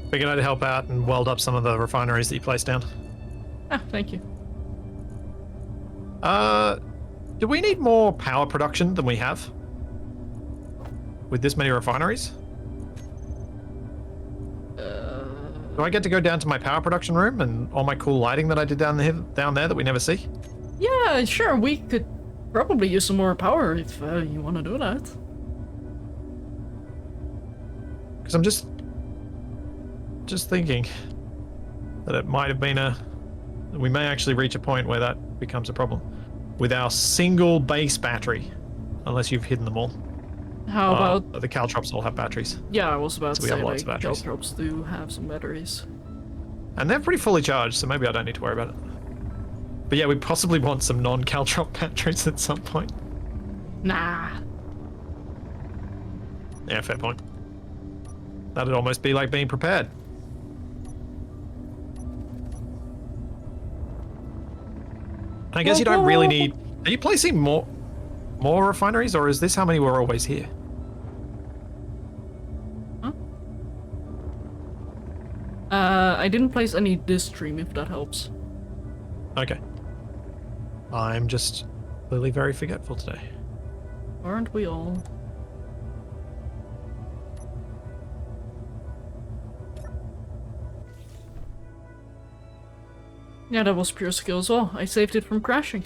Figured I'd help out and weld up some of the refineries that you placed down. Ah, thank you. Do we need more power production than we have? With this many refineries? Do I get to go down to my power production room and all my cool lighting that I did down there that we never see? Yeah, sure, we could probably use some more power if you want to do that. Because I'm just thinking that it might have been we may actually reach a point where that becomes a problem with our single base battery, unless you've hidden them all. How about... the caltrops all have batteries. Yeah, I was about to we say, have lots like, of batteries. caltrops do have some batteries. And they're pretty fully charged, so maybe I don't need to worry about it. But yeah, we possibly want some non-caltrop batteries at some point. Nah. Yeah, fair point. That'd almost be like being prepared. I guess you don't really need... Are you placing more... more refineries, or is this how many were always here? Huh? I didn't place any this stream, if that helps. Okay. I'm just clearly very forgetful today. Aren't we all? Yeah, that was pure skill as well. I saved it from crashing.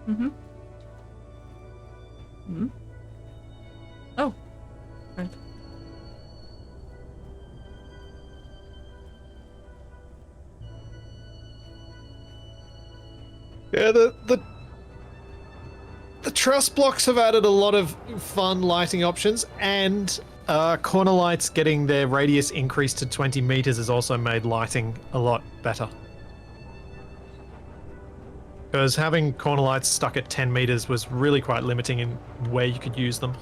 Mm-hmm. Hmm? Oh. Right. Yeah, the truss blocks have added a lot of fun lighting options, and corner lights getting their radius increased to 20 meters has also made lighting a lot better. Because having corner lights stuck at 10 meters was really quite limiting in where you could use them.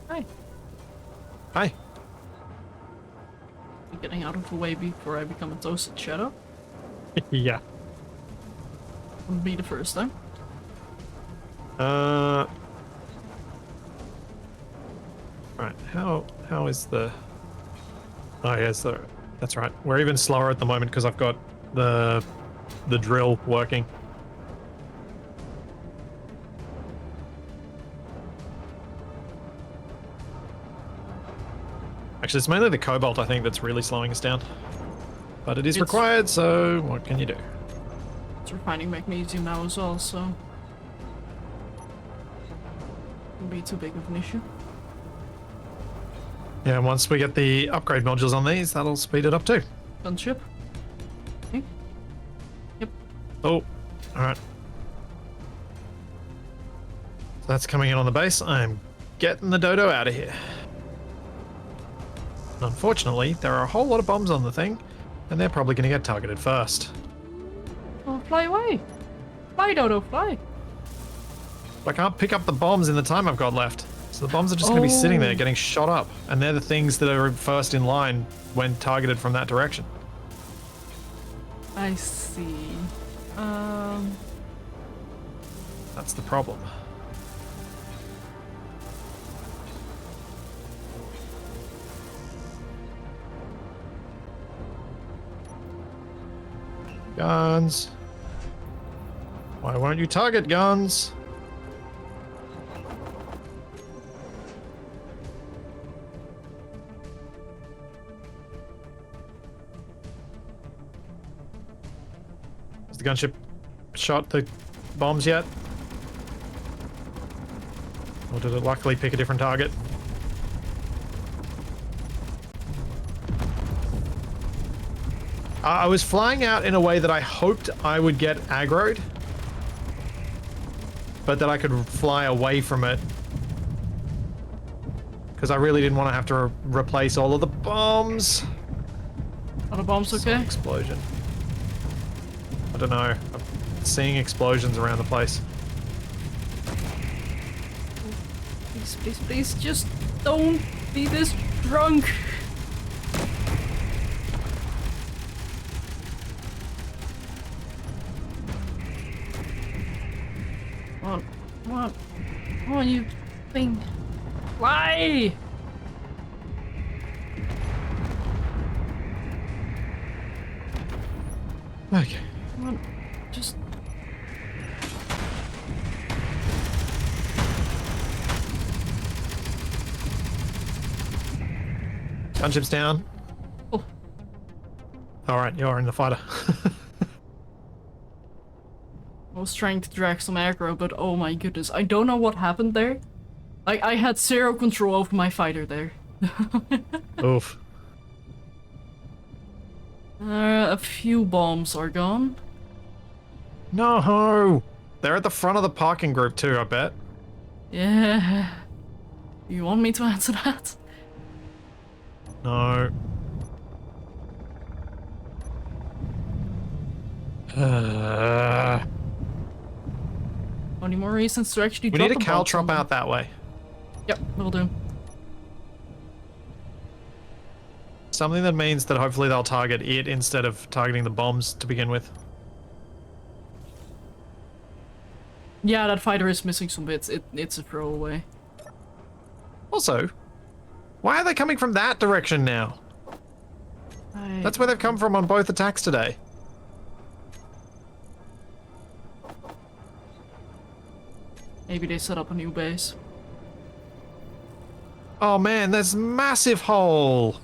Hi. Hi. Getting out of the way before I become a toasted shadow. Yeah. Wouldn't be the first time. Right, how is the... Oh, yes, that's right. We're even slower at the moment because I've got the drill working. Actually, it's mainly the cobalt, I think, that's really slowing us down. But it is required, so what can you do? It's refining magnesium now as well, so... Wouldn't be too big of an issue. Yeah, and once we get the upgrade modules on these, that'll speed it up too. Gunship. Okay. Yep. Oh, alright. So that's coming in on the base. I'm getting the dodo out of here. Unfortunately, there are a whole lot of bombs on the thing, and they're probably going to get targeted first. Oh, fly away! Fly, Dodo, fly! I can't pick up the bombs in the time I've got left. So the bombs are just going to be sitting there getting shot up, and they're the things that are first in line when targeted from that direction. I see. That's the problem. Guns. Why won't you target guns? Has the gunship shot the bombs yet? Or did it luckily pick a different target? I was flying out in a way that I hoped I would get aggroed, but that I could fly away from it. Because I really didn't want to have to replace all of the bombs. Are the bombs okay? Explosion. I don't know. I'm seeing explosions around the place. Please, please, please, just don't be this drunk. Come on, you thing. Fly! Okay. Come on, just... Gunship's down. Oh. Alright, you're in the fighter. I was trying to drag some aggro, but oh my goodness, I don't know what happened there. I had zero control over my fighter there. Oof. A few bombs are gone. No! They're at the front of the parking group too, I bet. Yeah. You want me to answer that? No. Any more reasons to actually We drop need a caltrop bomb out that way. Yep, will do. Something that means that hopefully they'll target it instead of targeting the bombs to begin with. Yeah, that fighter is missing some bits. It's a throwaway. Also, why are they coming from that direction now? That's where they've come from on both attacks today. Maybe they set up a new base. Oh man, there's massive hole.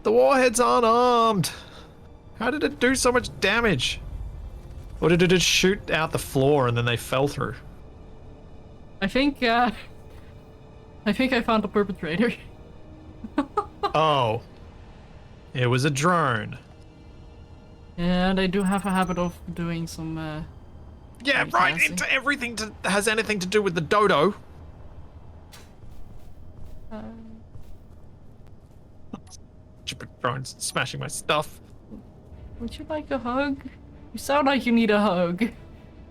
The warheads aren't armed. How did it do so much damage? Or did it just shoot out the floor and then they fell through? I think I found the perpetrator. Oh. It was a drone. Yeah, they do have a habit of doing some Yeah, right fancy. into everything that has anything to do with the dodo. Stupid drones smashing my stuff. Would you like a hug? You sound like you need a hug.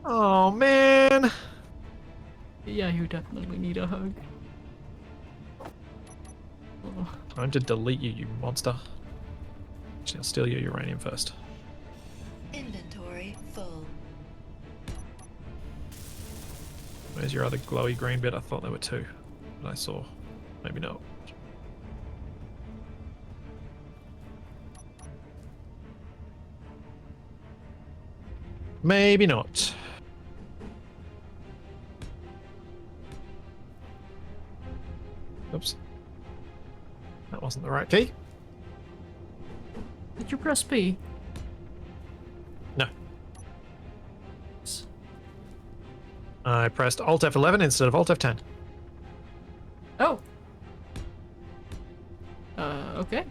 Oh man. Yeah, you definitely need a hug. Oh. Time to delete you, you monster. Actually, I'll steal your uranium first. Inventory full. Where's your other glowy green bit? I thought there were two, but I saw. Maybe not. Maybe not. Oops. That wasn't the right key. Did you press P? No. I pressed Alt F11 instead of Alt F10. Oh. Okay.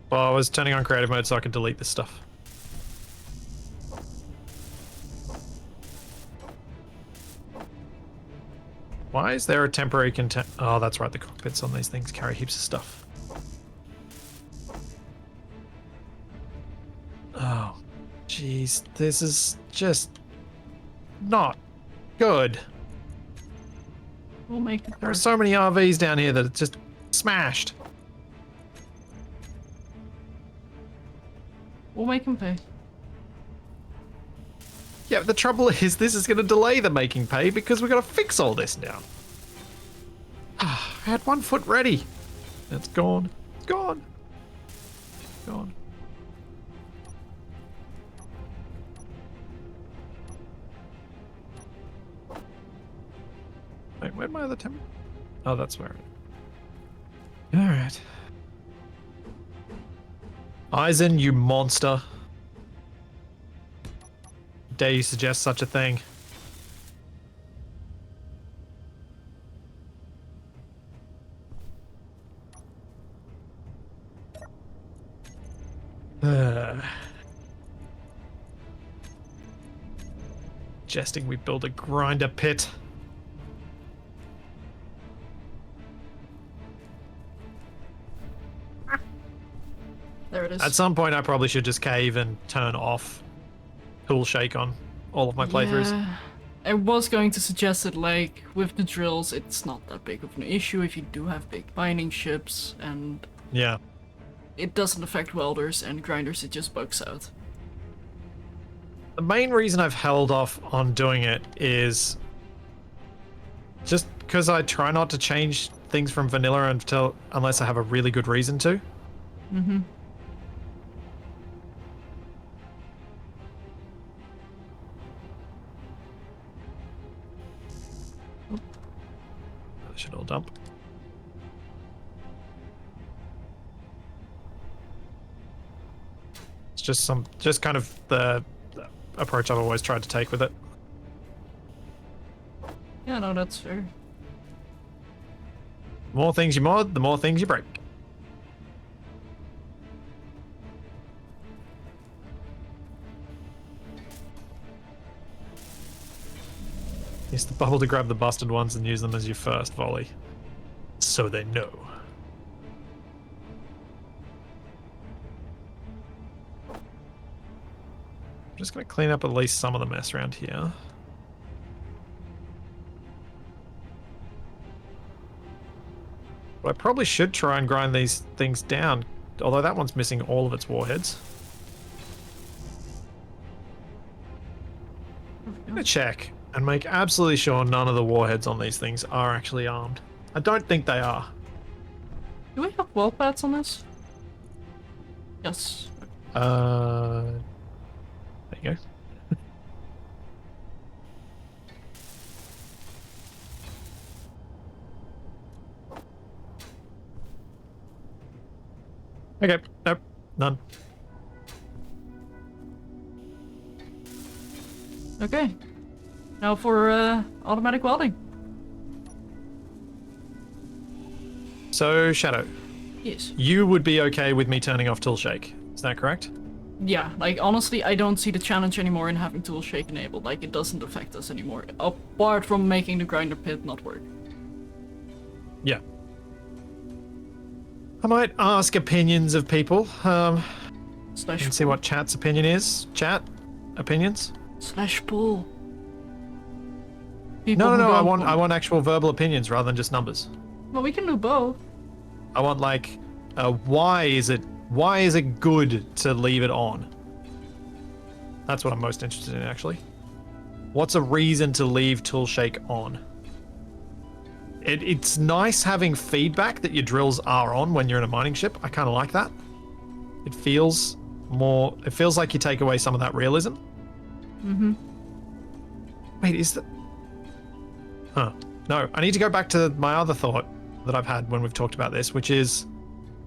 Well, I was turning on creative mode so I could delete this stuff. Why is there a temporary content? Oh, that's right. The cockpits on these things carry heaps of stuff. Oh, jeez. This is just not good. We'll make it There are work. so many RVs down here that are just smashed. We'll make him pay. Yeah, but the trouble is this is going to delay the making pay because we've got to fix all this now. I had 1 foot ready. It's gone. It's gone. It's gone. Wait, where'd my other temp? Oh, that's where it. Alright. Eisen, you monster. Dare you suggest such a thing? Suggesting we build a grinder pit. There it is. At some point, I probably should just cave and turn off tool shake on all of my playthroughs. Yeah. I was going to suggest that, like, with the drills, it's not that big of an issue if you do have big mining ships, and Yeah. it doesn't affect welders and grinders, it just bugs out. The main reason I've held off on doing it is just because I try not to change things from vanilla unless I have a really good reason to. Mm-hmm. I should all dump. It's just kind of the approach I've always tried to take with it. Yeah, no, that's fair. The more things you mod, the more things you break. Use the bubble to grab the busted ones and use them as your first volley. So they know. I'm just going to clean up at least some of the mess around here. But I probably should try and grind these things down, although that one's missing all of its warheads. I'm going to check and make absolutely sure none of the warheads on these things are actually armed. I don't think they are. Do we have wall pads on this? Yes. There you go. Okay, nope, none. Okay. Now for automatic welding. So, Shadow, Yes. you would be okay with me turning off tool shake, is that correct? Yeah, like honestly, I don't see the challenge anymore in having tool shake enabled. Like it doesn't affect us anymore, apart from making the grinder pit not work. Yeah. I might ask opinions of people. Slash And see what chat's opinion is. Chat? Opinions? slash pull. No. I want actual verbal opinions rather than just numbers. Well, we can do both. I want like, why is it good to leave it on? That's what I'm most interested in, actually. What's a reason to leave tool shake on? It's nice having feedback that your drills are on when you're in a mining ship. I kind of like that. It feels like you take away some of that realism. Mm-hmm. Wait, is that... Huh. No, I need to go back to my other thought that I've had when we've talked about this, which is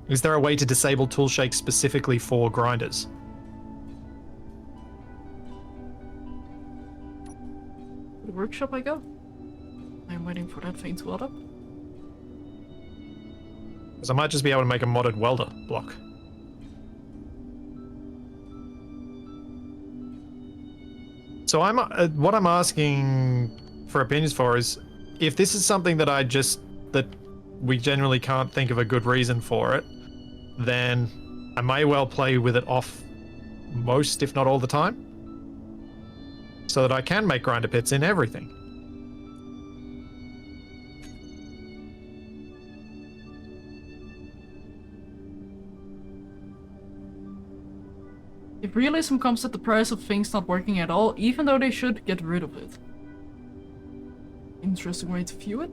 there a way to disable tool shake specifically for grinders? The workshop I go. I'm waiting for that thing to weld up. Because I might just be able to make a modded welder block. So what I'm asking for opinions for is if this is something that we generally can't think of a good reason for it, then I may well play with it off most, if not all the time, so that I can make grinder pits in everything. If realism comes at the price of things not working at all, even though they should get rid of it. Interesting way to view it.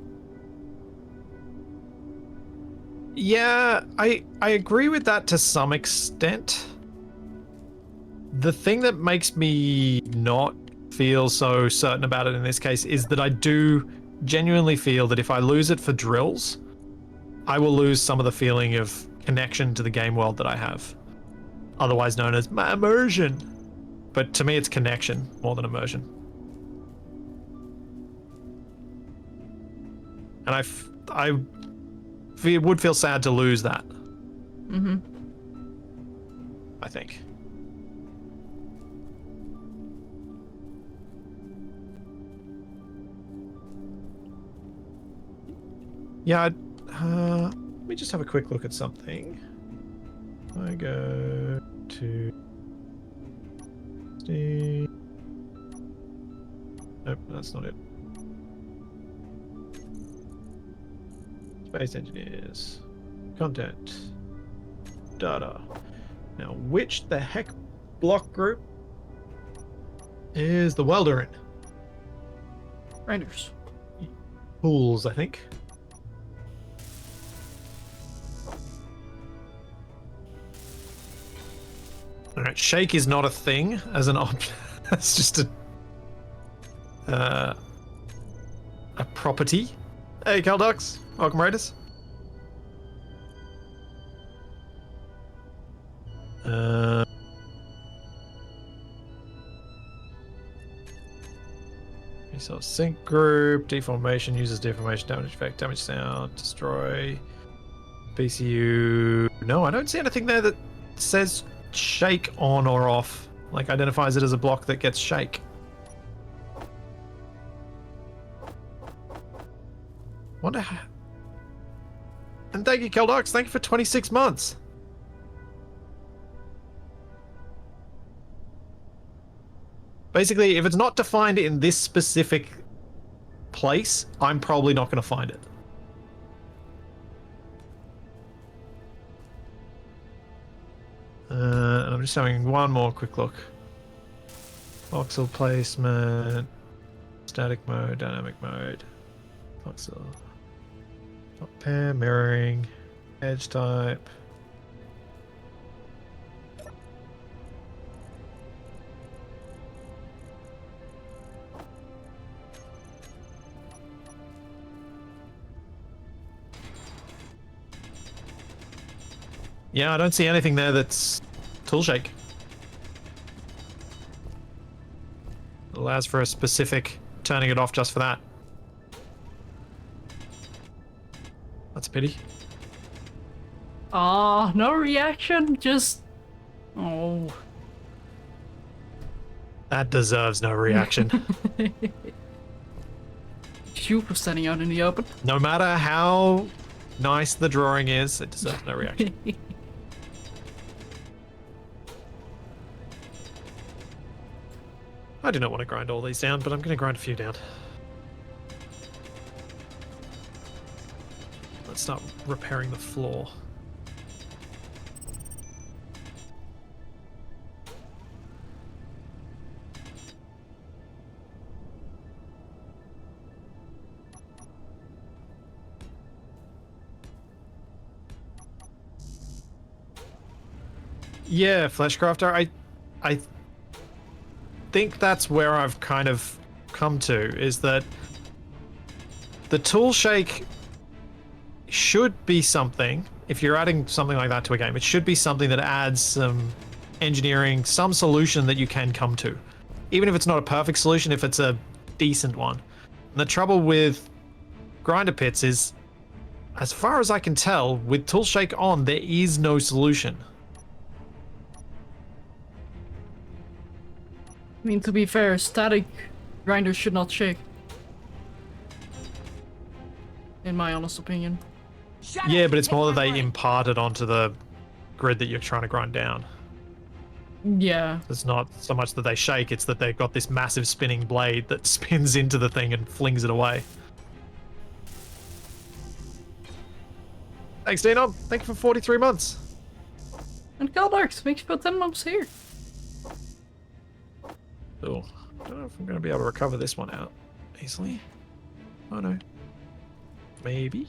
Yeah, I agree with that to some extent. The thing that makes me not feel so certain about it in this case is that I do genuinely feel that if I lose it for drills, I will lose some of the feeling of connection to the game world that I have. Otherwise known as my immersion. But to me, it's connection more than immersion. And I would feel sad to lose that. Mm-hmm. I think. Yeah, let me just have a quick look at something. I go to Steam. Nope, that's not it. Space engineers. Content. Data. Now, which the heck block group is the welder in? Grinders. Pools, I think. Alright, shake is not a thing as an option. That's just a property. Hey, Caldox. Welcome, Raiders. So sync group, deformation, uses deformation, damage effect, damage sound, destroy, BCU. No, I don't see anything there that says shake on or off, like identifies it as a block that gets shake. Wonder how... And thank you, Keldox. Thank you for 26 months. Basically, if it's not defined in this specific place, I'm probably not going to find it. And I'm just having one more quick look. Voxel placement, static mode, dynamic mode, voxel, top pair, mirroring, edge type. Yeah, I don't see anything there that's tool shake. It allows for a specific turning it off just for that. That's a pity. Ah, no reaction, just... Oh. That deserves no reaction. You for standing out in the open. No matter how nice the drawing is, it deserves no reaction. I do not want to grind all these down, but I'm going to grind a few down. Let's start repairing the floor. Yeah, Fleshcrafter, I think that's where I've kind of come to, is that the tool shake should be something, if you're adding something like that to a game, it should be something that adds some engineering, some solution that you can come to. Even if it's not a perfect solution, if it's a decent one. And the trouble with grinder pits is, as far as I can tell, with tool shake on, there is no solution. I mean, to be fair, static grinders should not shake. In my honest opinion. Yeah, but it's more that they impart it onto the grid that you're trying to grind down. Yeah. It's not so much that they shake, it's that they've got this massive spinning blade that spins into the thing and flings it away. Thanks, Denon. Thank you for 43 months. And Galdarks, makes you put 10 months here. Oh, I don't know if I'm going to be able to recover this one out easily. Oh no. Maybe.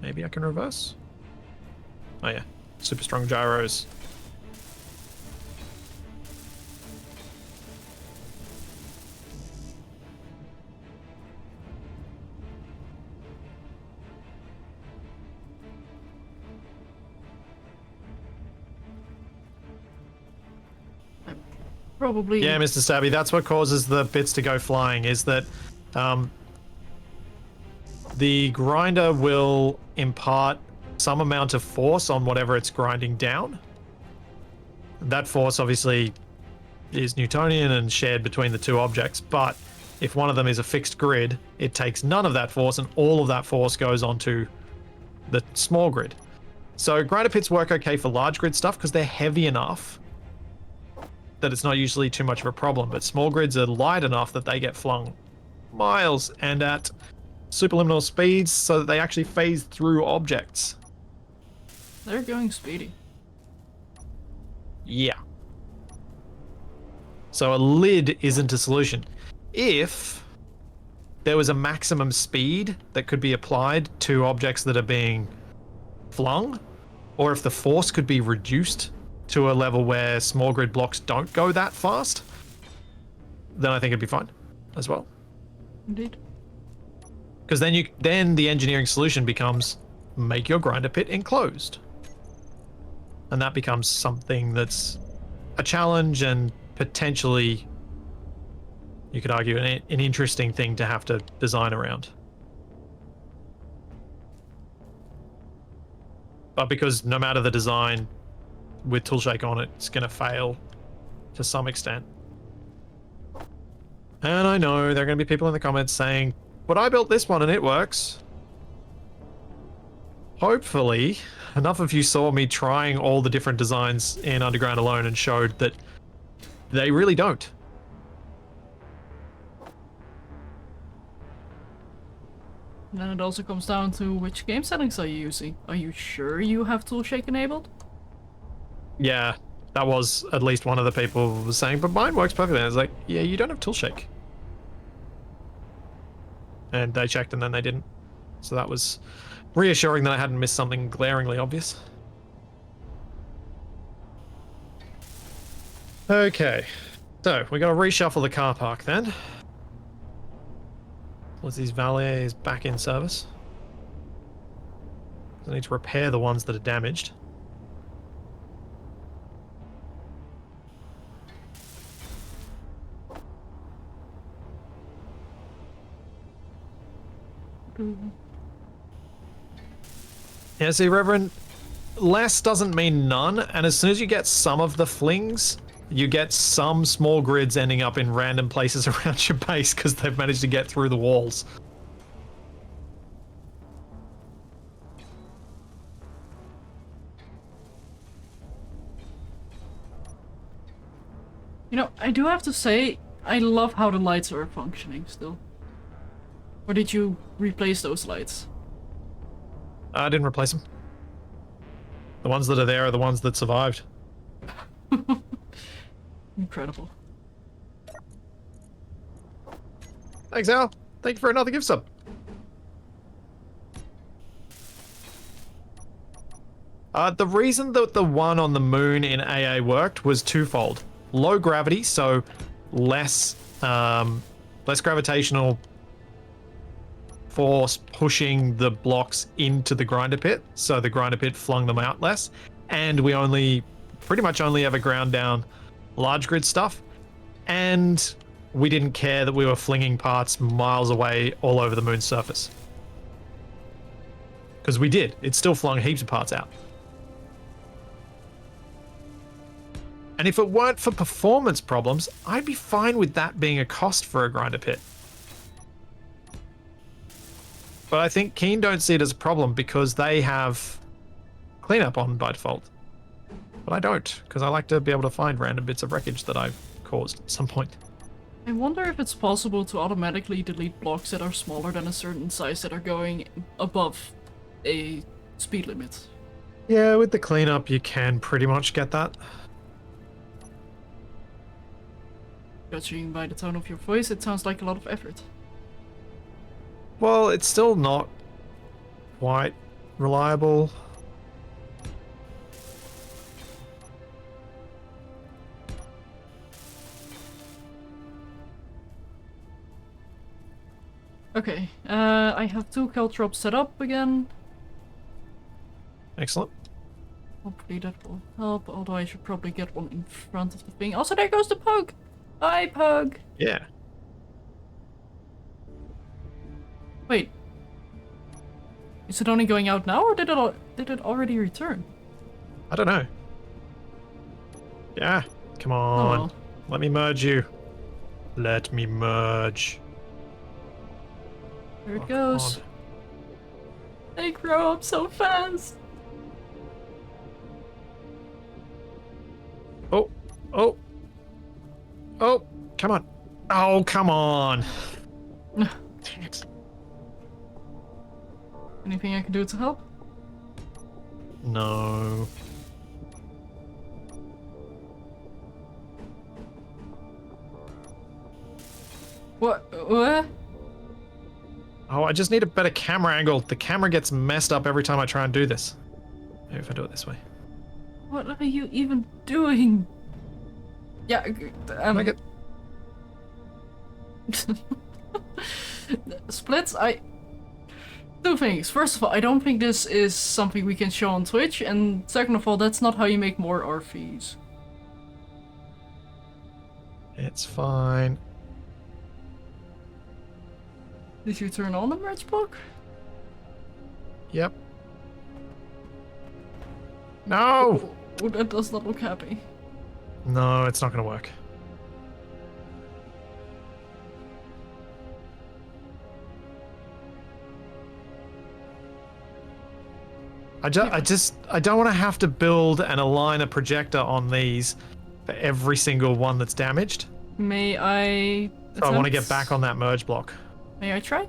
Maybe I can reverse. Oh yeah, super strong gyros. Probably. Yeah, Mr. Stabby, that's what causes the bits to go flying, is that the grinder will impart some amount of force on whatever it's grinding down. That force obviously is Newtonian and shared between the two objects, but if one of them is a fixed grid, it takes none of that force and all of that force goes onto the small grid. So grinder pits work okay for large grid stuff because they're heavy enough that it's not usually too much of a problem, but small grids are light enough that they get flung miles and at superliminal speeds so that they actually phase through objects. They're going speedy. Yeah. So a lid isn't a solution. If there was a maximum speed that could be applied to objects that are being flung, or if the force could be reduced to a level where small grid blocks don't go that fast, then I think it'd be fine as well. Indeed. Because then the engineering solution becomes make your grinder pit enclosed. And that becomes something that's a challenge and potentially, you could argue, an interesting thing to have to design around. But because no matter the design, with toolshake on it, it's going to fail to some extent. And I know there are going to be people in the comments saying, but I built this one and it works. Hopefully, enough of you saw me trying all the different designs in Underground alone and showed that they really don't. And then it also comes down to which game settings are you using. Are you sure you have toolshake enabled? Yeah, that was at least one of the people was saying, but mine works perfectly. And I was like, yeah, you don't have tool shake. And they checked and then they didn't. So that was reassuring that I hadn't missed something glaringly obvious. Okay, so we got to reshuffle the car park then. Was these valets back in service? I need to repair the ones that are damaged. Yeah, see, Reverend, less doesn't mean none, and as soon as you get some of the flings, you get some small grids ending up in random places around your base because they've managed to get through the walls. You know, I do have to say, I love how the lights are functioning still. Or did you replace those lights? I didn't replace them. The ones that are there are the ones that survived. Incredible. Thanks, Al. Thank you for another gift sub. The reason that the one on the moon in AA worked was twofold. Low gravity, so less gravitational force pushing the blocks into the grinder pit, so the grinder pit flung them out less. And we pretty much only ever ground down large grid stuff. And we didn't care that we were flinging parts miles away all over the moon's surface. Because we did. It still flung heaps of parts out. And if it weren't for performance problems, I'd be fine with that being a cost for a grinder pit. But I think Keen don't see it as a problem because they have cleanup on by default. But I don't, because I like to be able to find random bits of wreckage that I've caused at some point. I wonder if it's possible to automatically delete blocks that are smaller than a certain size that are going above a speed limit. Yeah, with the cleanup you can pretty much get that. Judging by the tone of your voice, it sounds like a lot of effort. Well, it's still not quite reliable. Okay, I have 2 caltrops set up again. Excellent. Hopefully that will help, although I should probably get one in front of the thing. Also, there goes the pug! Hi, pug! Yeah. Wait. Is it only going out now, or did it already return? I don't know. Yeah. Come on. Oh. Let me merge you. Let me merge. There it Oh, goes. come They grow up so fast! on. Oh. Oh, come on. Oh, come on. Dang it. Anything I can do to help? No. What? What? Oh, I just need a better camera angle. The camera gets messed up every time I try and do this. Maybe if I do it this way. What are you even doing? Yeah, Make it. Splits, Two things. First of all, I don't think this is something we can show on Twitch, and second of all, that's not how you make more RVs. It's fine. Did you turn on the merge block? Yep. No! Oh, that does not look happy. No, it's not gonna work. I don't want to have to build and align a projector on these for every single one that's damaged. May I So I want to get back on that merge block. May I try?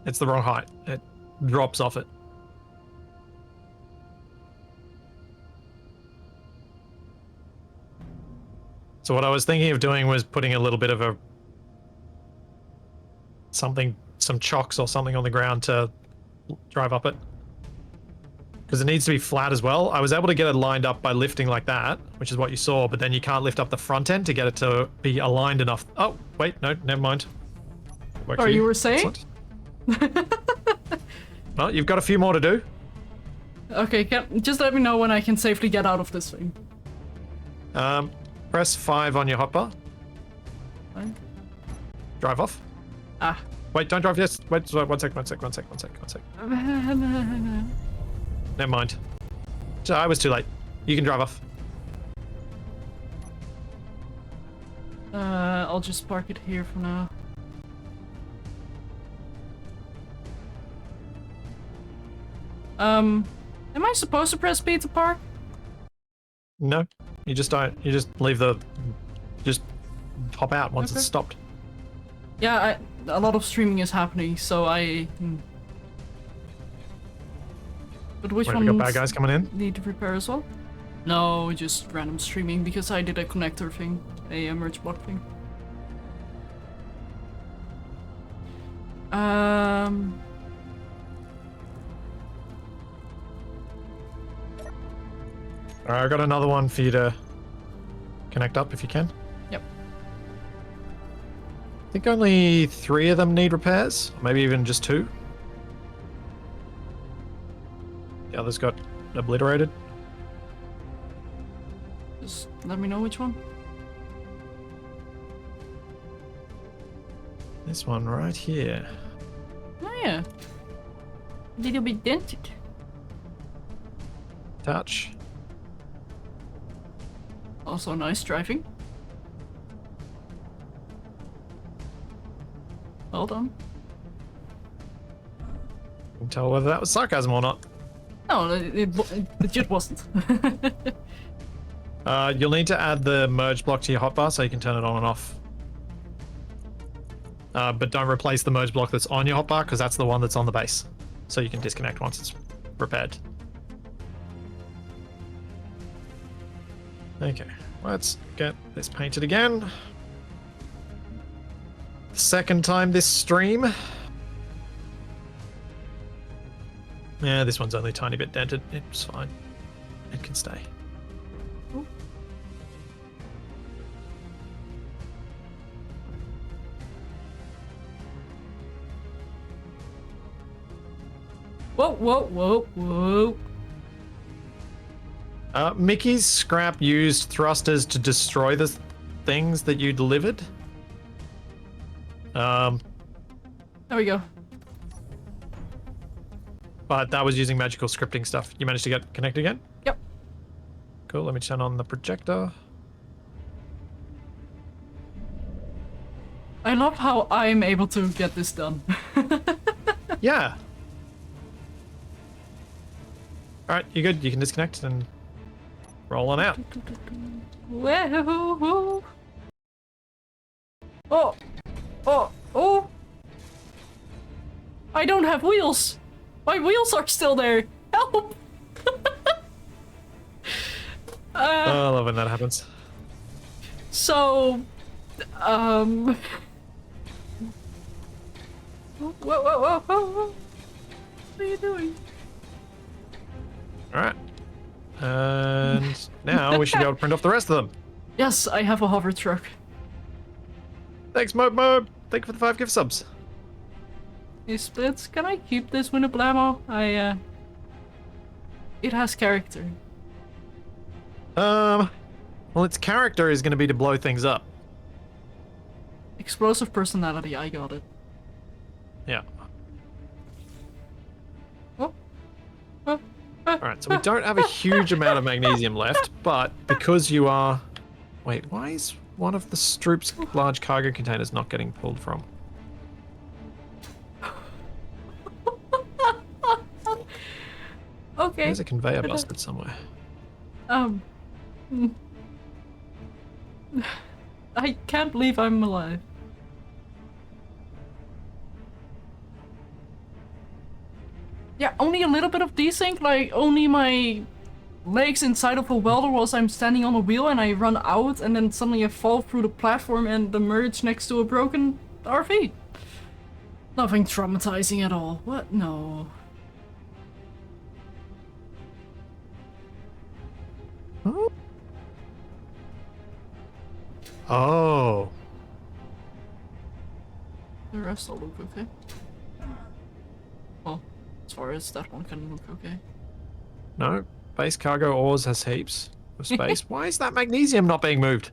It's the wrong height. It drops off it. So what I was thinking of doing was putting a little bit of a some chocks or something on the ground to drive up it. Because it needs to be flat as well. I was able to get it lined up by lifting like that, which is what you saw, but then you can't lift up the front end to get it to be aligned enough. Oh, wait, no, never mind. Works for you were saying? Well, you've got a few more to do. Okay, just let me know when I can safely get out of this thing. Press 5 on your hotbar. Fine. Drive off. Ah. Wait, don't drive. Yes. Wait, one sec. Never mind. I was too late. You can drive off. I'll just park it here for now. Am I supposed to press B to park? No, you just don't. You just leave the. Just hop out once Okay. it's stopped. Yeah, a lot of streaming is happening, so I. But which Wait, one we got bad guys coming in. need to prepare as well? No, just random streaming because I did a connector thing, a merge block thing. Alright, I got another one for you to connect up if you can. Yep. I think only 3 of them need repairs, maybe even just 2. The others got obliterated. Just let me know which one. This one right here. Oh yeah. A little bit dented. Touch. Also nice driving. Well done. You can tell whether that was sarcasm or not. No, it just wasn't. You'll need to add the merge block to your hotbar so you can turn it on and off. But don't replace the merge block that's on your hotbar because that's the one that's on the base. So you can disconnect once it's repaired. Okay, let's get this painted again. Second time this stream. Yeah, this one's only a tiny bit dented. It's fine. It can stay. Whoa, whoa, whoa, whoa. Mickey's scrap used thrusters to destroy the things that you delivered. There we go. But that was using magical scripting stuff. You managed to get connected again? Yep. Cool, let me turn on the projector. I love how I'm able to get this done. Yeah. Alright, you're good. You can disconnect and roll on out. Whoa. Oh. Oh. Oh. I don't have wheels. My wheels are still there. Help. Oh, I love when that happens. So, whoa, whoa, whoa, whoa. What are you doing? Alright. And now we should be able to print off the rest of them. Yes, I have a hover truck. Thanks, Mob. Thank you for the 5 gift subs. Hey, Splits, can I keep this with a blammo? It has character. Well, its character is going to be to blow things up. Explosive personality, I got it. Yeah. Oh. Alright, so we don't have a huge amount of magnesium left, but because you are... Wait, why is one of the Stroop's large cargo containers not getting pulled from? Okay. There's a conveyor busted somewhere. I can't believe I'm alive. Yeah, only a little bit of desync, like only my legs inside of a welder whilst I'm standing on a wheel and I run out and then suddenly I fall through the platform and emerge next to a broken RV. Nothing traumatizing at all. What? No. Huh? Oh. The rest all look okay. Well, as far as that one can look okay. No. Base cargo ores has heaps of space. Why is that magnesium not being moved?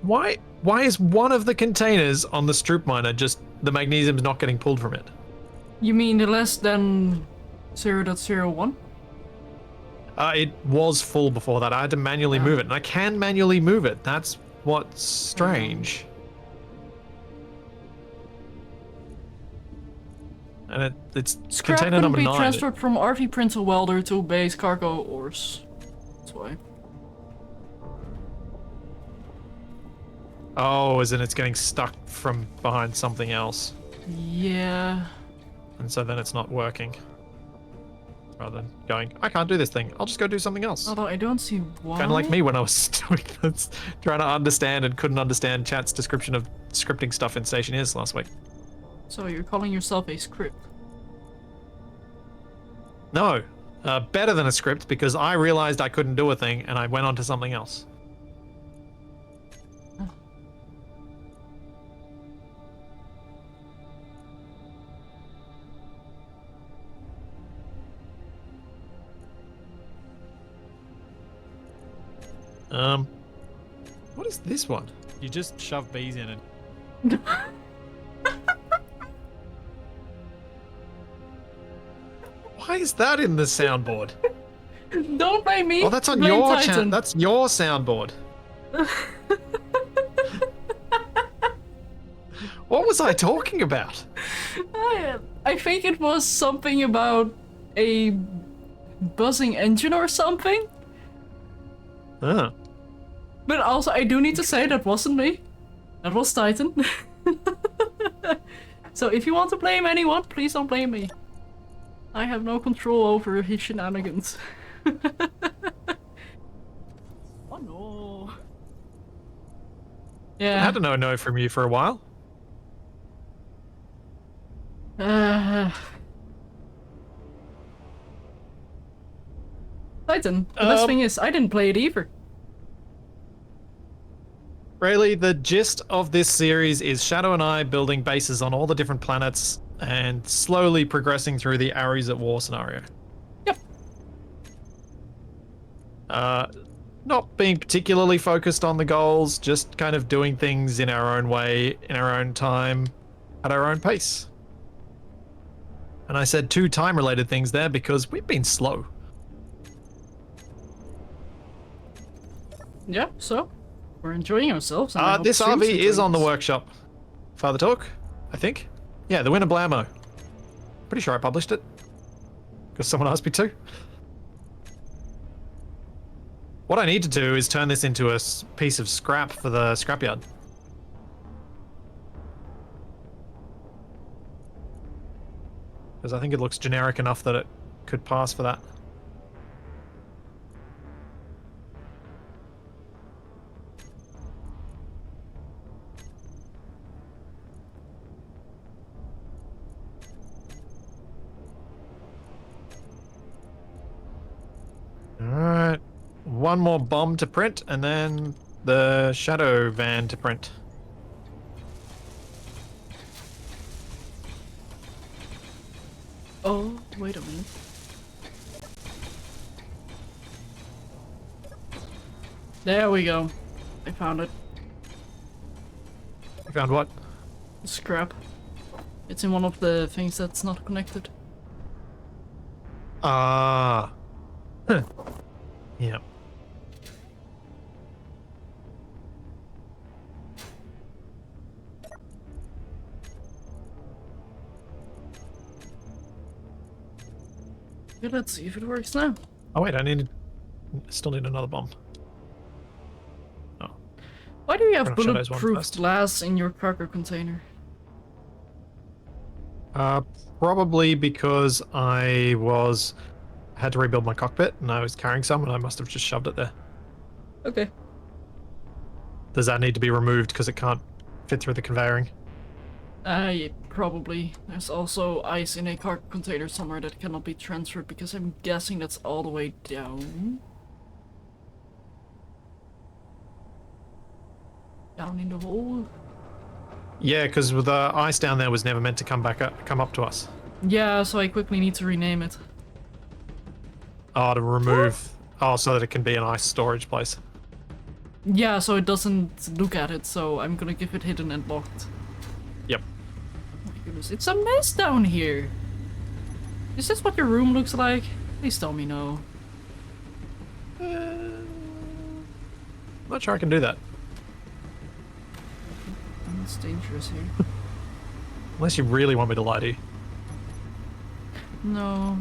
Why is one of the containers on the Stroop miner just the magnesium's not getting pulled from it? You mean the less than 0.01? It was full before that. I had to manually move it, and I can manually move it. That's what's strange. And it's Scrap container couldn't number be 9. transferred from RV printer welder to base cargo ores. That's why. Oh, as in it's getting stuck from behind something else. Yeah. And so then it's not working. Rather than going, I can't do this thing. I'll just go do something else. Although I don't see why. Kind of like me when I was doing this, trying to understand and couldn't understand chat's description of scripting stuff in Station Is last week. So you're calling yourself a script? No, better than a script because I realized I couldn't do a thing and I went on to something else. What is this one? You just shove bees in it. Why is that in the soundboard? Don't blame me. Oh, that's on Blame your Titan. That's your soundboard. What was I talking about? I think it was something about a buzzing engine or something. Oh. But also, I do need to say that wasn't me. That was Titan. So if you want to blame anyone, please don't blame me. I have no control over his shenanigans. Oh no. I Yeah. had to know no from you for a while. Titan, the best thing is, I didn't play it either. Really, the gist of this series is Shadow and I building bases on all the different planets and slowly progressing through the Ares at War scenario. Yep. Not being particularly focused on the goals, just kind of doing things in our own way, in our own time, at our own pace. And I said 2 time-related things there because we've been slow. Yeah, so we're enjoying ourselves. And I hope This the stream's RV is on the enjoying workshop. Father Talk, I think. Yeah, the Winter Blammo. Pretty sure I published it. Because someone asked me to. What I need to do is turn this into a piece of scrap for the scrapyard. Because I think it looks generic enough that it could pass for that. Alright. One more bomb to print, and then the shadow van to print. Oh, wait a minute. There we go. I found it. You found what? Scrap. It's in one of the things that's not connected. Ah. Huh. Yeah. Okay, let's see if it works now. Oh wait, still need another bomb. Oh. Why do you have Run off Shadow's one bulletproof first. glass in your cargo container? Probably because I had to rebuild my cockpit and I was carrying some and I must have just shoved it there. Okay. Does that need to be removed because it can't fit through the conveying? Yeah, probably. There's also ice in a cargo container somewhere that cannot be transferred because I'm guessing that's all the way down. Down in the hole. Yeah, because the ice down there was never meant to come up to us. Yeah, so I quickly need to rename it. Oh, to remove. Oh, so that it can be an ice storage place. Yeah, so it doesn't look at it, so I'm gonna give it hidden and locked. Yep. Oh my goodness, it's a mess down here! Is this what your room looks like? Please tell me no. Not sure I can do that. It's dangerous here. Unless you really want me to lie to you. No.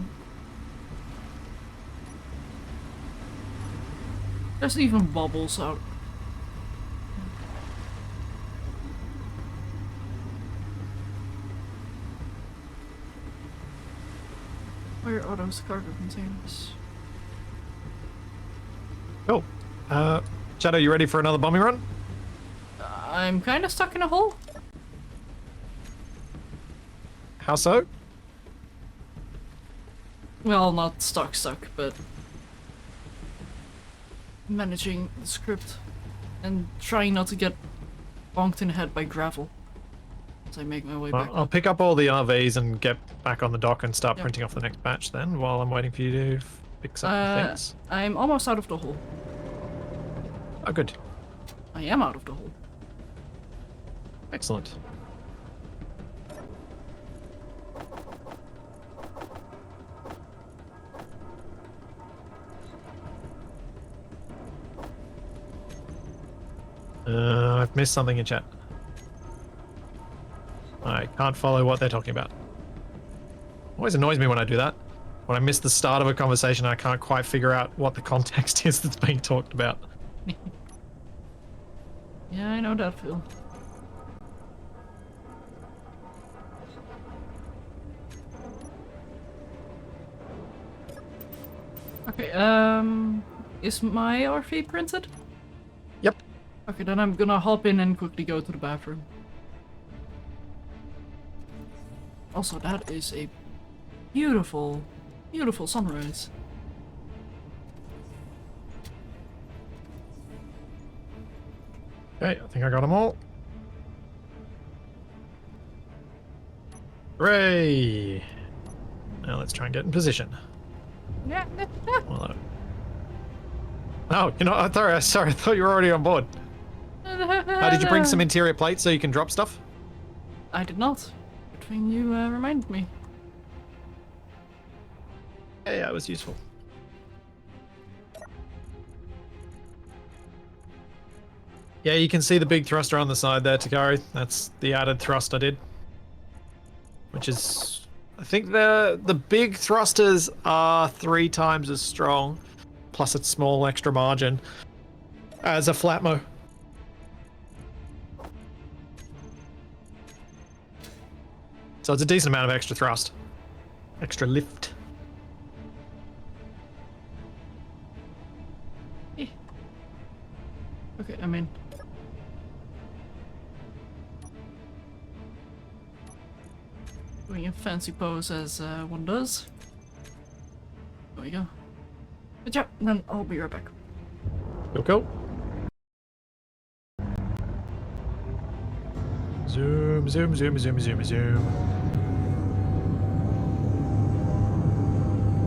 There's even bubbles out. Where are those cargo containers? Cool. Shadow, you ready for another bombing run? I'm kind of stuck in a hole. How so? Well, not stuck, but managing the script and trying not to get bonked in the head by gravel as I make my way back. I'll pick up all the RVs and get back on the dock and start Yep. printing off the next batch then, while I'm waiting for you to fix up the things. I'm almost out of the hole. Oh, good. I am out of the hole. Excellent. I've missed something in chat. I can't follow what they're talking about. Always annoys me when I do that. When I miss the start of a conversation, I can't quite figure out what the context is that's being talked about. Yeah, I know that feel. Okay, is my RV printed? Yep. Okay, then I'm gonna hop in and quickly go to the bathroom. Also, that is a beautiful, beautiful sunrise. Okay, I think I got them all. Hooray! Now let's try and get in position. Well, oh, you know, sorry, I thought you were already on board. Did you bring some interior plates so you can drop stuff? I did not. Between you reminded me. Yeah, it was useful. Yeah, you can see the big thruster on the side there, Takari. That's the added thrust I did. Which is... I think the big thrusters are 3 times as strong, plus a small extra margin, as a flatmo. So it's a decent amount of extra thrust. Extra lift. Okay, I'm in. Doing a fancy pose as one does. There we go. Good job, then I'll be right back. Cool. Zoom, zoom, zoom, zoom, zoom, zoom.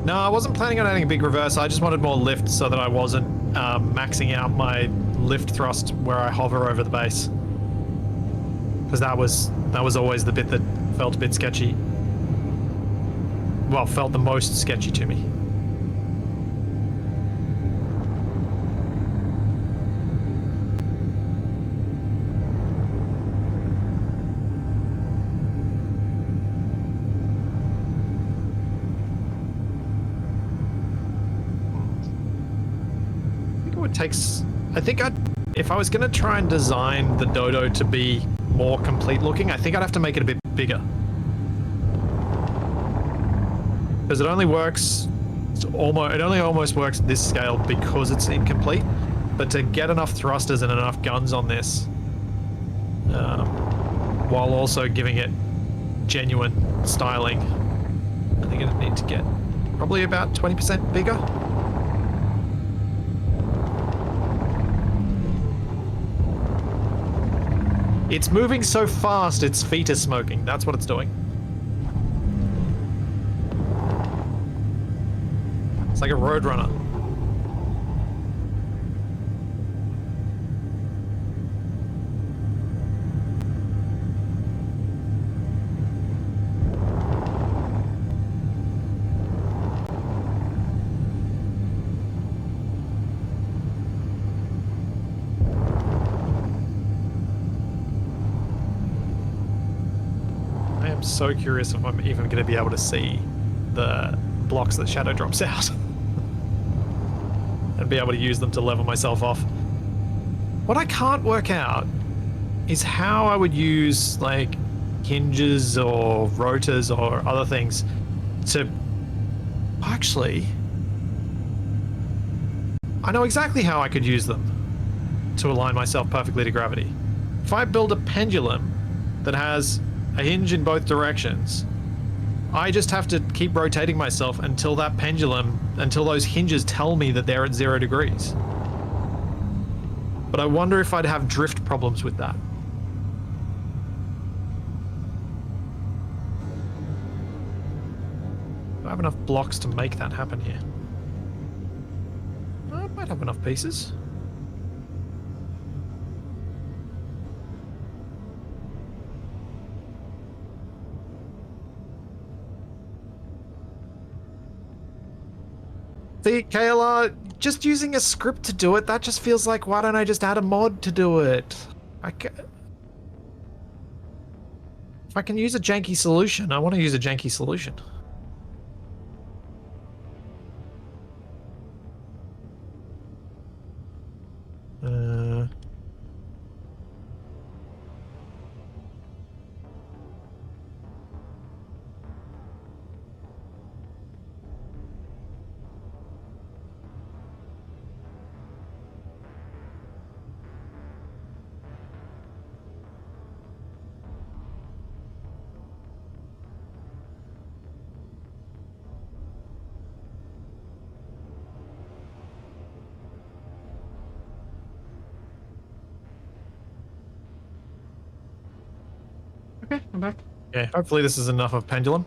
No, I wasn't planning on adding a big reverse. I just wanted more lift so that I wasn't maxing out my lift thrust where I hover over the base. Because that was always the bit that felt a bit sketchy. Well, felt the most sketchy to me. I think it would take... I think I'd if I was going to try and design the dodo to be more complete looking, I think I'd have to make it a bit bigger. Because it only works, it only almost works at this scale because it's incomplete. But to get enough thrusters and enough guns on this, while also giving it genuine styling, I think it'd need to get probably about 20% bigger. It's moving so fast, its feet are smoking. That's what it's doing. It's like a roadrunner. So curious if I'm even going to be able to see the blocks that Shadow drops out and be able to use them to level myself off. What I can't work out is how I would use like hinges or rotors or other things to actually, I know exactly how I could use them to align myself perfectly to gravity. If I build a pendulum that has a hinge in both directions, I just have to keep rotating myself until that pendulum, until those hinges tell me that they're at 0 degrees. But I wonder if I'd have drift problems with that. Do I have enough blocks to make that happen here? I might have enough pieces. See, KLR, just using a script to do it, that just feels like, why don't I just add a mod to do it? If I can use a janky solution, I want to use a janky solution. Okay, I'm back. Yeah, hopefully this is enough of pendulum.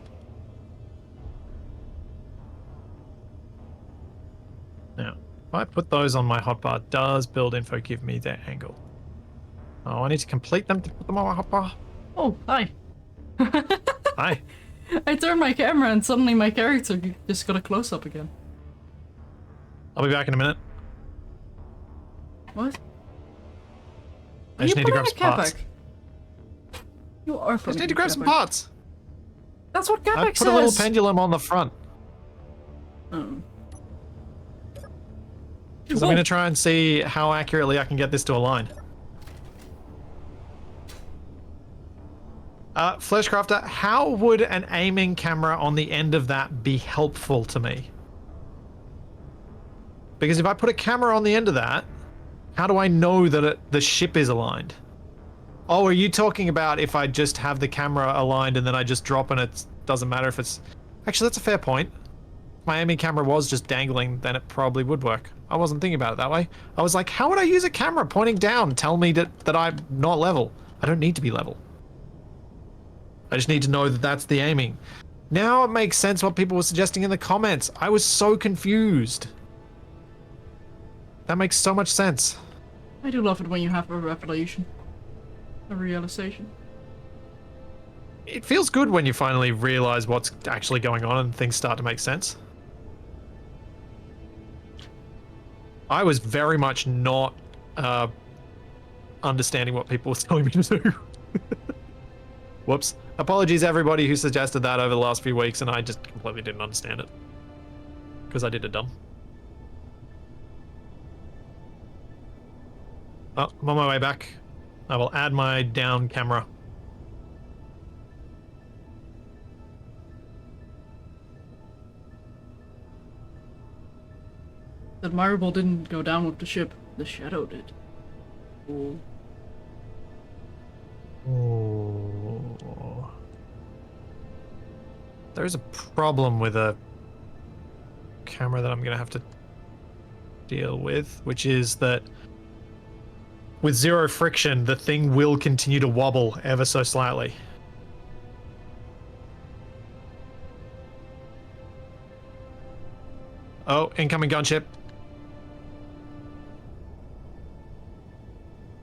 Now, if I put those on my hotbar, does build info give me their angle? Oh, I need to complete them to put them on my hotbar. Oh, hi. Hi. I turned my camera and suddenly my character just got a close-up again. I'll be back in a minute. What? I just need to grab some parts. You are I just need to grab some parts. That's what Capex I put says. a little pendulum on the front. Oh. Because I'm going to try and see how accurately I can get this to align. Fleshcrafter, how would an aiming camera on the end of that be helpful to me? Because if I put a camera on the end of that, how do I know that the ship is aligned? Oh, are you talking about if I just have the camera aligned and then I just drop and it doesn't matter if it's... Actually, that's a fair point. If my aiming camera was just dangling, then it probably would work. I wasn't thinking about it that way. I was like, how would I use a camera pointing down tell me that I'm not level? I don't need to be level. I just need to know that that's the aiming. Now it makes sense what people were suggesting in the comments. I was so confused. That makes so much sense. I do love it when you have a revelation. A realization. It feels good when you finally realize what's actually going on and things start to make sense. I was very much not understanding what people were telling me to do. Whoops. Apologies everybody who suggested that over the last few weeks, and I just completely didn't understand it. Because I did it dumb. Oh, I'm on my way back. I will add my down camera. The admirable didn't go down with the ship. The shadow did. Cool. Oh. There's a problem with a camera that I'm going to have to deal with, which is that with zero friction, the thing will continue to wobble ever so slightly. Oh, incoming gunship.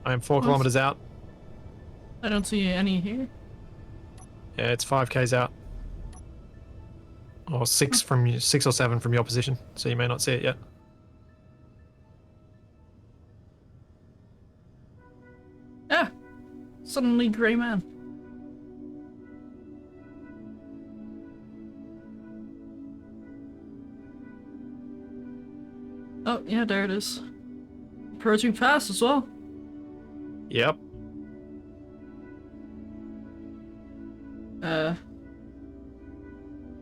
I am 4 kilometers out. I don't see any here. Yeah, it's 5Ks out. Or 6 from you, 6 or 7 from your position, so you may not see it yet. Ah! Suddenly grey man. Oh, yeah, there it is. Approaching fast as well. Yep.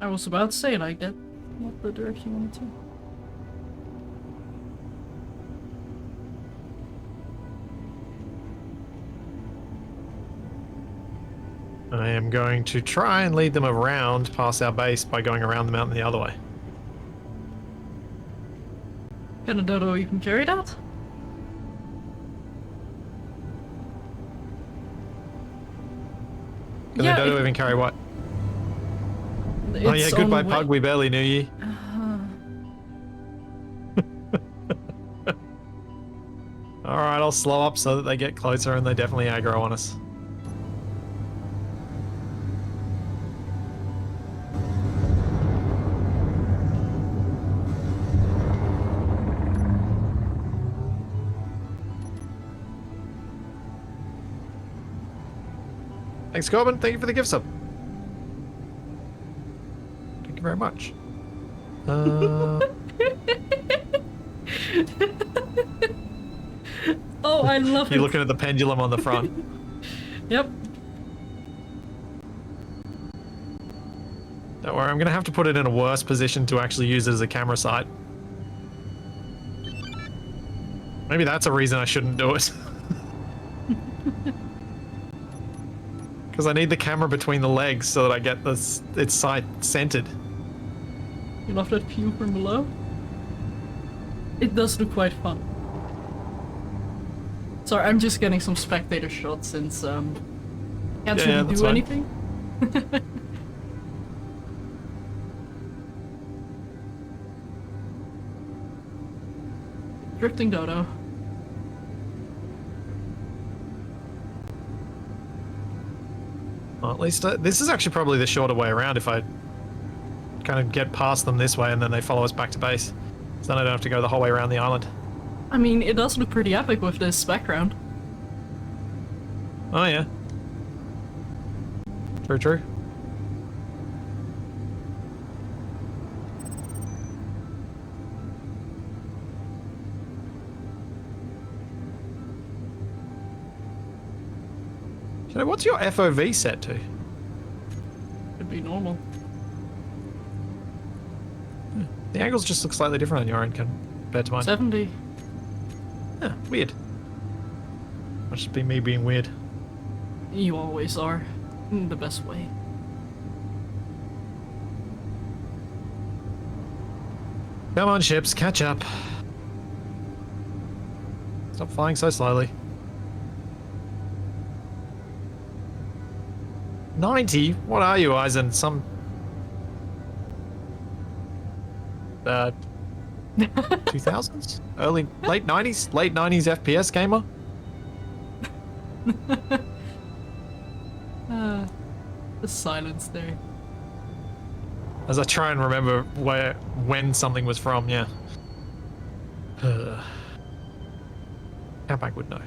I was about to say, like, that not the direction you wanted to. I am going to try and lead them around past our base by going around the mountain the other way. Can a dodo even carry that? Can the dodo even carry what? Oh yeah, goodbye pug, we barely knew ye. Alright, I'll slow up so that they get closer and they definitely aggro on us. Thanks, Corbin. Thank you for the gift sub. Thank you very much. Oh, I love it. You're looking at the pendulum on the front. Yep. Don't worry, I'm going to have to put it in a worse position to actually use it as a camera site. Maybe that's a reason I shouldn't do it. Because I need the camera between the legs so that I get this its sight centered. You love that view from below? It does look quite fun. Sorry, I'm just getting some spectator shots since can't really do anything. Drifting dodo. Well, at least this is actually probably the shorter way around if I kind of get past them this way and then they follow us back to base. So then I don't have to go the whole way around the island. I mean, it does look pretty epic with this background. Oh yeah. True, true. So what's your FOV set to? Could be normal. The angles just look slightly different on your end compared to mine. 70. Yeah, weird. Must just be me being weird. You always are. In the best way. Come on, ships, catch up. Stop flying so slowly. 90? What are you, Eisen? Some... 2000s? Late 90s? Late 90s FPS gamer? The silence there. As I try and remember when something was from, yeah. Outback would know.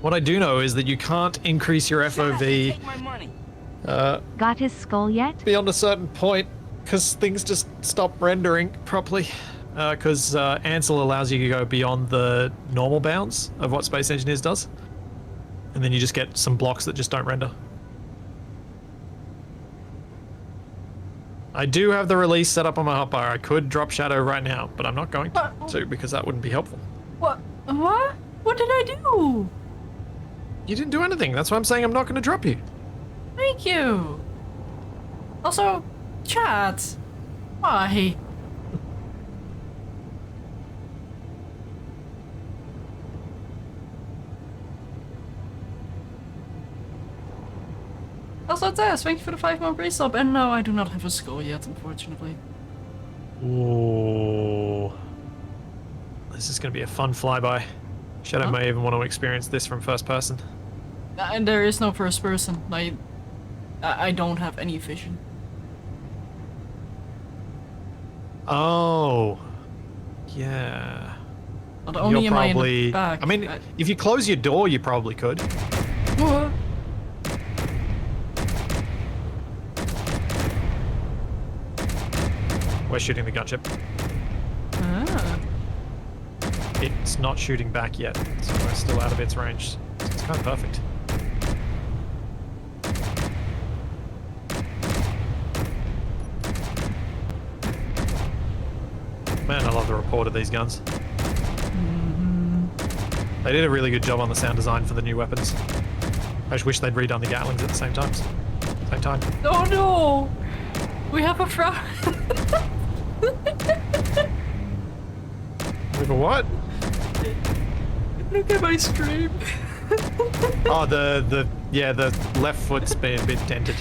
What I do know is that you can't increase your FOV Got his skull yet? beyond a certain point because things just stop rendering properly. Because Ansel allows you to go beyond the normal bounds of what Space Engineers does. And then you just get some blocks that just don't render. I do have the release set up on my hotbar. I could drop Shadow right now, but I'm not going to because that wouldn't be helpful. What? What? What did I do? You didn't do anything. That's why I'm saying I'm not going to drop you. Thank you. Also, chat. Why? Also, Tess, thank you for the 5-month resub. And no, I do not have a skull yet, unfortunately. Ooh. This is going to be a fun flyby. Shadow may even want to experience this from first person. And there is no first person. I don't have any vision. Oh. Yeah. Not only You're am I in probably... the back. I mean, if you close your door, you probably could. What? We're shooting the gunship. Ah. It's not shooting back yet, so we're still out of its range. It's kind of perfect. Man, I love the report of these guns. They did a really good job on the sound design for the new weapons. I just wish they'd redone the Gatlings at the same time. Oh no! We have a With a what? Look at my stream. Oh, the left foot's been a bit dented.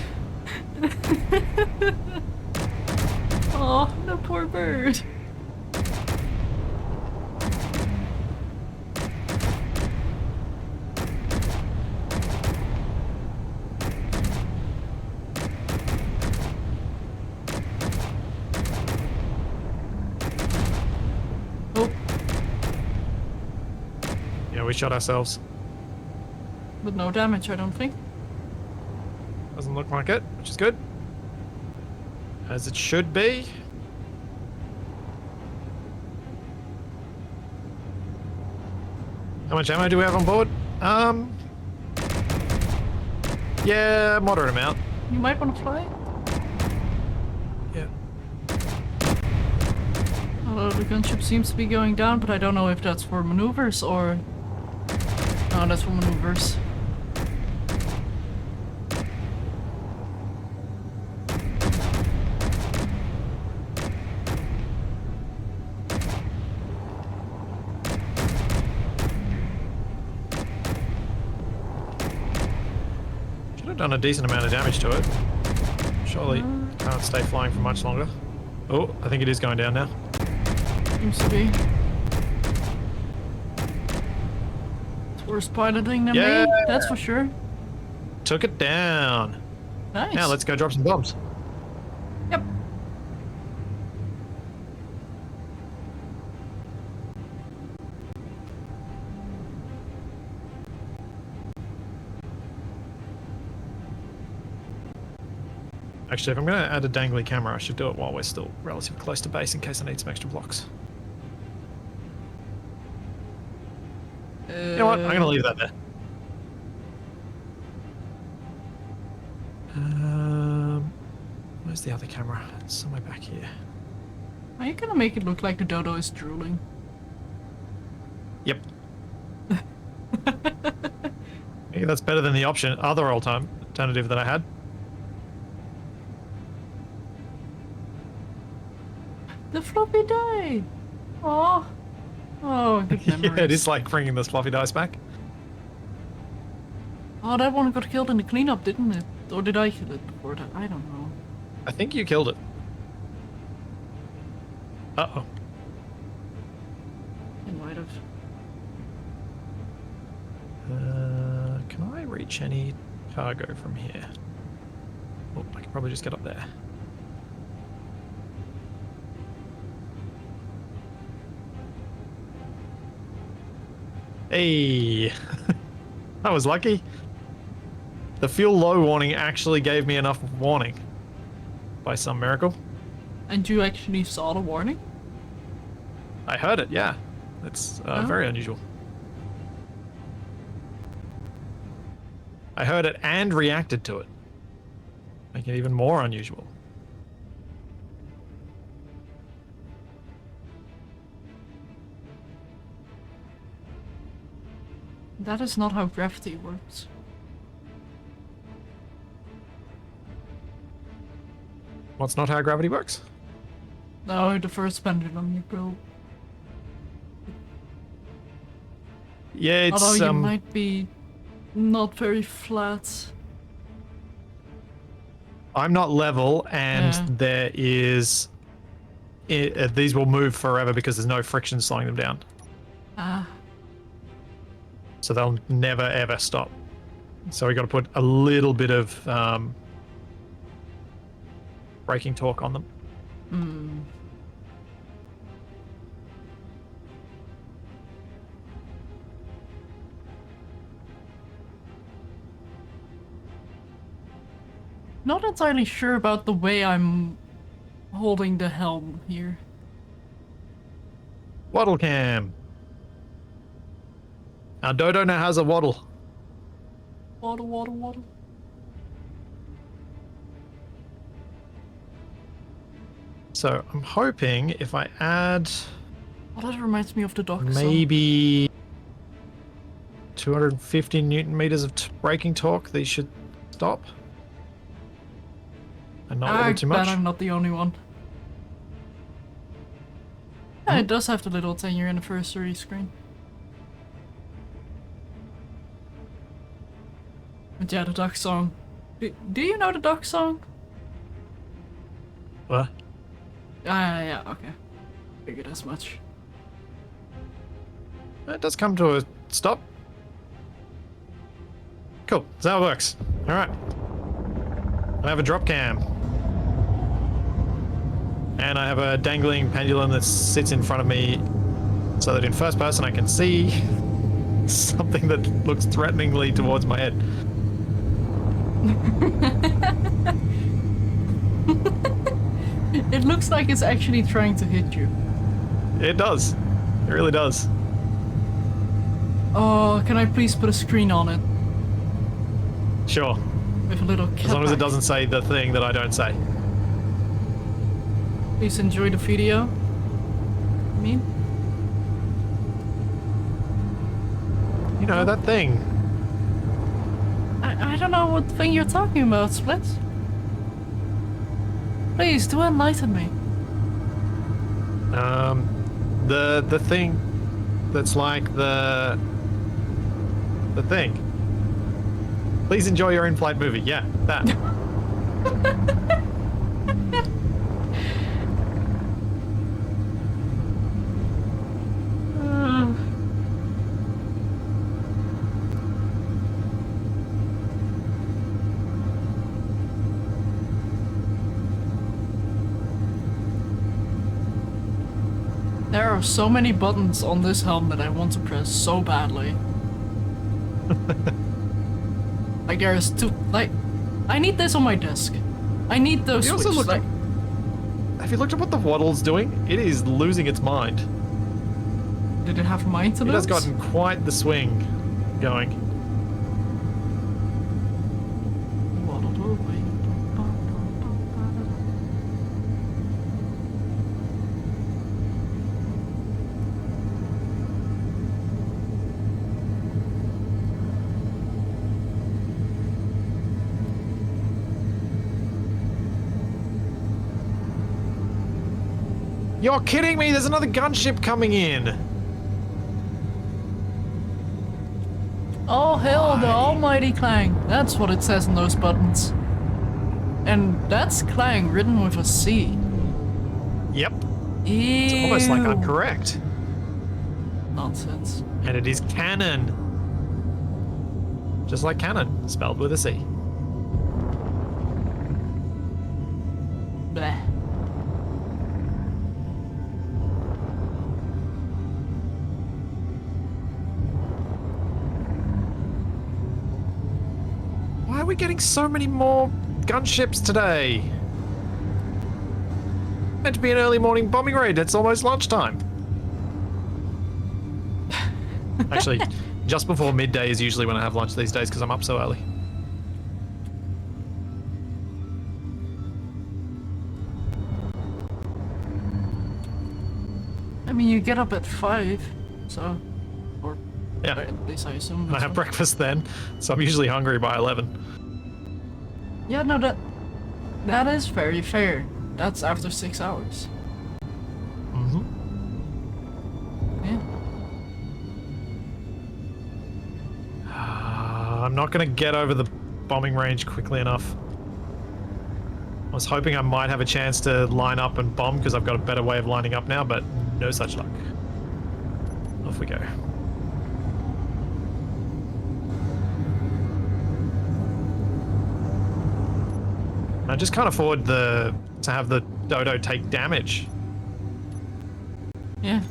Oh, the poor bird. We shot ourselves. But no damage, I don't think. Doesn't look like it, which is good. As it should be. How much ammo do we have on board? Yeah, moderate amount. You might want to fly. Yeah. Although the gunship seems to be going down, but I don't know if that's for maneuvers or... No, that's for maneuvers. Should have done a decent amount of damage to it. Surely can't stay flying for much longer. Oh, I think it is going down now. Seems to be. It's worse piloting than me, that's for sure. Took it down. Nice. Now let's go drop some bombs. Yep. Actually, if I'm going to add a dangly camera, I should do it while we're still relatively close to base in case I need some extra blocks. You know what? I'm going to leave that there. Where's the other camera? It's somewhere back here. Are you gonna make it look like the dodo is drooling? Yep. Maybe that's better than the other alternative that I had. The floppy die! Oh, oh, good memories. Yeah, it is like bringing this floppy dice back. Oh, that one got killed in the cleanup, didn't it? Or did I kill it before that? I don't know. I think you killed it. Uh-oh. It might have. Can I reach any cargo from here? Oh, I can probably just get up there. Hey! I was lucky. The fuel low warning actually gave me enough warning. By some miracle. And you actually saw the warning? I heard it, yeah. It's very unusual. I heard it and reacted to it. Making it even more unusual. That is not how gravity works. What's not how gravity works? No, the first pendulum you built. Yeah, it's Although you might be not very flat. I'm not level, and Yeah. there is... these will move forever because there's no friction slowing them down. Ah. So they'll never ever stop. So we got to put a little bit of braking torque on them. Not entirely sure about the way I'm holding the helm here. Waddle cam. Our Dodo now has a waddle. Waddle, waddle, waddle. So I'm hoping if I add Oh, that reminds me of the dock song. maybe 250 newton meters of braking torque, these should stop. And not a I little too bet much. I'm not the only one. Yeah, it does have the little 10-year anniversary screen. But yeah, the duck song. Do you know the duck song? What? Yeah, okay. Figured as much. It does come to a stop. Cool, that's how it works. Alright. I have a drop cam. And I have a dangling pendulum that sits in front of me so that in first person I can see something that looks threateningly towards my head. It looks like it's actually trying to hit you. It does. It really does. Oh, can I please put a screen on it? Sure. With a little cat As long as it back? doesn't say the thing that I don't say. Please enjoy the video. I mean, You know, that thing. I don't know what thing you're talking about, Split. Please, do enlighten me. The thing that's like the thing. Please enjoy your in-flight movie. Yeah, that. There are so many buttons on this helm that I want to press so badly. Like there's two, like, I need this on my desk. I need those You also switches. look- Like, Have you looked at what the waddle's doing? It is losing its mind. did it have maintenance? It has gotten quite the swing going. You're kidding me! There's another gunship coming in! Oh hell, the almighty Clang. That's what it says on those buttons. And that's Clang written with a C. Yep. Ew. It's almost like I'm correct. Nonsense. And it is cannon. Just like cannon, spelled with a C. Bleh. Why are we getting so many more gunships today? Meant to be an early morning bombing raid. It's almost lunchtime. Actually, just before midday is usually when I have lunch these days because I'm up so early. I mean, you get up at 5, so... Or... Yeah. At least I assume. And I have breakfast then, so I'm usually hungry by 11. Yeah, no, that is very fair. That's after 6 hours. Mm-hmm. Yeah. I'm not going to get over the bombing range quickly enough. I was hoping I might have a chance to line up and bomb because I've got a better way of lining up now, but no such luck. Off we go. I just can't afford to have the dodo take damage. Yeah.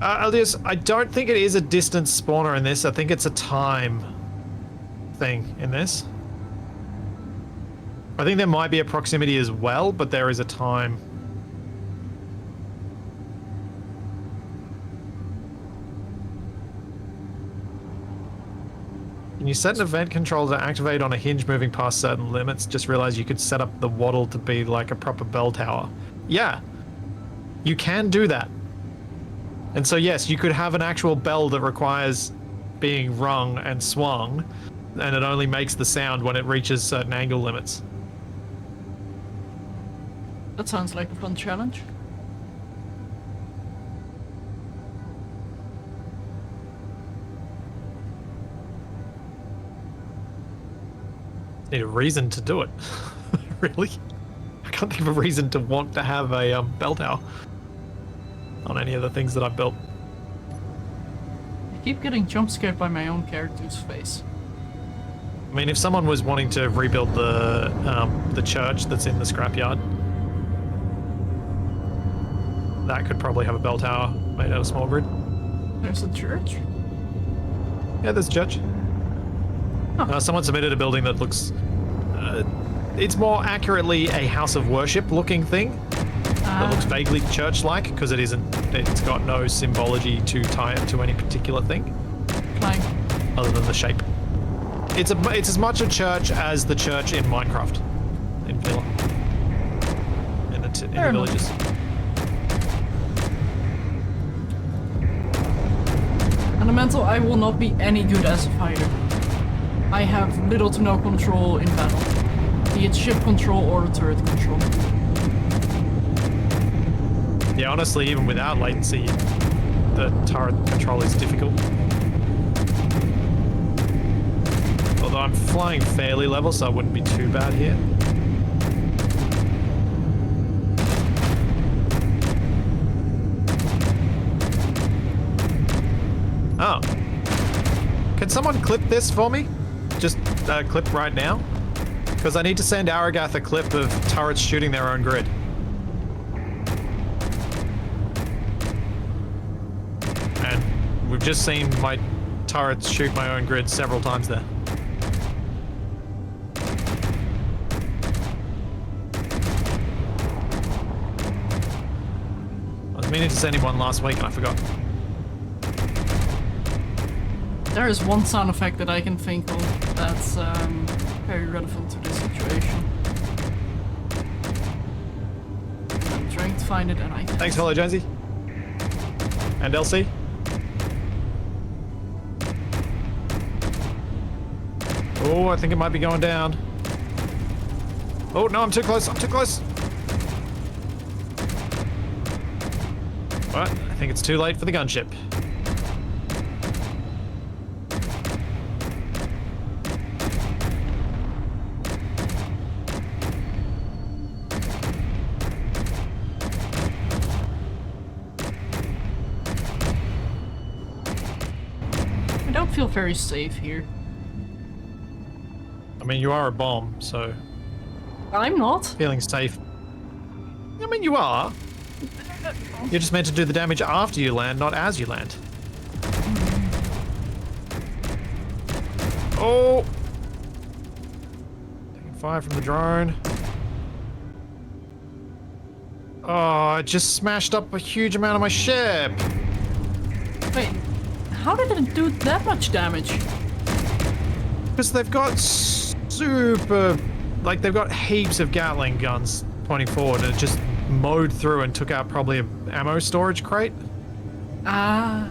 Elias, I don't think it is a distance spawner in this. I think it's a time thing in this. I think there might be a proximity as well, but there is a time. Can you set an event controller to activate on a hinge moving past certain limits? Just realized you could set up the waddle to be like a proper bell tower. Yeah, you can do that. And so yes, you could have an actual bell that requires being rung and swung, and it only makes the sound when it reaches certain angle limits. That sounds like a fun challenge. Need a reason to do it. Really? I can't think of a reason to want to have a bell tower on any of the things that I've built. I keep getting jump scared by my own character's face. I mean, if someone was wanting to rebuild the church that's in the scrapyard, that could probably have a bell tower made out of small grid. There's a church? Yeah, there's a church. Huh. Someone submitted a building that looks... it's more accurately a house of worship looking thing. That looks vaguely church-like because it isn't. It's got no symbology to tie it to any particular thing, Like, other than the shape. It's as much a church as the church in Minecraft, in Villa, in the Fair enough. villages. Elemental, I will not be any good as a fighter. I have little to no control in battle, be it ship control or turret control. Yeah, honestly, even without latency, the turret control is difficult. Although I'm flying fairly level, so I wouldn't be too bad here. Oh. Can someone clip this for me? Just clip right now? Because I need to send Aragath a clip of turrets shooting their own grid. And we've just seen my turrets shoot my own grid several times there. I was meaning to send him one last week and I forgot. There is one sound effect that I can think of that's very relevant to this situation. I'm trying to find it and I can't. Thanks, Hello Jonesy. And LC. Oh, I think it might be going down. Oh, no, I'm too close. I'm too close. But I think it's too late for the gunship. I don't feel very safe here. I mean, you are a bomb, so I'm not. feeling safe. I mean, you are. You're just meant to do the damage after you land, not as you land. Oh! Taking fire from the drone. Oh, it just smashed up a huge amount of my ship. Wait, how did it do that much damage? Because they've got super... Like, they've got heaps of Gatling guns pointing forward, and it just mowed through and took out probably an ammo storage crate. Ah.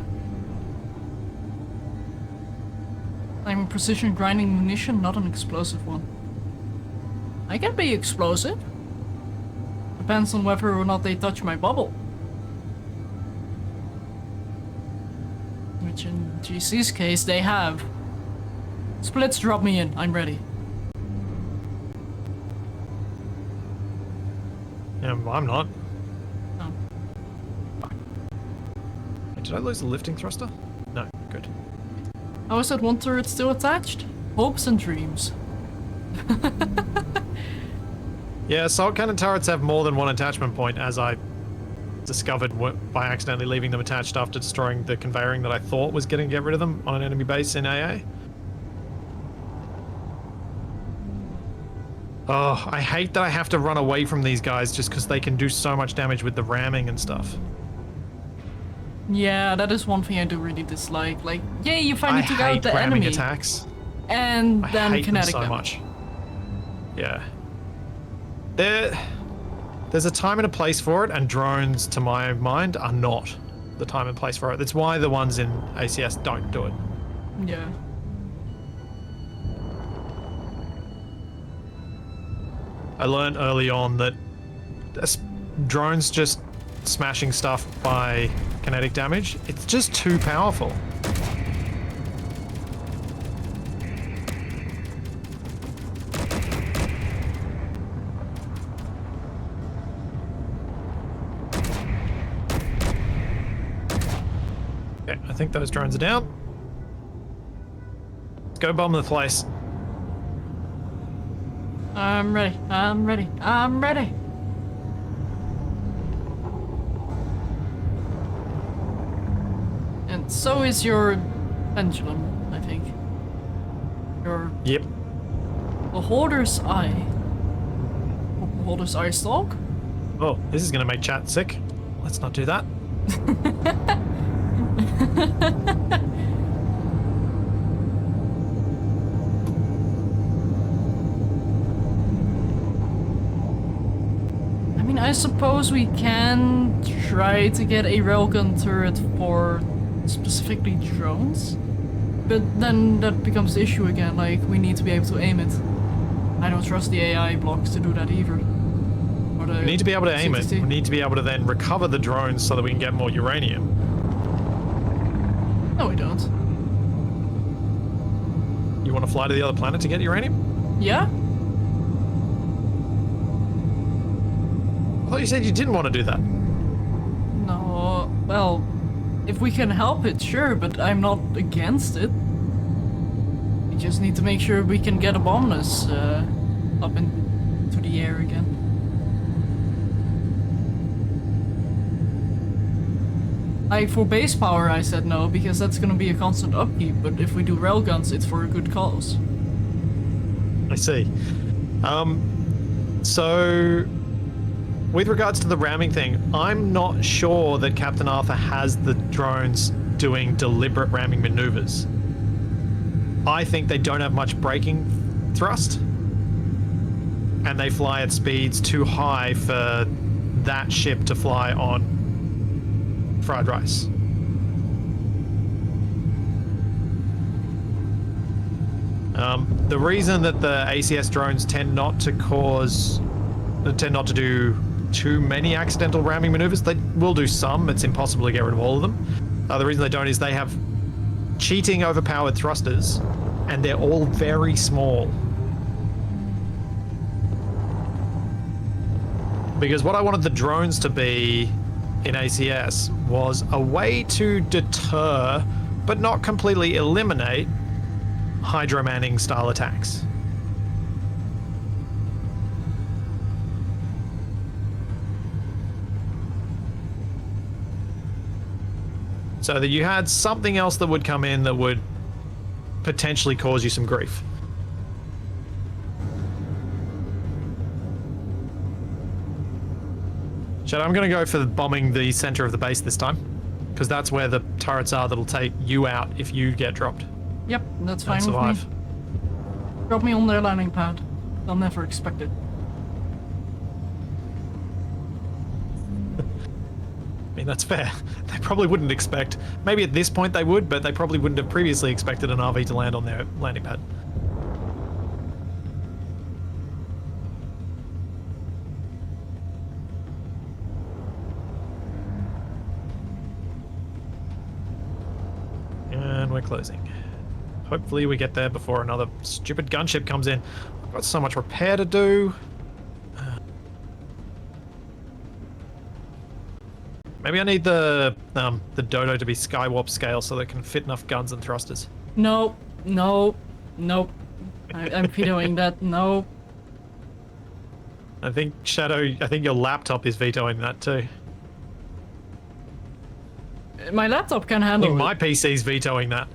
I'm precision grinding munition, not an explosive one. I can be explosive. Depends on whether or not they touch my bubble. Which in GC's case, they have. Splits, drop me in. I'm ready. Yeah, I'm not. Oh. Hey, did I lose the lifting thruster? No, good. How is that one turret still attached? Hopes and dreams. Yeah, assault cannon turrets have more than one attachment point, as I discovered by accidentally leaving them attached after destroying the conveying that I thought was going to get rid of them on an enemy base in AA. Oh, I hate that I have to run away from these guys just because they can do so much damage with the ramming and stuff. Yeah, that is one thing I do really dislike. Like, yay, you finally took out the ramming enemy. attacks. And I then hate kinetic them so damage. much. Yeah. There's a time and a place for it, and drones, to my mind, are not the time and place for it. That's why the ones in ACS don't do it. Yeah. I learned early on that drones just smashing stuff by kinetic damage, it's just too powerful. Okay, I think those drones are down. Let's go bomb the place. I'm ready. I'm ready. I'm ready. And so is your pendulum, I think. Your Yep. Beholder's Eye. Beholder's Eye stalk? Oh, this is gonna make chat sick. Let's not do that. I mean, I suppose we can try to get a railgun turret for specifically drones, but then that becomes the issue again, like, we need to be able to aim it. I don't trust the AI blocks to do that either. Or the We need to be able to aim it. CTT. We need to be able to then recover the drones so that we can get more uranium. No, we don't. You want to fly to the other planet to get uranium? Yeah? I thought you said you didn't want to do that. No, well, if we can help it, sure, but I'm not against it. We just need to make sure we can get a bombness up into the air again. Like, for base power I said no, because that's gonna be a constant upkeep, but if we do railguns, it's for a good cause. I see. So, with regards to the ramming thing, I'm not sure that Captain Arthur has the drones doing deliberate ramming maneuvers. I think they don't have much braking thrust, and they fly at speeds too high for that ship to fly on fried rice. The reason that the ACS drones tend not to do too many accidental ramming maneuvers, they will do some, it's impossible to get rid of all of them. The reason they don't is they have cheating overpowered thrusters, and they're all very small. Because what I wanted the drones to be in ACS was a way to deter, but not completely eliminate, hydromanning style attacks. So that you had something else that would come in that would potentially cause you some grief. Shadow, I'm going to go for bombing the center of the base this time, because that's where the turrets are that'll take you out if you get dropped. Yep, that's And fine with survive. me. Drop me on their landing pad. They'll never expect it. I mean, that's fair. They probably wouldn't expect. Maybe at this point they would, but they probably wouldn't have previously expected an RV to land on their landing pad. And we're closing. Hopefully we get there before another stupid gunship comes in. I've got so much repair to do. Maybe I need the dodo to be Skywarp scale so that it can fit enough guns and thrusters. No, no, nope. I'm vetoing that. No. I think Shadow, I think your laptop is vetoing that too. My laptop can I handle think it. my PC's vetoing that.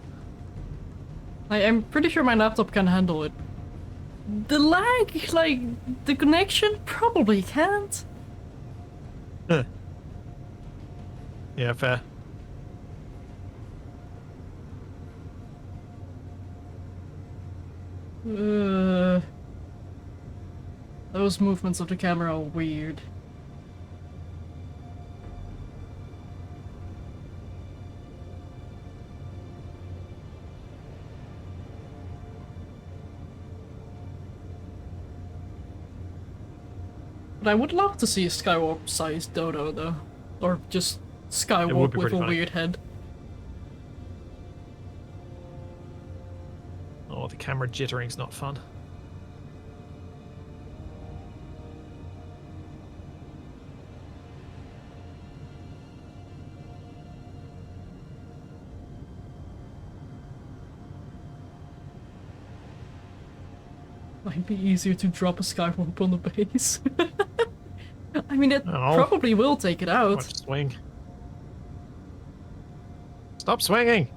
I'm pretty sure my laptop can handle it. The lag, like, the connection probably can't. Huh. Yeah, fair. Those movements of the camera are weird. But I would love to see a Skywalk-sized dodo, though. Or just Skywalk be with pretty a funny. weird head. Oh, the camera jittering's not fun. Might be easier to drop a Skywalk on the base. I mean, it Oh. probably will take it out. Watch swing. Stop swinging!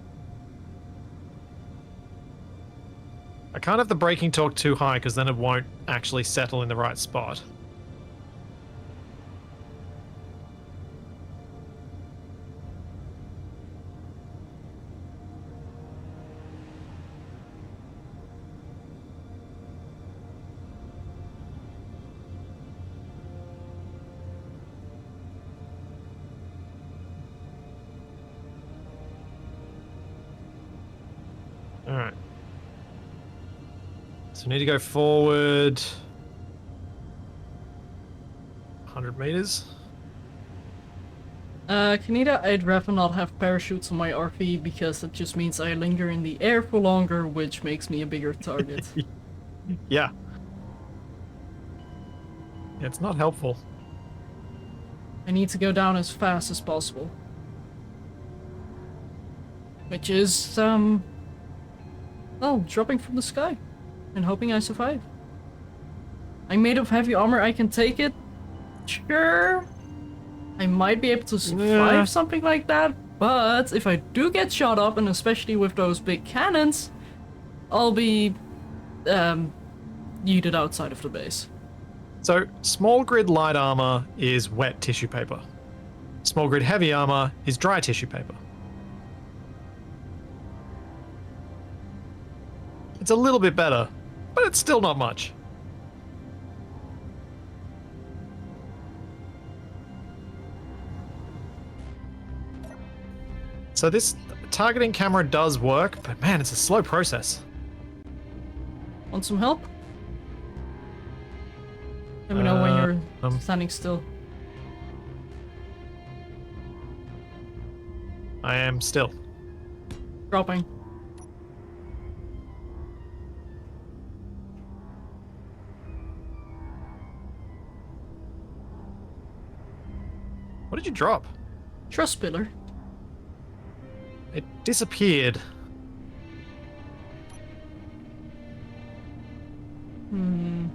I can't have the braking torque too high because then it won't actually settle in the right spot. Alright. So we need to go forward 100 meters. Kaneda, I'd rather not have parachutes on my RV because it just means I linger in the air for longer, which makes me a bigger target. Yeah. It's not helpful. I need to go down as fast as possible. Which is, well, dropping from the sky and hoping I survive. I'm made of heavy armor, I can take it. Sure. I might be able to survive something like that, but if I do get shot up, and especially with those big cannons, I'll be, yeeted outside of the base. So, small grid light armor is wet tissue paper. Small grid heavy armor is dry tissue paper. It's a little bit better, but it's still not much. So this targeting camera does work, but man, it's a slow process. Want some help? Let me know when you're standing still. I am still. Dropping. What did you drop? Trust pillar. It disappeared. We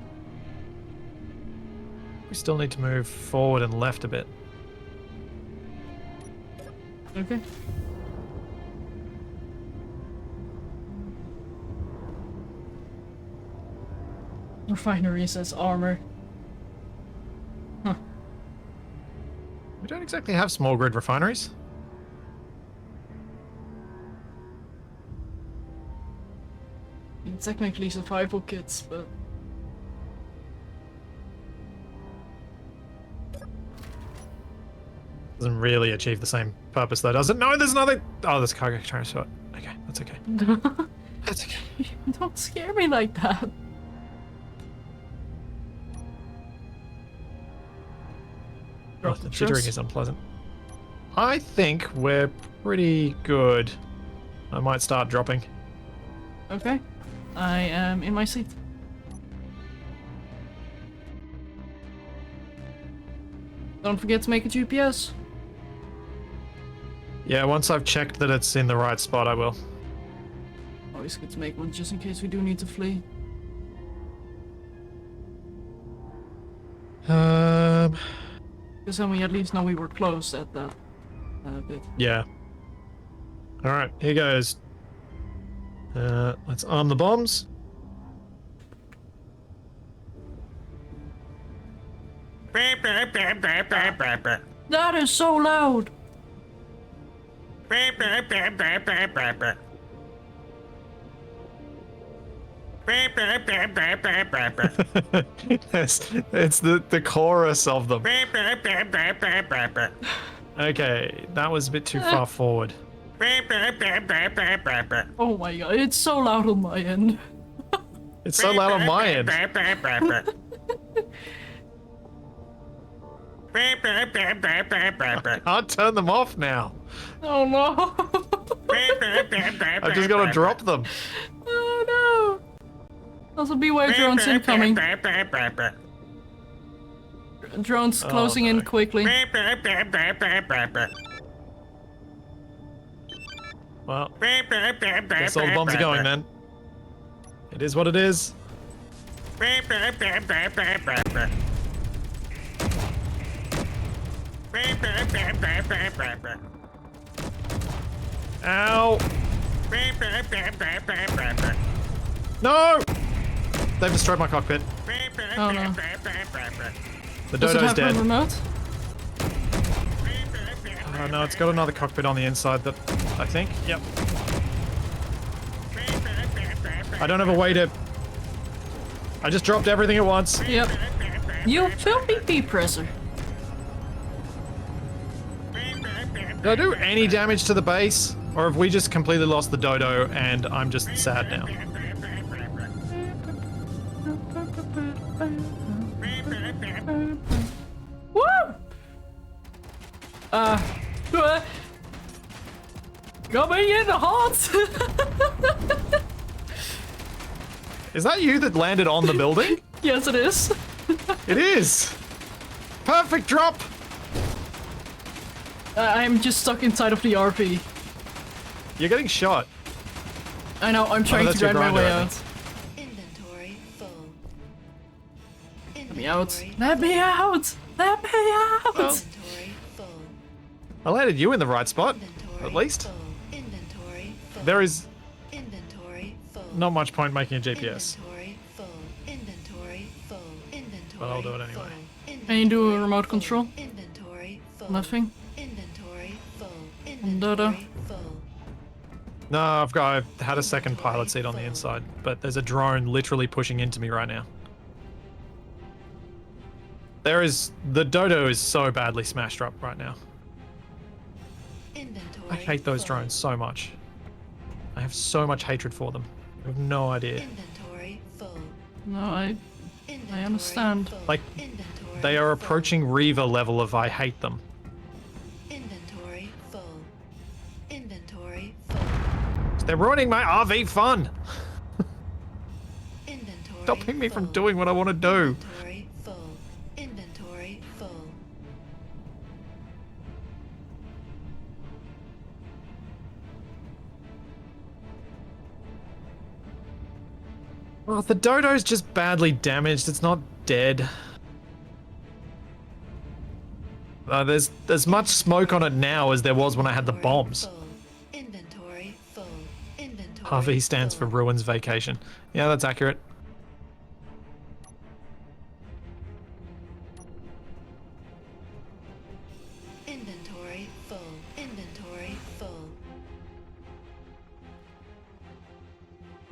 still need to move forward and left a bit. Okay. Refinery says armor. Huh. We don't exactly have small grid refineries. Technically survival kits, but... Doesn't really achieve the same purpose though, does it? No, there's another... Oh, there's cargo transport. Okay, that's okay. That's okay. Don't scare me like that. Oh, the jittering is unpleasant. I think we're pretty good. I might start dropping. Okay. I am in my seat. Don't forget to make a GPS. Yeah, once I've checked that it's in the right spot, I will. Always good to make one just in case we do need to flee. Because then we at least know we were close at that bit. Yeah. Alright, here goes. Let's arm the bombs. That is so loud! it's the chorus of them. Okay, that was a bit too far forward. Oh my god, it's so loud on my end. It's so loud on my end. I can't turn them off now. Oh no! I've just got to drop them. Oh no! Also, beware drones incoming. Drones closing in quickly. Well, guess all the bombs are going then. It is what it is. Ow! No! They've destroyed my cockpit. Oh no. The Does it dodo's have dead. a remote? Oh no, it's got another cockpit on the inside that I think. Yep. I don't have a way to... I just dropped everything at once. Yep. You filthy pea presser. Did I do any damage to the base? Or have we just completely lost the dodo and I'm just sad now? Woo! Got me in the heart! Is that you that landed on the building? Yes, it is. It is! Perfect drop! I'm just stuck inside of the RV. You're getting shot. I know, I'm trying to that's your grind my way grinder, I out. Inventory full. Let me out. Let me out! Let me out! Inventory full. I landed you in the right spot, Inventory at least. full. Inventory full. There is Inventory full. not much point making a GPS. Inventory full. Inventory full. Inventory But I'll do it anyway. full. Can you do a Inventory remote full. control? Inventory full. Nothing? Inventory full. Dodo? Inventory full. No, I've had a second pilot seat on the inside, but there's a drone literally pushing into me right now. The dodo is so badly smashed up right now. Inventory I hate those full. drones so much. I have so much hatred for them. You have no idea. Inventory full. No, I Inventory understand. full. Like, Inventory they are full. approaching Reaver level of I hate them. Inventory full. Inventory full. They're ruining my RV fun! Inventory Stopping me from full. doing what I want to do. Inventory full. Inventory full. Well, the dodo's just badly damaged. It's not dead. There's as much smoke on it now as there was when I had the bombs. Full. Inventory full. Inventory RV stands for full. Ruins Vacation. Yeah, that's accurate.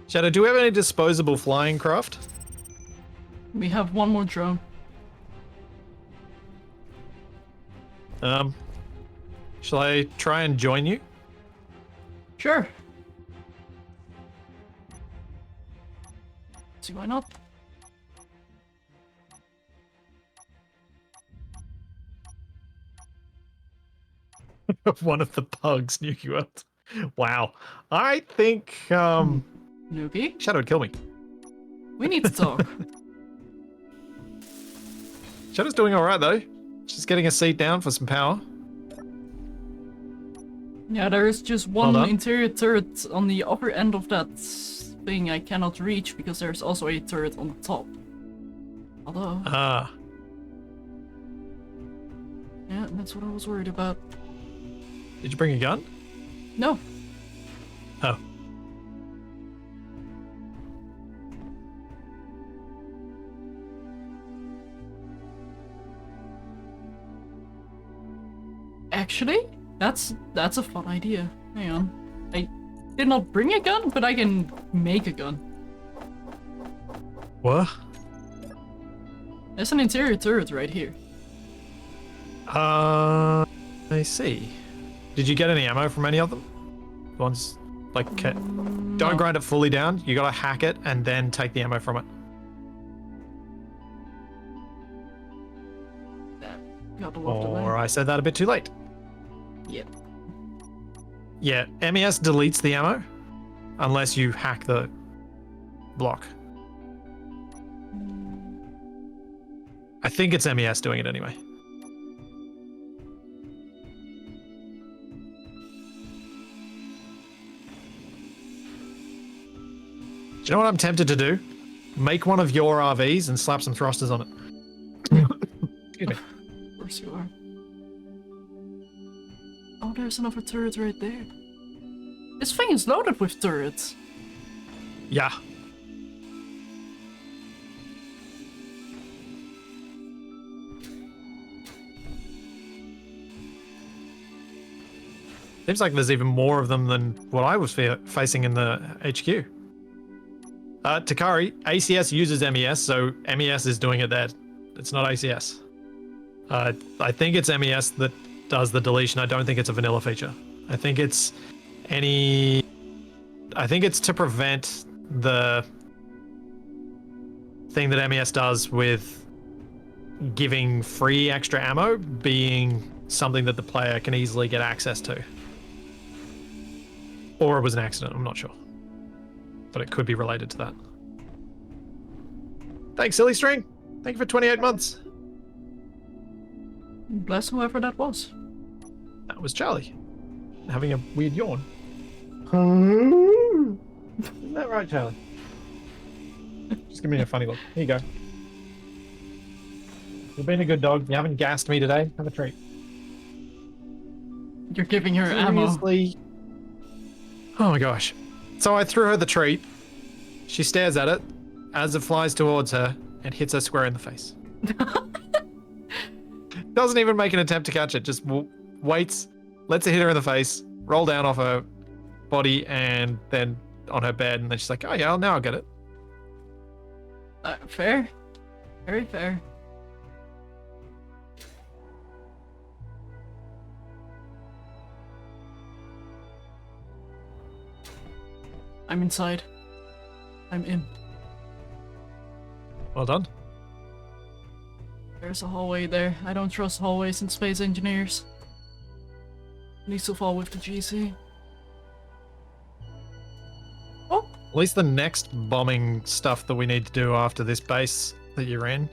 Shadow, do we have any disposable flying craft? We have one more drone. Shall I try and join you? Sure. See why not? One of the pugs nuke you out. Wow. I think Nuki, Shadow would kill me. we need to talk. Shadow's doing alright though. She's getting a seat down for some power. Yeah, there is just Well one done. interior turret on the upper end of that thing I cannot reach because there's also a turret on the top. Although, Ah. yeah, that's what I was worried about. Did you bring a gun? No, Oh. actually, that's a fun idea. Hang on. I did not bring a gun, but I can make a gun. What? There's an interior turret right here. I see. Did you get any ammo from any of them? The ones like don't No. grind it fully down. You gotta hack it and then take the ammo from it. Got a lot Or away. I said that a bit too late. Yep. Yeah, MES deletes the ammo unless you hack the block. I think it's MES doing it anyway. Do you know what I'm tempted to do? Make one of your RVs and slap some thrusters on it. Excuse me. Of course you are. Oh, there's another turret right there. This thing is loaded with turrets. Yeah. Seems like there's even more of them than what I was facing in the HQ. Takari, ACS uses MES, so MES is doing it there. It's not ACS. I think it's MES that does the deletion. I don't think it's a vanilla feature. I think it's to prevent the thing that MES does with giving free extra ammo being something that the player can easily get access to. Or it was an accident, I'm not sure. But it could be related to that. Thanks, Silly String. Thank you for 28 months. Bless whoever that was. That was Charlie. Having a weird yawn. Isn't that right, Charlie? Just give me a funny look. Here you go. You've been a good dog. You haven't gassed me today. Have a treat. You're giving her ammo. Seriously? Oh my gosh. So I threw her the treat. She stares at it as it flies towards her and hits her square in the face. Doesn't even make an attempt to catch it. Just waits, lets it hit her in the face, roll down off her body, and then on her bed. And then she's like, oh yeah, now I'll get it. Fair. Very fair. I'm inside. I'm in. Well done. There's a hallway there. I don't trust hallways and space engineers. Needs to fall with the GC. Oh! At least the next bombing stuff that we need to do after this base that you're in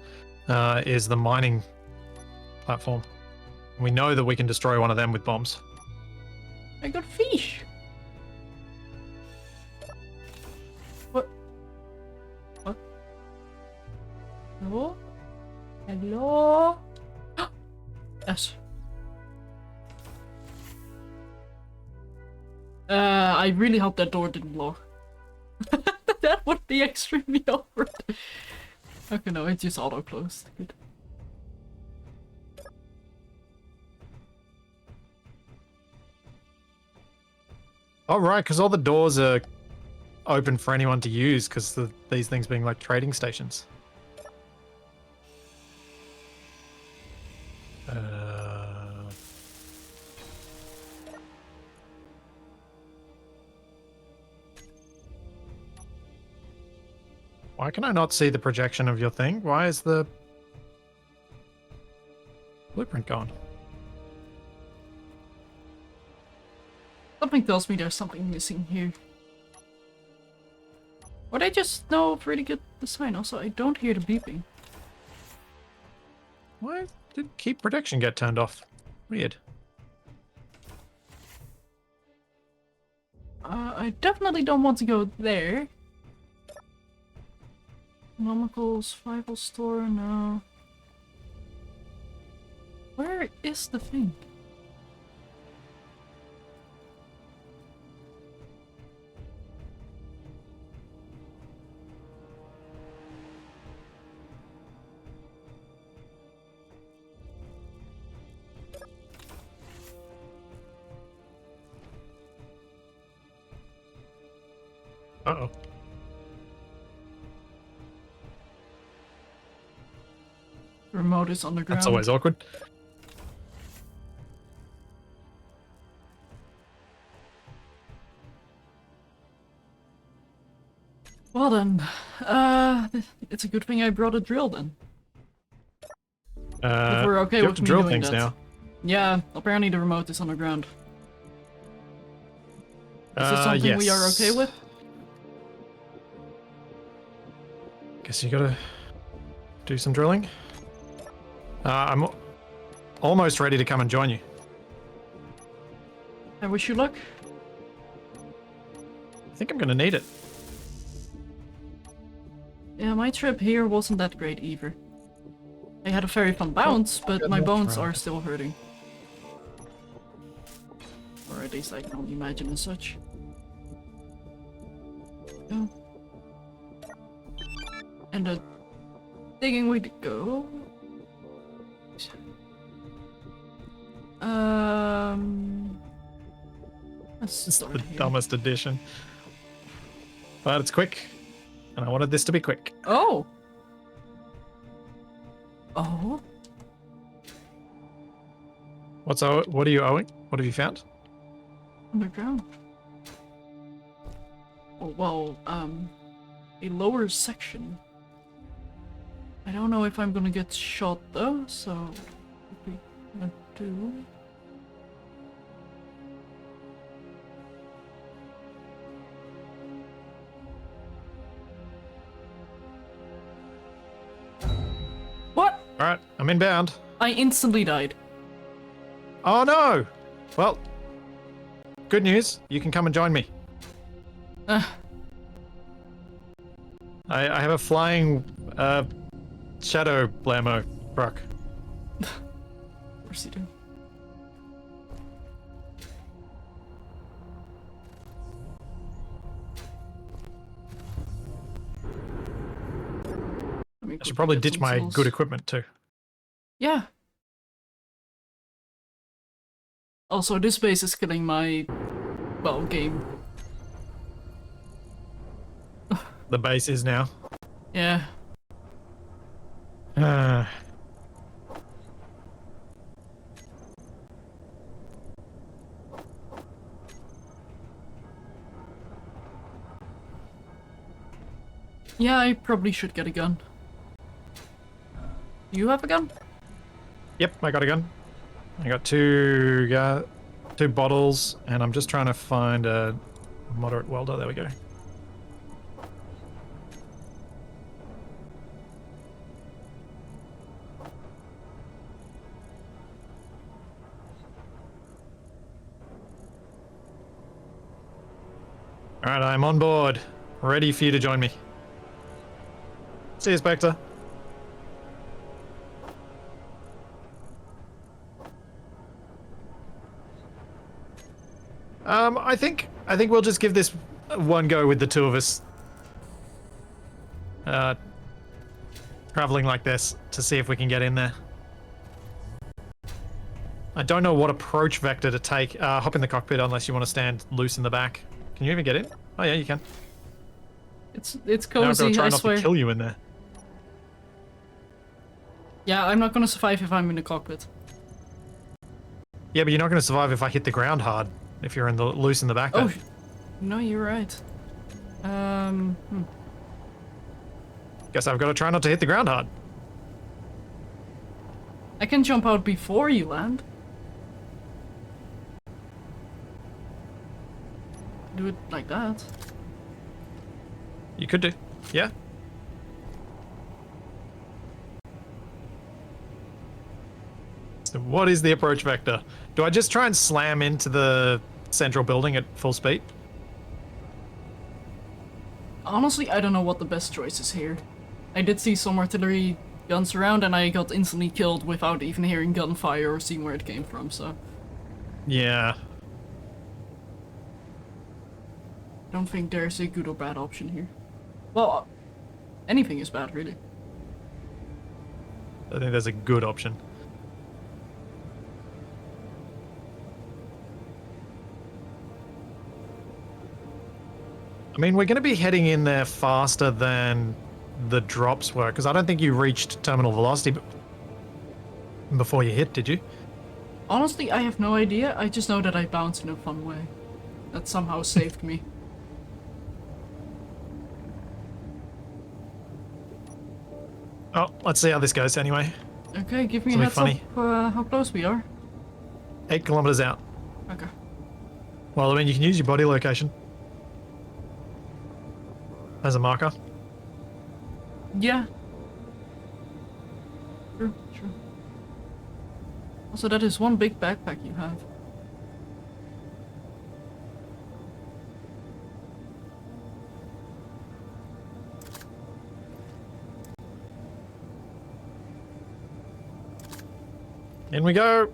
is the mining platform. We know that we can destroy one of them with bombs. I got fish! What? What? Hello? Hello? Yes. I really hope that door didn't lock. That would be extremely awkward. Okay, no, it just auto-closed. Good. Oh, right, because all the doors are open for anyone to use because of these things being like trading stations. Why can I not see the projection of your thing? Why is the blueprint gone? Something tells me there's something missing here. Or they just know of really good design. Also, I don't hear the beeping. Why did keep protection get turned off? Weird. I definitely don't want to go there. Economical survival store, no. Where is the thing? Uh-oh. The remote is underground. That's always awkward. Well then, it's a good thing I brought a drill then. If we're okay you with have to me drill doing things that. now. Yeah, apparently the remote is underground. Is this something we are okay with? Guess you gotta do some drilling. I'm almost ready to come and join you. I wish you luck. I think I'm gonna need it. Yeah, my trip here wasn't that great either. I had a very fun bounce, but my bones are still hurting. Or at least I can only imagine as such. Yeah. And the digging way to go. Let's It's start the here. dumbest addition. But it's quick. And I wanted this to be quick. Oh! Oh? What are you owing? What have you found? Underground. Oh, well, a lower section. I don't know if I'm gonna get shot though, so what we gonna do? What? Alright, I'm inbound. I instantly died. Oh no! Well, good news. You can come and join me. I have a flying shadow blammo truck. Of course you do. I should probably ditch my good equipment too. Yeah. Also, this base is killing my, well, game. The base is now. Yeah. Yeah, I probably should get a gun. You have a gun? Yep, I got a gun. I got two bottles, and I'm just trying to find a moderate welder. There we go. Alright, I'm on board. Ready for you to join me. See you, Spectre. I think we'll just give this one go with the two of us. Traveling like this to see if we can get in there. I don't know what approach vector to take. Hop in the cockpit unless you want to stand loose in the back. Can you even get in? Oh yeah, you can. It's Now I've got cozy, to try I not swear. to kill you in there. Yeah, I'm not gonna survive if I'm in the cockpit. Yeah, but you're not going to survive if I hit the ground hard. If you're in the loose in the back Oh, there. no, you're right. Guess I've got to try not to hit the ground hard. I can jump out before you land. Do it like that. You could do. Yeah. So what is the approach vector? Do I just try and slam into the central building at full speed? Honestly, I don't know what the best choice is here. I did see some artillery guns around and I got instantly killed without even hearing gunfire or seeing where it came from, so... Yeah. I don't think there's a good or bad option here. Well, anything is bad, really. I think there's a good option. I mean, we're going to be heading in there faster than the drops were, because I don't think you reached terminal velocity before you hit, did you? Honestly, I have no idea. I just know that I bounced in a fun way. That somehow saved me. Oh, let's see how this goes anyway. Okay, give me a This'll be heads funny. up how close we are. 8 kilometers out. Okay. Well, I mean, you can use your body location as a marker. Yeah. True, true. Also, that is one big backpack you have. In we go.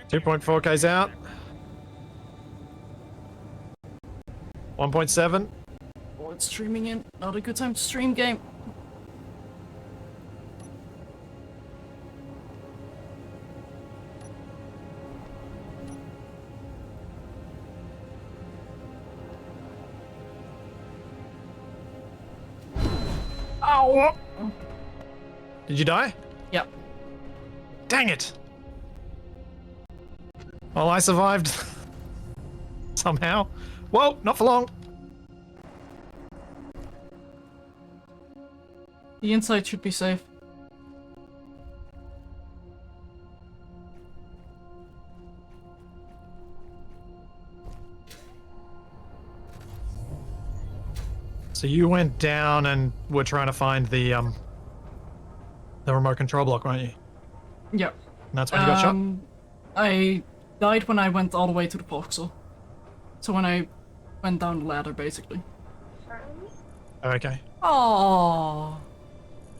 2.4K's out. 1.7. Oh, it's streaming in. Not a good time to stream game. Ow! Did you die? Yep. Dang it! Well, I survived. Somehow. Whoa, not for long. The inside should be safe. So you went down and were trying to find the remote control block, weren't you? Yep. And that's when you got shot? I died when I went all the way to the voxel. So when I went down the ladder, basically. Okay. Oh.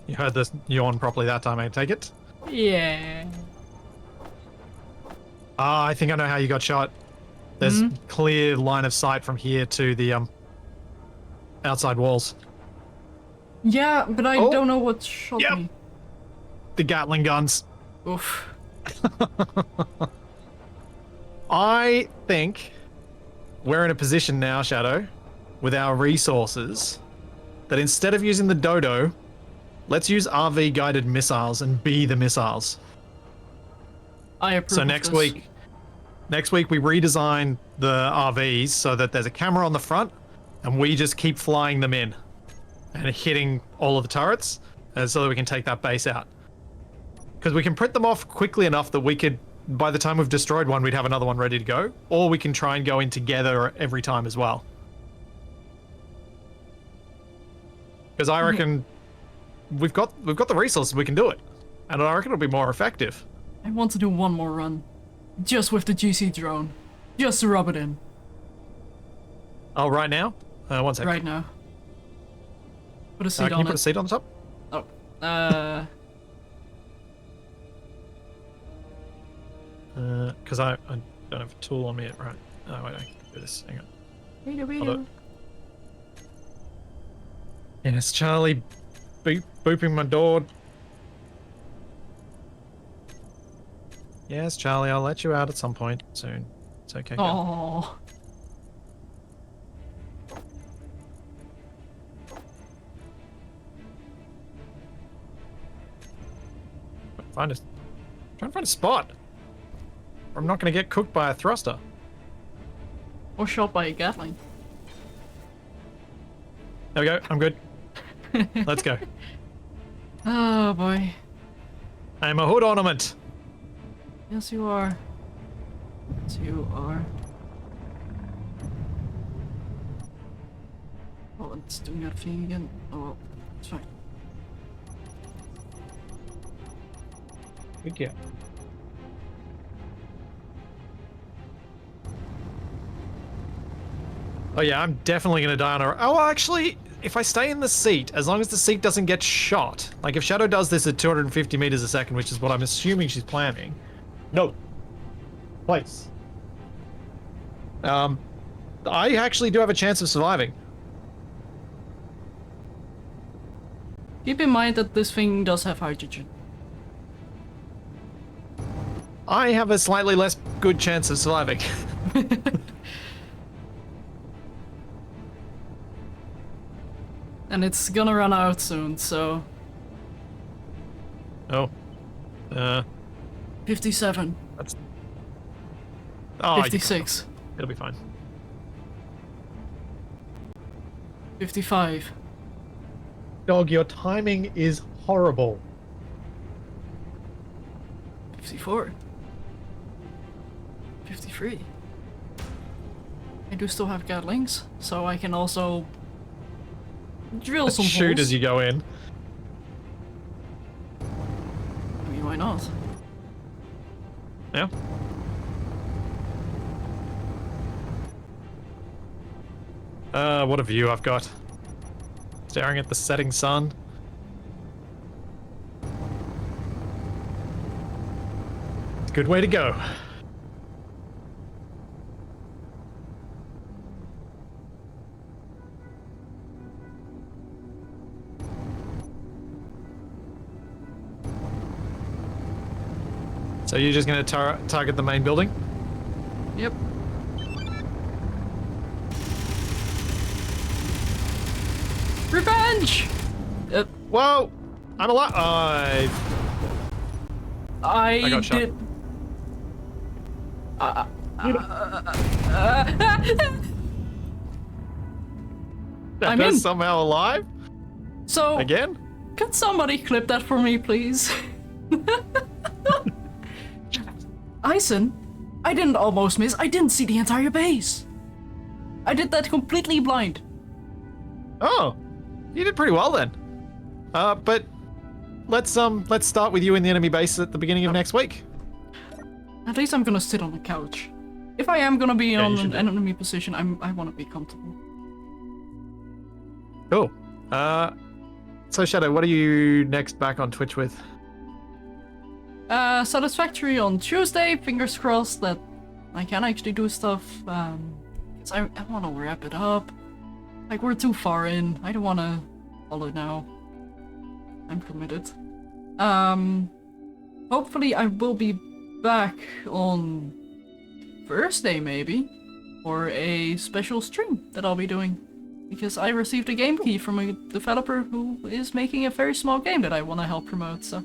You heard this yawn properly that time, I take it? Yeah. Ah, I think I know how you got shot. There's clear line of sight from here to the outside walls. Yeah, but I Oh. don't know what shot Yep. me. The Gatling guns. Oof. I think we're in a position now, Shadow, with our resources, that instead of using the Dodo, let's use RV guided missiles and be the missiles. I approve So of next this. week we redesign the RVs so that there's a camera on the front and we just keep flying them in and hitting all of the turrets so that we can take that base out. Because we can print them off quickly enough that we could, by the time we've destroyed one, we'd have another one ready to go. Or we can try and go in together every time as well. Because I reckon we've got the resources, we can do it. And I reckon it'll be more effective. I want to do one more run. Just with the GC drone. Just to rub it in. Oh, right now? 1 second. Right now. Put a seat Can on you put a it. seat on top? Oh. Because I don't have a tool on me yet, right? Oh, wait, I can do this. Hang on. Hold it. Yes, Charlie booping my door. Yes, Charlie, I'll let you out at some point soon. It's okay. Go. Oh. Trying to find a spot. Or I'm not going to get cooked by a thruster. Or shot by a Gatling. There we go. I'm good. Let's go. Oh boy. I'm a hood ornament. Yes, you are. Yes, you are. Oh, it's doing that thing again. Oh, well, it's fine. Good, yeah. Oh yeah, I'm definitely gonna die on a... Oh, actually, if I stay in the seat, as long as the seat doesn't get shot, like if Shadow does this at 250 meters a second, which is what I'm assuming she's planning. No. Place. I actually do have a chance of surviving. Keep in mind that this thing does have hydrogen. I have a slightly less good chance of surviving. And it's gonna run out soon, so... Oh. 57. That's... Oh, 56. It'll be fine. 55. Dog, your timing is horrible. 54. 53. I do still have Gatlings, so I can also drill some Shoot holes. as you go in. I mean, why not? Yeah. What a view I've got. Staring at the setting sun. It's a good way to go. So you're just going to target the main building? Yep. Revenge! Whoa! I'm alive! I got shot. did... I'm in. Somehow alive? So, Again? can somebody clip that for me, please? Ison, I didn't almost miss. I didn't see the entire base. I did that completely blind. Oh, you did pretty well then. But let's start with you in the enemy base at the beginning of next week. At least I'm gonna sit on the couch. If I am gonna be Yeah, on you should an do. enemy position, I want to be comfortable. Cool. So Shadow, what are you next back on Twitch with? Satisfactory on Tuesday. Fingers crossed that I can actually do stuff. 'Cause I want to wrap it up. Like, we're too far in. I don't want to follow now. I'm committed. Hopefully I will be back on Thursday, maybe, for a special stream that I'll be doing. Because I received a game key from a developer who is making a very small game that I want to help promote, so...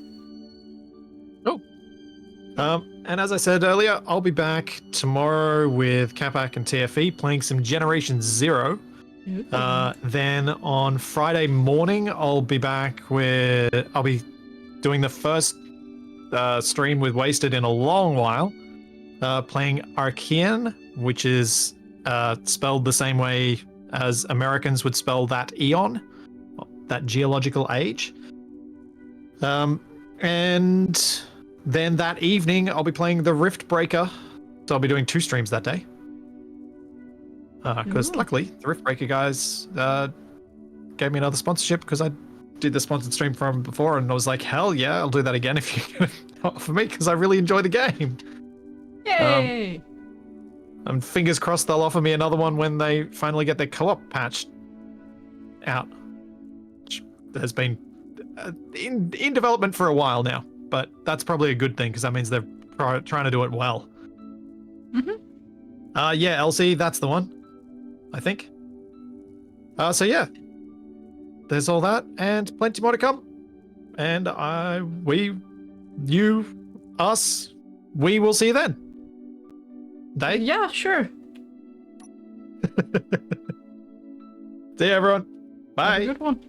And as I said earlier, I'll be back tomorrow with Capac and TFE playing some Generation Zero. Then on Friday morning, I'll be doing the first stream with Wasted in a long while, playing Archean, which is spelled the same way as Americans would spell that eon, that geological age. And then that evening, I'll be playing the Rift Breaker. So I'll be doing 2 streams that day. Because luckily, the Rift Breaker guys gave me another sponsorship because I did the sponsored stream for them before, and I was like, hell yeah, I'll do that again if you can offer me, because I really enjoy the game. Yay! And fingers crossed they'll offer me another one when they finally get their co-op patch out. Which has been in development for a while now, but that's probably a good thing because that means they're trying to do it well. Yeah, Elsie, that's the one, I think. So yeah, there's all that and plenty more to come. And we you, us, we will see you then. They? Yeah, sure. See you, everyone. Have a Bye. good one.